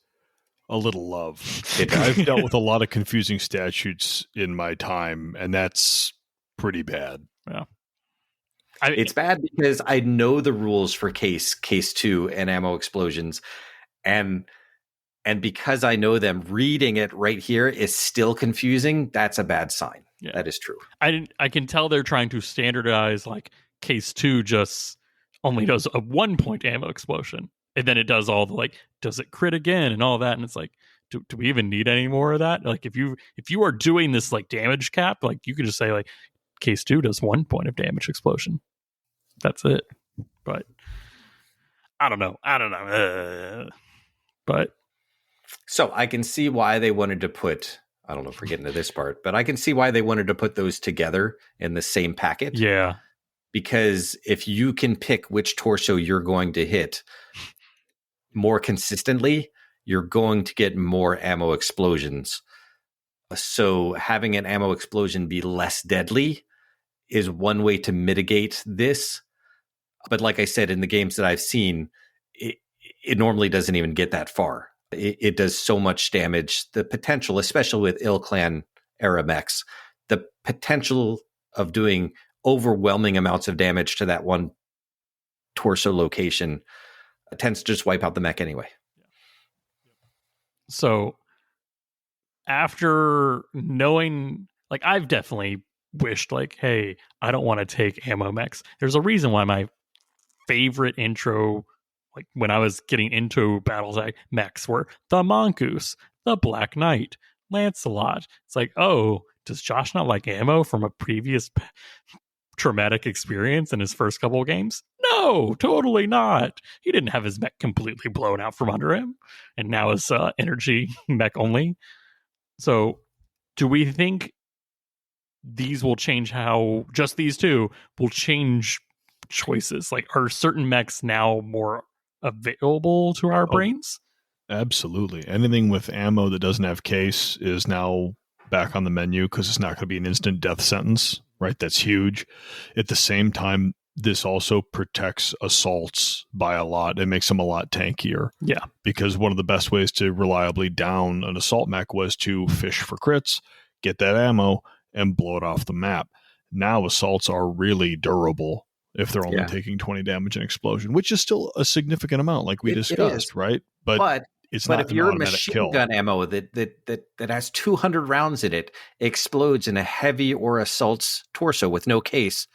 a little love. I've dealt with a lot of confusing statutes in my time, and that's pretty bad. Yeah. It's bad because I know the rules for case 2 and ammo explosions, and because I know them, reading it right here is still confusing. That's a bad sign. Yeah. That is true. I can tell they're trying to standardize, like case 2 just only does a 1 point ammo explosion. And then it does all the, like, does it crit again and all that? And it's like, do we even need any more of that? Like, if you are doing this, like, damage cap, like, you could just say, like, case 2 does 1 point of damage explosion. That's it. But I don't know. But so I can see why they wanted to put I don't know if we're getting to this part, but I can see why they wanted to put those together in the same packet. Yeah. Because if you can pick which torso you're going to hit more consistently, you're going to get more ammo explosions. So having an ammo explosion be less deadly is one way to mitigate this. But like I said, in the games that I've seen, it normally doesn't even get that far. It does so much damage. The potential, especially with Ill-Clan era mechs, the potential of doing overwhelming amounts of damage to that one torso location tends to just wipe out the mech anyway. So after knowing, like, I've definitely wished, like, hey, I don't want to take ammo mechs. There's a reason why my favorite intro, like when I was getting into Battletech mechs, were the Mongoose, the Black Knight, Lancelot. It's like, oh, does Josh not like ammo from a previous traumatic experience in his first couple of games? No, totally not. He didn't have his mech completely blown out from under him, and now it's energy mech only. So do we think these will change how just these two will change choices? Like, are certain mechs now more available to our brains? Absolutely. Anything with ammo that doesn't have case is now back on the menu because it's not going to be an instant death sentence, right? That's huge. At the same time, this also protects assaults by a lot. It makes them a lot tankier. Yeah. Because one of the best ways to reliably down an assault mech was to fish for crits, get that ammo, and blow it off the map. Now assaults are really durable if they're only taking 20 damage an explosion, which is still a significant amount, like we discussed, right? But it's not if your machine kill. Gun ammo that has 200 rounds in it explodes in a heavy or assault's torso with no case,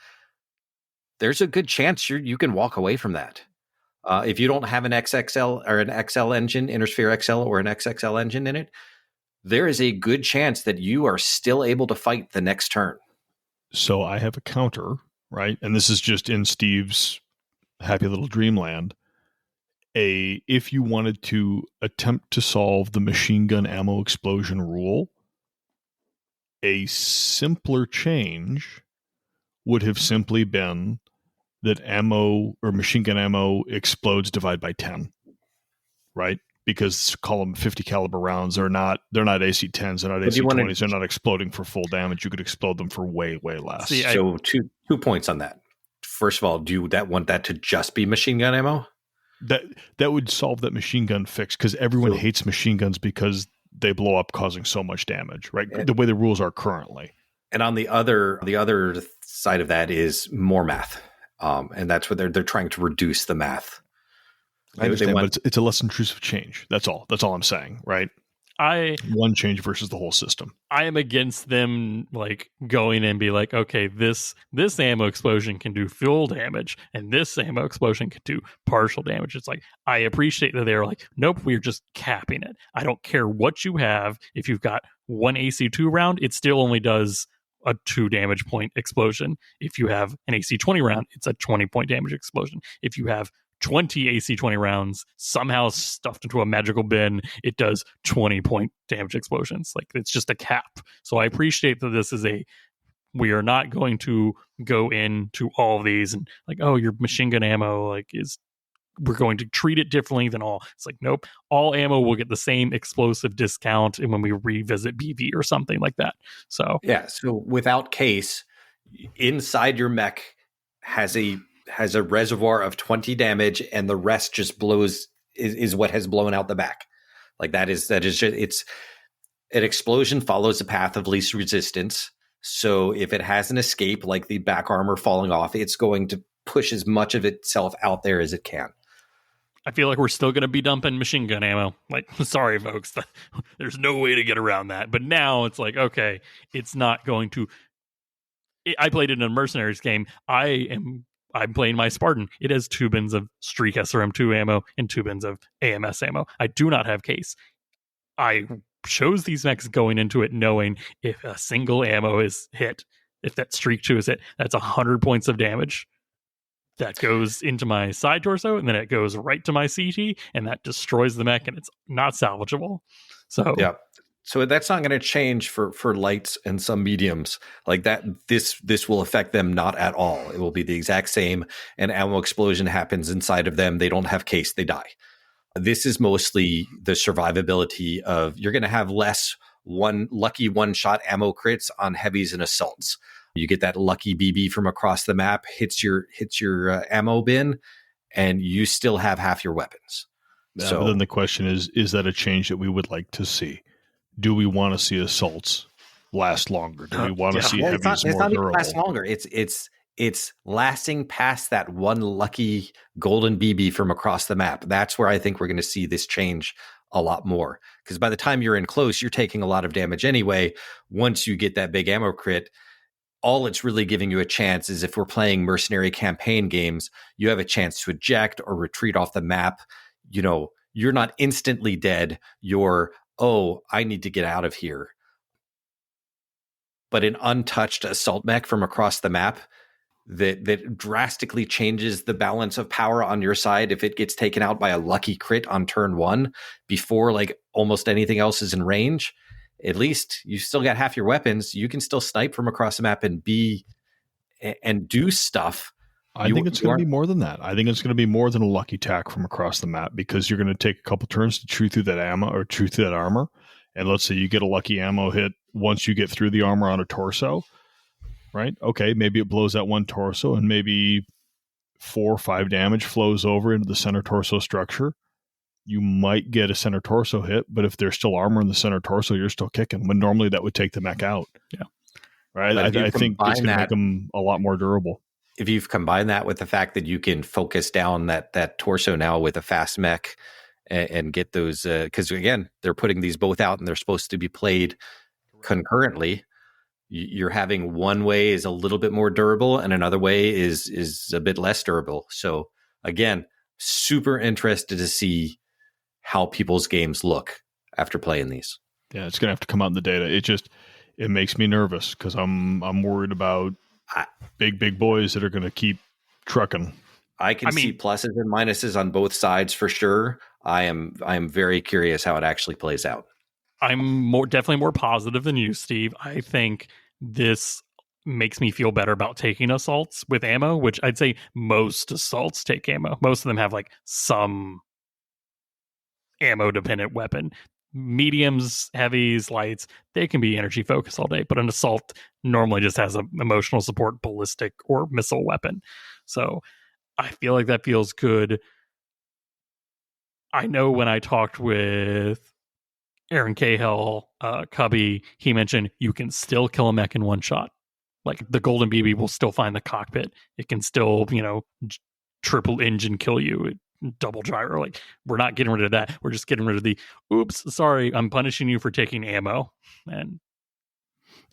there's a good chance you can walk away from that. If you don't have an XXL or an XL engine, Intersphere XL or an XXL engine in it, there is a good chance that you are still able to fight the next turn. So I have a counter, right? And this is just in Steve's happy little dreamland. If you wanted to attempt to solve the machine gun ammo explosion rule, a simpler change would have simply been that ammo or machine gun ammo explodes divide by 10, right? Because call them 50 caliber rounds, they're not AC-10s, they're not AC-20s, they're not exploding for full damage. You could explode them for way, way less. So two points on that. First of all, do you want that to just be machine gun ammo? That would solve that machine gun fix, because everyone hates machine guns because they blow up causing so much damage, right? The way the rules are currently. And on the other side of that is more math. And that's what they're trying to reduce the math. I understand, but it's a less intrusive change. That's all I'm saying, right? One change versus the whole system. I am against them like going and be like, okay, this ammo explosion can do full damage and this ammo explosion can do partial damage. It's like, I appreciate that they're like, nope, we're just capping it. I don't care what you have. If you've got one AC2 round, it still only does a 2 damage point explosion. If you have an AC20 round, it's a 20 point damage explosion. If you have 20 AC20 rounds somehow stuffed into a magical bin, it does 20 point damage explosions. Like, it's just a cap. So I appreciate that this is we are not going to go into all of these and like, oh, your machine gun ammo we're going to treat it differently than all. It's like, nope, all ammo will get the same explosive discount and when we revisit BV or something like that. So yeah, so without case, inside your mech has a reservoir of 20 damage and the rest just is what has blown out the back. Like that is just, it's an explosion follows a path of least resistance. So if it has an escape, like the back armor falling off, it's going to push as much of itself out there as it can. I feel like we're still going to be dumping machine gun ammo. Like, sorry, folks, there's no way to get around that. But now it's like, okay, it's not going to. I played it in a Mercenaries game. I'm playing my Spartan. It has 2 bins of Streak SRM2 ammo and 2 bins of AMS ammo. I do not have case. I chose these mechs going into it knowing if a single ammo is hit, if that Streak 2 is hit, that's 100 points of damage. That goes into my side torso, and then it goes right to my CT, and that destroys the mech, and it's not salvageable. So yeah. So that's not going to change for lights and some mediums like that. This will affect them not at all. It will be the exact same. An ammo explosion happens inside of them. They don't have case. They die. This is mostly the survivability of you're going to have less lucky one-shot ammo crits on heavies and assaults. You get that lucky BB from across the map, hits your ammo bin, and you still have half your weapons. Yeah, so but then the question is that a change that we would like to see? Do we want to see assaults last longer? Do we want to see heavies more durable? It's not last longer. It's lasting past that one lucky golden BB from across the map. That's where I think we're going to see this change a lot more. Because by the time you're in close, you're taking a lot of damage anyway. Once you get that big ammo crit, all it's really giving you a chance is if we're playing mercenary campaign games, you have a chance to eject or retreat off the map. You're not instantly dead. You're, I need to get out of here. But an untouched assault mech from across the map that drastically changes the balance of power on your side if it gets taken out by a lucky crit on turn 1 before like almost anything else is in range. At least you still got half your weapons. You can still snipe from across the map and do stuff. I think it's going to be more than that. I think it's going to be more than a lucky tack from across the map because you're going to take a couple turns to chew through that ammo or chew through that armor. And let's say you get a lucky ammo hit once you get through the armor on a torso, right? Okay, maybe it blows that one torso and maybe 4 or 5 damage flows over into the center torso structure. You might get a center torso hit, but if there's still armor in the center torso, you're still kicking. When normally that would take the mech out. Yeah. Right? I think it's going to make them a lot more durable. If you've combined that with the fact that you can focus down that torso now with a fast mech and get those, because again, they're putting these both out and they're supposed to be played concurrently. You're having one way is a little bit more durable and another way is a bit less durable. So again, super interested to see how people's games look after playing these. Yeah, it's going to have to come out in the data. It makes me nervous because I'm worried about big boys that are going to keep trucking. I mean, see pluses and minuses on both sides for sure. I am very curious how it actually plays out. I'm definitely more positive than you, Steve. I think this makes me feel better about taking assaults with ammo, which I'd say most assaults take ammo. Most of them have like some ammo dependent weapon. Mediums, heavies, lights, they can be energy focused all day, but an assault normally just has an emotional support ballistic or missile weapon. So I feel like that feels good. I know when I talked with Aaron Cahill, Cubby, he mentioned you can still kill a mech in one shot. Like the golden BB will still find the cockpit. It can still, triple engine kill you. Double gyro. Like, we're not getting rid of that. We're just getting rid of the, oops, sorry, I'm punishing you for taking ammo.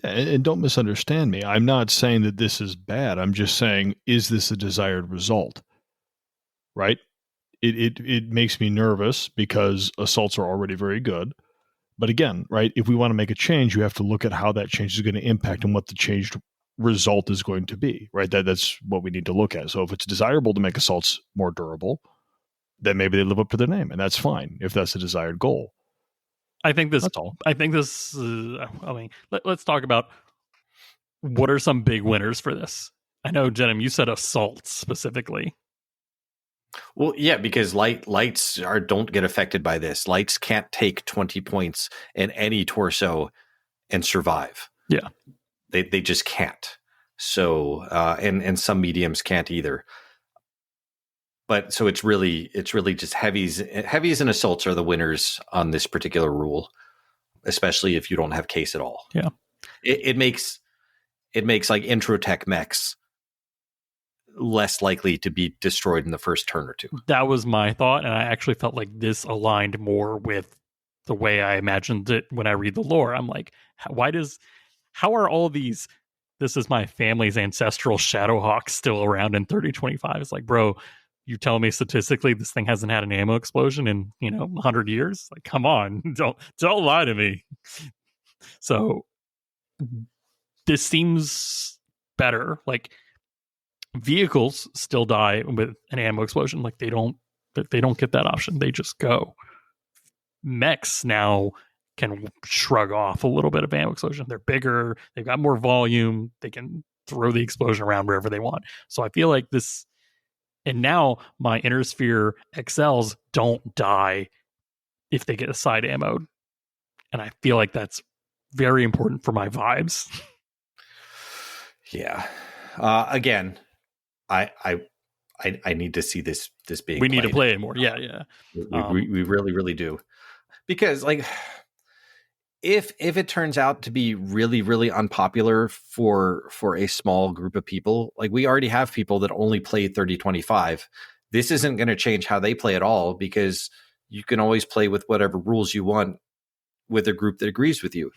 And don't misunderstand me. I'm not saying that this is bad. I'm just saying, is this a desired result? Right? It makes me nervous because assaults are already very good. But again, right, if we want to make a change, you have to look at how that change is going to impact and what the changed result is going to be, right? That's what we need to look at. So if it's desirable to make assaults more durable, then maybe they live up to their name, and that's fine if that's the desired goal. I think this. That's all. I think this. Let's talk about what are some big winners for this. I know, Jenim, you said assaults specifically. Well, yeah, because lights don't get affected by this. Lights can't take 20 points in any torso and survive. Yeah, they just can't. So, and some mediums can't either. But so it's really just heavies and assaults are the winners on this particular rule, especially if you don't have case at all. Yeah, it makes like intro tech mechs less likely to be destroyed in the first turn or two. That was my thought, and I actually felt like this aligned more with the way I imagined it when I read the lore. I'm like, how are all these? This is my family's ancestral Shadowhawks still around in 3025. It's like, bro, you tell me statistically this thing hasn't had an ammo explosion in 100 years? Like, come on, don't lie to me. So this seems better. Like, vehicles still die with an ammo explosion. Like, they don't get that option. They just go. Mechs now can shrug off a little bit of ammo explosion. They're bigger, they've got more volume, they can throw the explosion around wherever they want. So I feel like this, and now my Inner Sphere XLs don't die if they get a side ammo. And I feel like that's very important for my vibes. Yeah. Again, I need to see this being. We need to play it more. Yeah. We really, really do, because like if it turns out to be really, really unpopular for a small group of people, like we already have people that only play 30-25. This isn't going to change how they play at all, because you can always play with whatever rules you want with a group that agrees with you.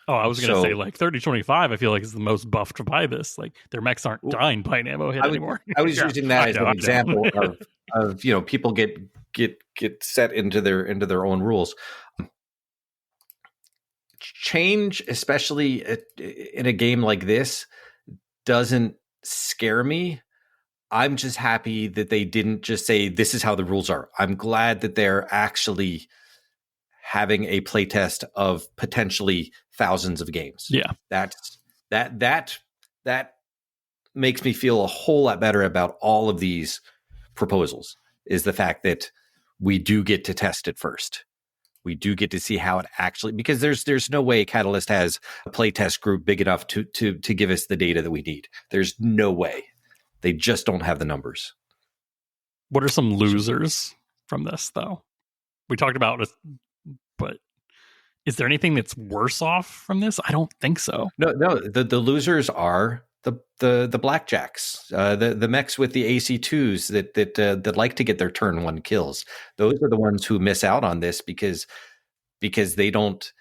Oh, I was going to say like 30-25, I feel like is the most buffed by this. Like their mechs aren't dying by an ammo hit anymore. I was using that as an example of people get set into their own rules. Change, especially in a game like this, doesn't scare me. I'm just happy that they didn't just say this is how the rules are. I'm glad that they're actually having a playtest of potentially thousands of games. Yeah. That makes me feel a whole lot better about all of these proposals, is the fact that we do get to test it first. We do get to see how it actually, because there's no way Catalyst has a playtest group big enough to give us the data that we need. There's no way. They just don't have the numbers. What are some losers from this, though? We talked about it, but is there anything that's worse off from this? I don't think so. No. The losers are the blackjacks, the mechs with the AC2s that like to get their turn one kills. Those are the ones who miss out on this because they don't.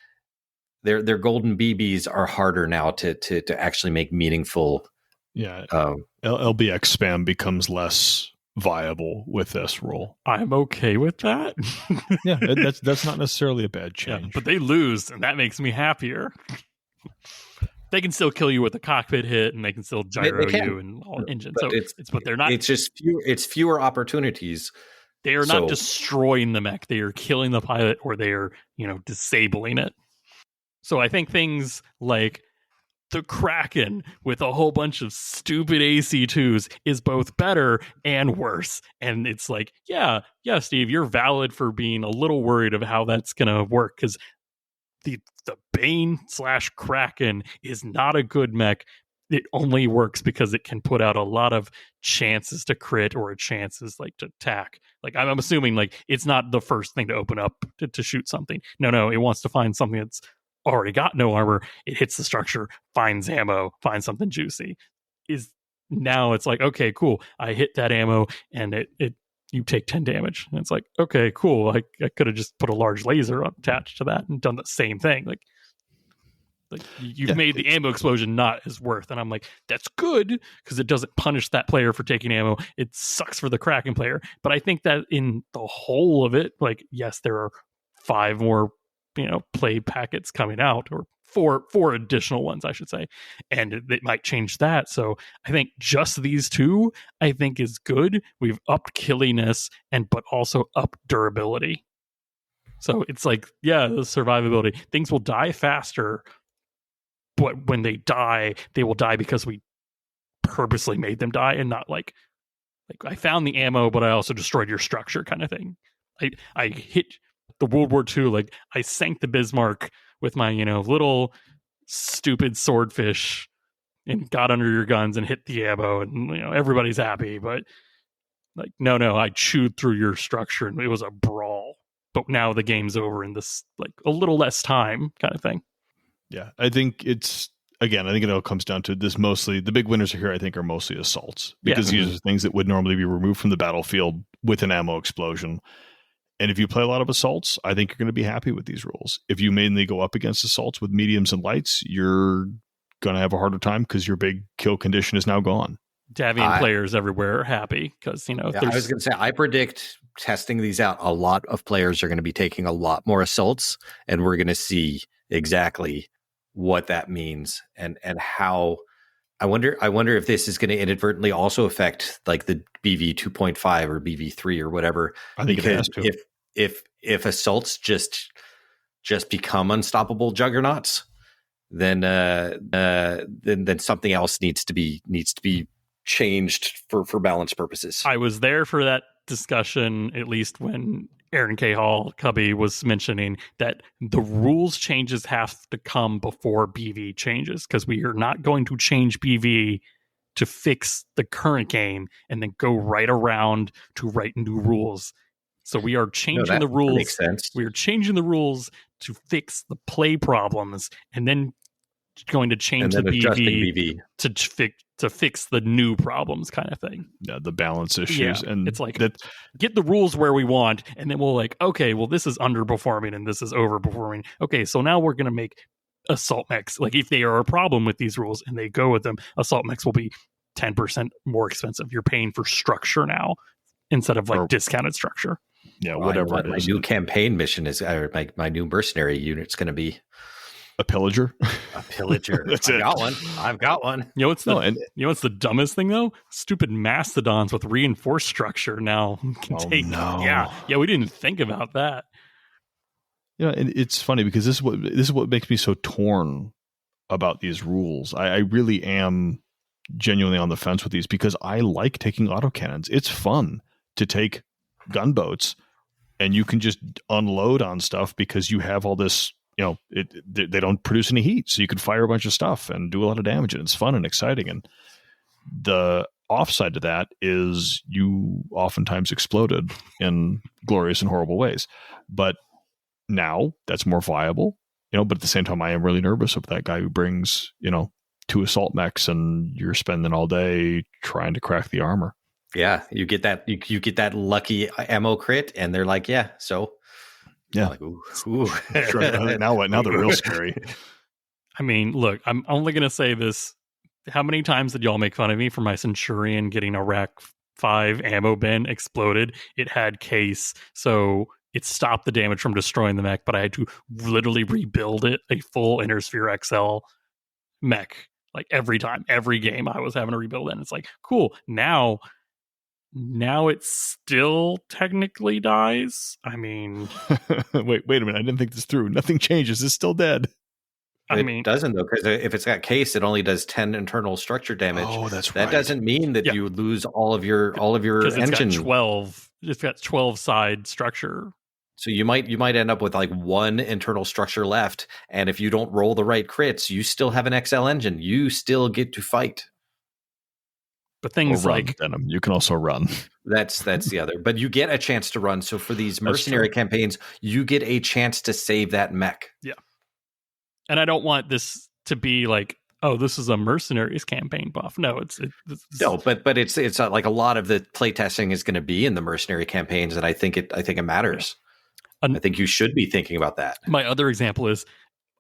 Their golden BBs are harder now to actually make meaningful. Yeah, LBX spam becomes less viable with this rule. I'm okay with that. Yeah, that's not necessarily a bad change. Yeah, but they lose, and that makes me happier. They can still kill you with a cockpit hit, and they can still gyro you and all engines. So but they're not. It's just fewer opportunities. They are not destroying the mech. They are killing the pilot, or they are disabling it. So I think things like the Kraken with a whole bunch of stupid AC2s is both better and worse. And it's like, yeah, Steve, you're valid for being a little worried of how that's going to work, because the Bane/Kraken is not a good mech. It only works because it can put out a lot of chances to crit or chances like to attack. Like I'm assuming like it's not the first thing to open up to shoot something. No, it wants to find something that's already got no armor. It hits the structure, finds ammo, finds something juicy. Now it's like, okay, cool. I hit that ammo and it you take 10 damage. And it's like, okay, cool. I could have just put a large laser attached to that and done the same thing. Like you've made the ammo explosion not as worth. And I'm like, that's good, because it doesn't punish that player for taking ammo. It sucks for the Kraken player. But I think that in the whole of it, like, yes, there are 5 more play packets coming out, or four additional ones, I should say, and it might change that. So I think just these two, I think, is good. We've upped killiness but also upped durability. So it's like, yeah, the survivability. Things will die faster, but when they die, they will die because we purposely made them die, and not like I found the ammo, but I also destroyed your structure kind of thing. I hit the World War II, like I sank the Bismarck with my, little stupid swordfish and got under your guns and hit the ammo, and everybody's happy. But like, no, I chewed through your structure and it was a brawl. But now the game's over in this like a little less time kind of thing. Yeah, I think it all comes down to this. Mostly the big winners here, I think, are mostly assaults, because these are things that would normally be removed from the battlefield with an ammo explosion. And if you play a lot of assaults, I think you're going to be happy with these rules. If you mainly go up against assaults with mediums and lights, you're going to have a harder time because your big kill condition is now gone. Davian players everywhere are happy because, I was going to say, I predict testing these out, a lot of players are going to be taking a lot more assaults, and we're going to see exactly what that means and how. I wonder if this is going to inadvertently also affect like the BV 2.5 or BV 3 or whatever. I think it has to. If assaults just just become unstoppable juggernauts, then something else needs to be changed for balance purposes. I was there for that discussion, at least when Aaron K. Hall, Cubby, was mentioning that the rules changes have to come before BV changes, because we are not going to change BV to fix the current game and then go right around to write new rules. So we are changing the rules. Makes sense. We are changing the rules to fix the play problems, and then going to change the BV to fix the new problems, kind of thing. Yeah, the balance issues. Yeah, and it's like, get the rules where we want, and then we'll like, okay, well, this is underperforming and this is overperforming. Okay, so now we're going to make assault mechs. Like, if they are a problem with these rules and they go with them, assault mechs will be 10% more expensive. You're paying for structure now instead of like discounted structure. Yeah, whatever. My new campaign mission is, my new mercenary unit's going to be a pillager. A pillager. I've got one. You know what's the dumbest thing though? Stupid mastodons with reinforced structure now can take. No. Yeah. We didn't think about that. And it's funny because this is what makes me so torn about these rules. I really am genuinely on the fence with these, because I like taking autocannons. It's fun to take gunboats and you can just unload on stuff because you have all this. They don't produce any heat, so you can fire a bunch of stuff and do a lot of damage, and it's fun and exciting. And the offside to that is you oftentimes exploded in glorious and horrible ways. But now that's more viable, but at the same time, I am really nervous of that guy who brings, 2 assault mechs and you're spending all day trying to crack the armor. Yeah, you get that you get that lucky ammo crit, and they're like, yeah, so. Yeah. Like, ooh. Sure. Now what? Now they're real scary. I mean, look, I'm only going to say this. How many times did y'all make fun of me for my Centurion getting a Rack 5 ammo bin exploded? It had case, so it stopped the damage from destroying the mech, but I had to literally rebuild it, a full Intersphere XL mech. Like every game I was having to rebuild it. And it's like, cool. Now it still technically dies. I mean, wait a minute. I didn't think this through. Nothing changes. It's still dead. It doesn't though, because if it's got case, it only does 10 internal structure damage. Oh, that's right. That doesn't mean that you lose all of your engine. It's got 12 side structure. So you might end up with like 1 internal structure left, and if you don't roll the right crits, you still have an XL engine. You still get to fight. But things like Venom, you can also run. That's the other. But you get a chance to run. So for these mercenary campaigns, you get a chance to save that mech. Yeah. And I don't want this to be like, oh, this is a mercenaries campaign buff. No, it's but it's like a lot of the playtesting is going to be in the mercenary campaigns, and I think it matters. Yeah. I think you should be thinking about that. My other example is,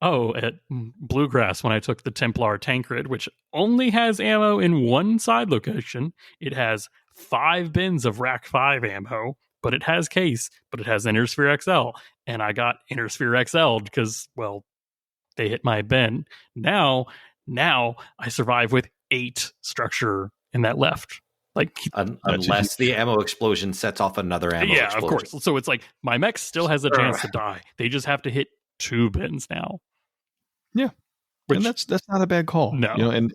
at Bluegrass, when I took the Templar Tancred, which only has ammo in one side location, it has 5 bins of Rack 5 ammo, but it has case, but it has Intersphere XL. And I got Intersphere XL because, well, they hit my bin. Now I survive with 8 structure in that left. Like, unless the ammo explosion sets off another ammo explosion. Of course. So it's like my mech still has a chance to die. They just have to hit 2 bins now. Yeah. And that's not a bad call. No. And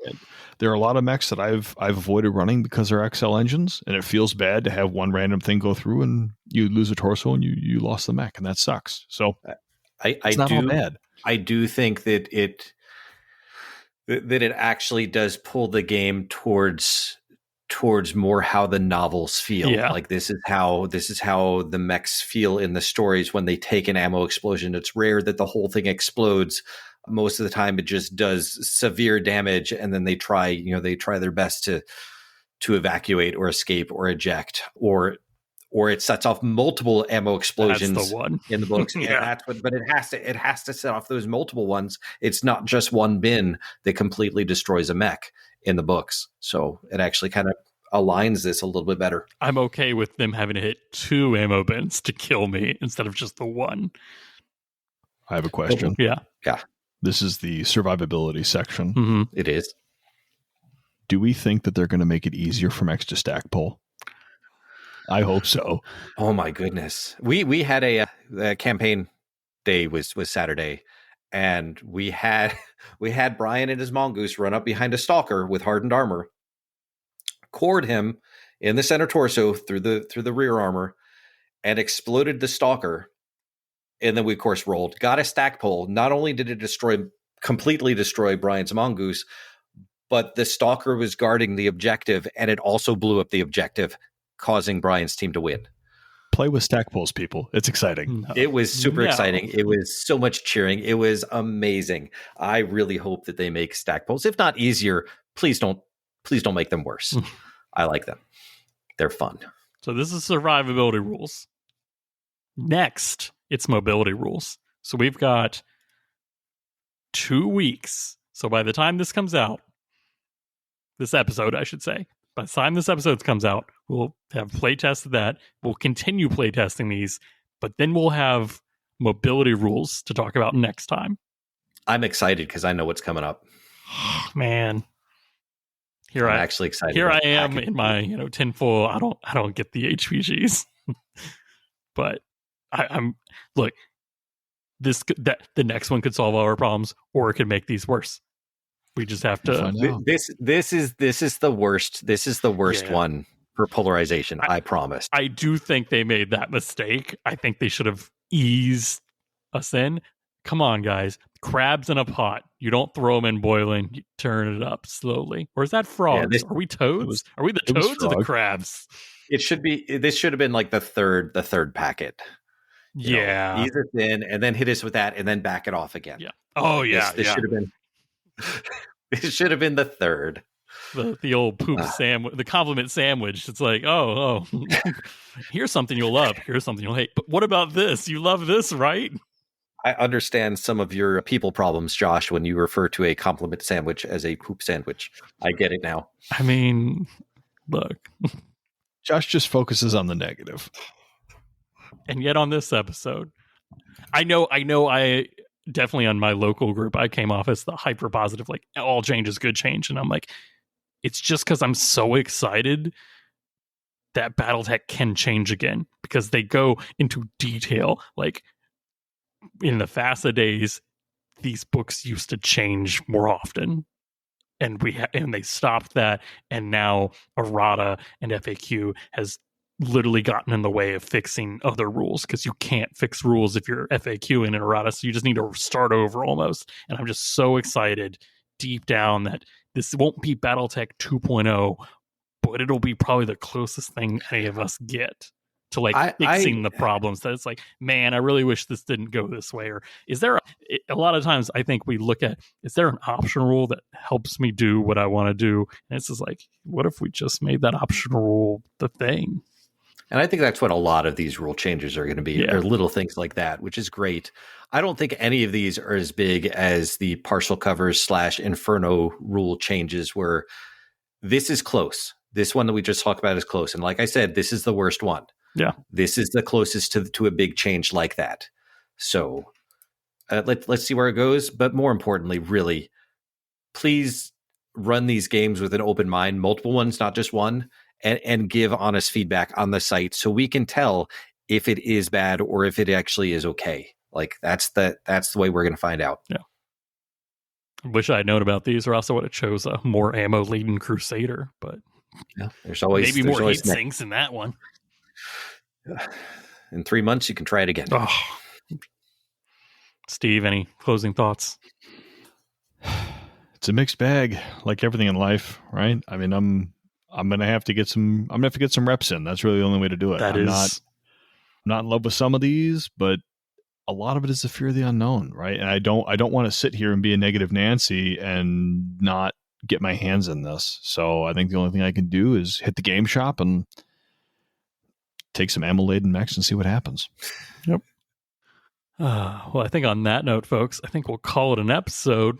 there are a lot of mechs that I've avoided running because they're XL engines, and it feels bad to have one random thing go through and you lose a torso and you lost the mech, and that sucks. So it's not all bad. I do think that it actually does pull the game towards more how the novels feel. Yeah. Like this is how the mechs feel in the stories when they take an ammo explosion. It's rare that the whole thing explodes. Most of the time it just does severe damage, and then they try their best to evacuate or escape or eject, or it sets off multiple ammo explosions. That's the one in the books. Yeah. But it has to set off those multiple ones. It's not just one bin that completely destroys a mech in the books. So it actually kind of aligns this a little bit better. I'm okay with them having to hit 2 ammo bins to kill me instead of just the one. I have a question. Yeah. This is the survivability section. Mm-hmm. It is. Do we think that they're going to make it easier for mechs to stack pull? I hope so. Oh my goodness. We had a campaign day was Saturday, and we had Brian and his mongoose run up behind a stalker with hardened armor, cored him in the center torso through the rear armor, and exploded the stalker. And then we, of course, rolled, got a stack pull. Not only did it completely destroy Brian's mongoose, but the stalker was guarding the objective, and it also blew up the objective, causing Brian's team to win. Play with stack pulls, people. It's exciting. No. It was super exciting. It was so much cheering. It was amazing. I really hope that they make stack pulls. If not easier, please don't make them worse. I like them. They're fun. So this is survivability rules. Next, it's mobility rules. So we've got 2 weeks. So by the time this comes out, this episode, I should say, by the time this episode comes out, we'll have playtested that. We'll continue playtesting these, but then we'll have mobility rules to talk about next time. I'm excited because I know what's coming up. Man, I'm actually excited. Here I am in my tinfoil. I don't get the HPGs, but I'm look. The next one could solve all our problems, or it could make these worse. We just have to. This is the worst. This is the worst one for polarization. I promise. I do think they made that mistake. I think they should have eased us in. Come on, guys. Crabs in a pot. You don't throw them in boiling. You turn it up slowly. Or is that frogs? Are we toads? Are we the toads or the crabs? It should be. This should have been like the third packet. Yeah. Ease it in, and then hit us with that, and then back it off again. Yeah. Oh yeah. This should have been. It should have been the third. The old poop sandwich, the compliment sandwich. It's like, oh, here's something you'll love. Here's something you'll hate. But what about this? You love this, right? I understand some of your people problems, Josh, when you refer to a compliment sandwich as a poop sandwich. I get it now. I mean, look. Josh just focuses on the negative. And yet on this episode, I know I definitely on my local group, I came off as the hyper positive, like all change is good change. And I'm like, it's just because I'm so excited that Battletech can change again, because they go into detail. Like in the FASA days, these books used to change more often. And they stopped that. And now errata and FAQ has literally gotten in the way of fixing other rules, because you can't fix rules if you're FAQ in an errata, so you just need to start over almost. And I'm just so excited deep down that this won't be Battletech 2.0, but it'll be probably the closest thing any of us get to like fixing the problems. That it's like, man, I really wish this didn't go this way. Or is there a lot of times I think we look at, is there an option rule that helps me do what I want to do? And it's just like, what if we just made that option rule the thing? And I think that's what a lot of these rule changes are going to be. Yeah. They're little things like that, which is great. I don't think any of these are as big as the partial covers / Inferno rule changes, where this is close. This one that we just talked about is close. And like I said, this is the worst one. Yeah. This is the closest to a big change like that. So let's see where it goes. But more importantly, really, please run these games with an open mind, multiple ones, not just one. And give honest feedback on the site so we can tell if it is bad or if it actually is okay. Like that's the way we're going to find out. Yeah. I wish I had known about these, or else I would have chose a more ammo laden Crusader. But yeah, there's always maybe more heat sinks in that one. In 3 months, you can try it again. Oh. Steve, any closing thoughts? It's a mixed bag, like everything in life, right? I mean, I'm gonna have to get some reps in. That's really the only way to do it. I'm not in love with some of these, but a lot of it is the fear of the unknown, right? And I don't want to sit here and be a negative Nancy and not get my hands in this. So I think the only thing I can do is hit the game shop and take some ammo-laden mechs and see what happens. Yep. Well, I think on that note, folks, I think we'll call it an episode.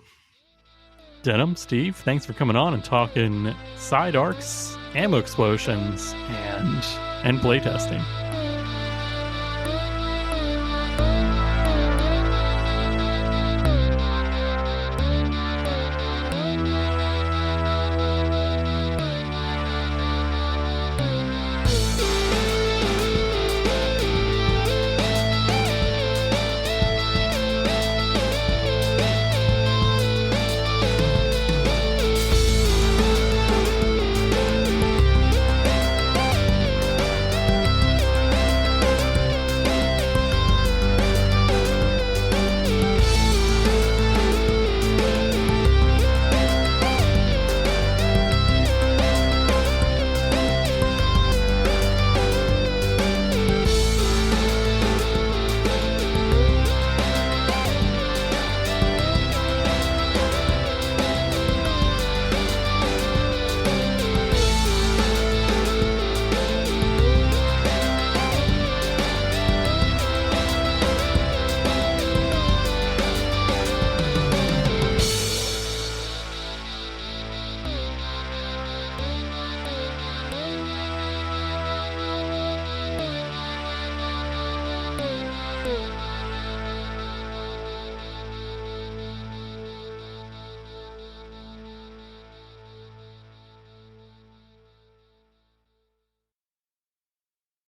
Denim, Steve, thanks for coming on and talking side arcs, ammo explosions, and playtesting.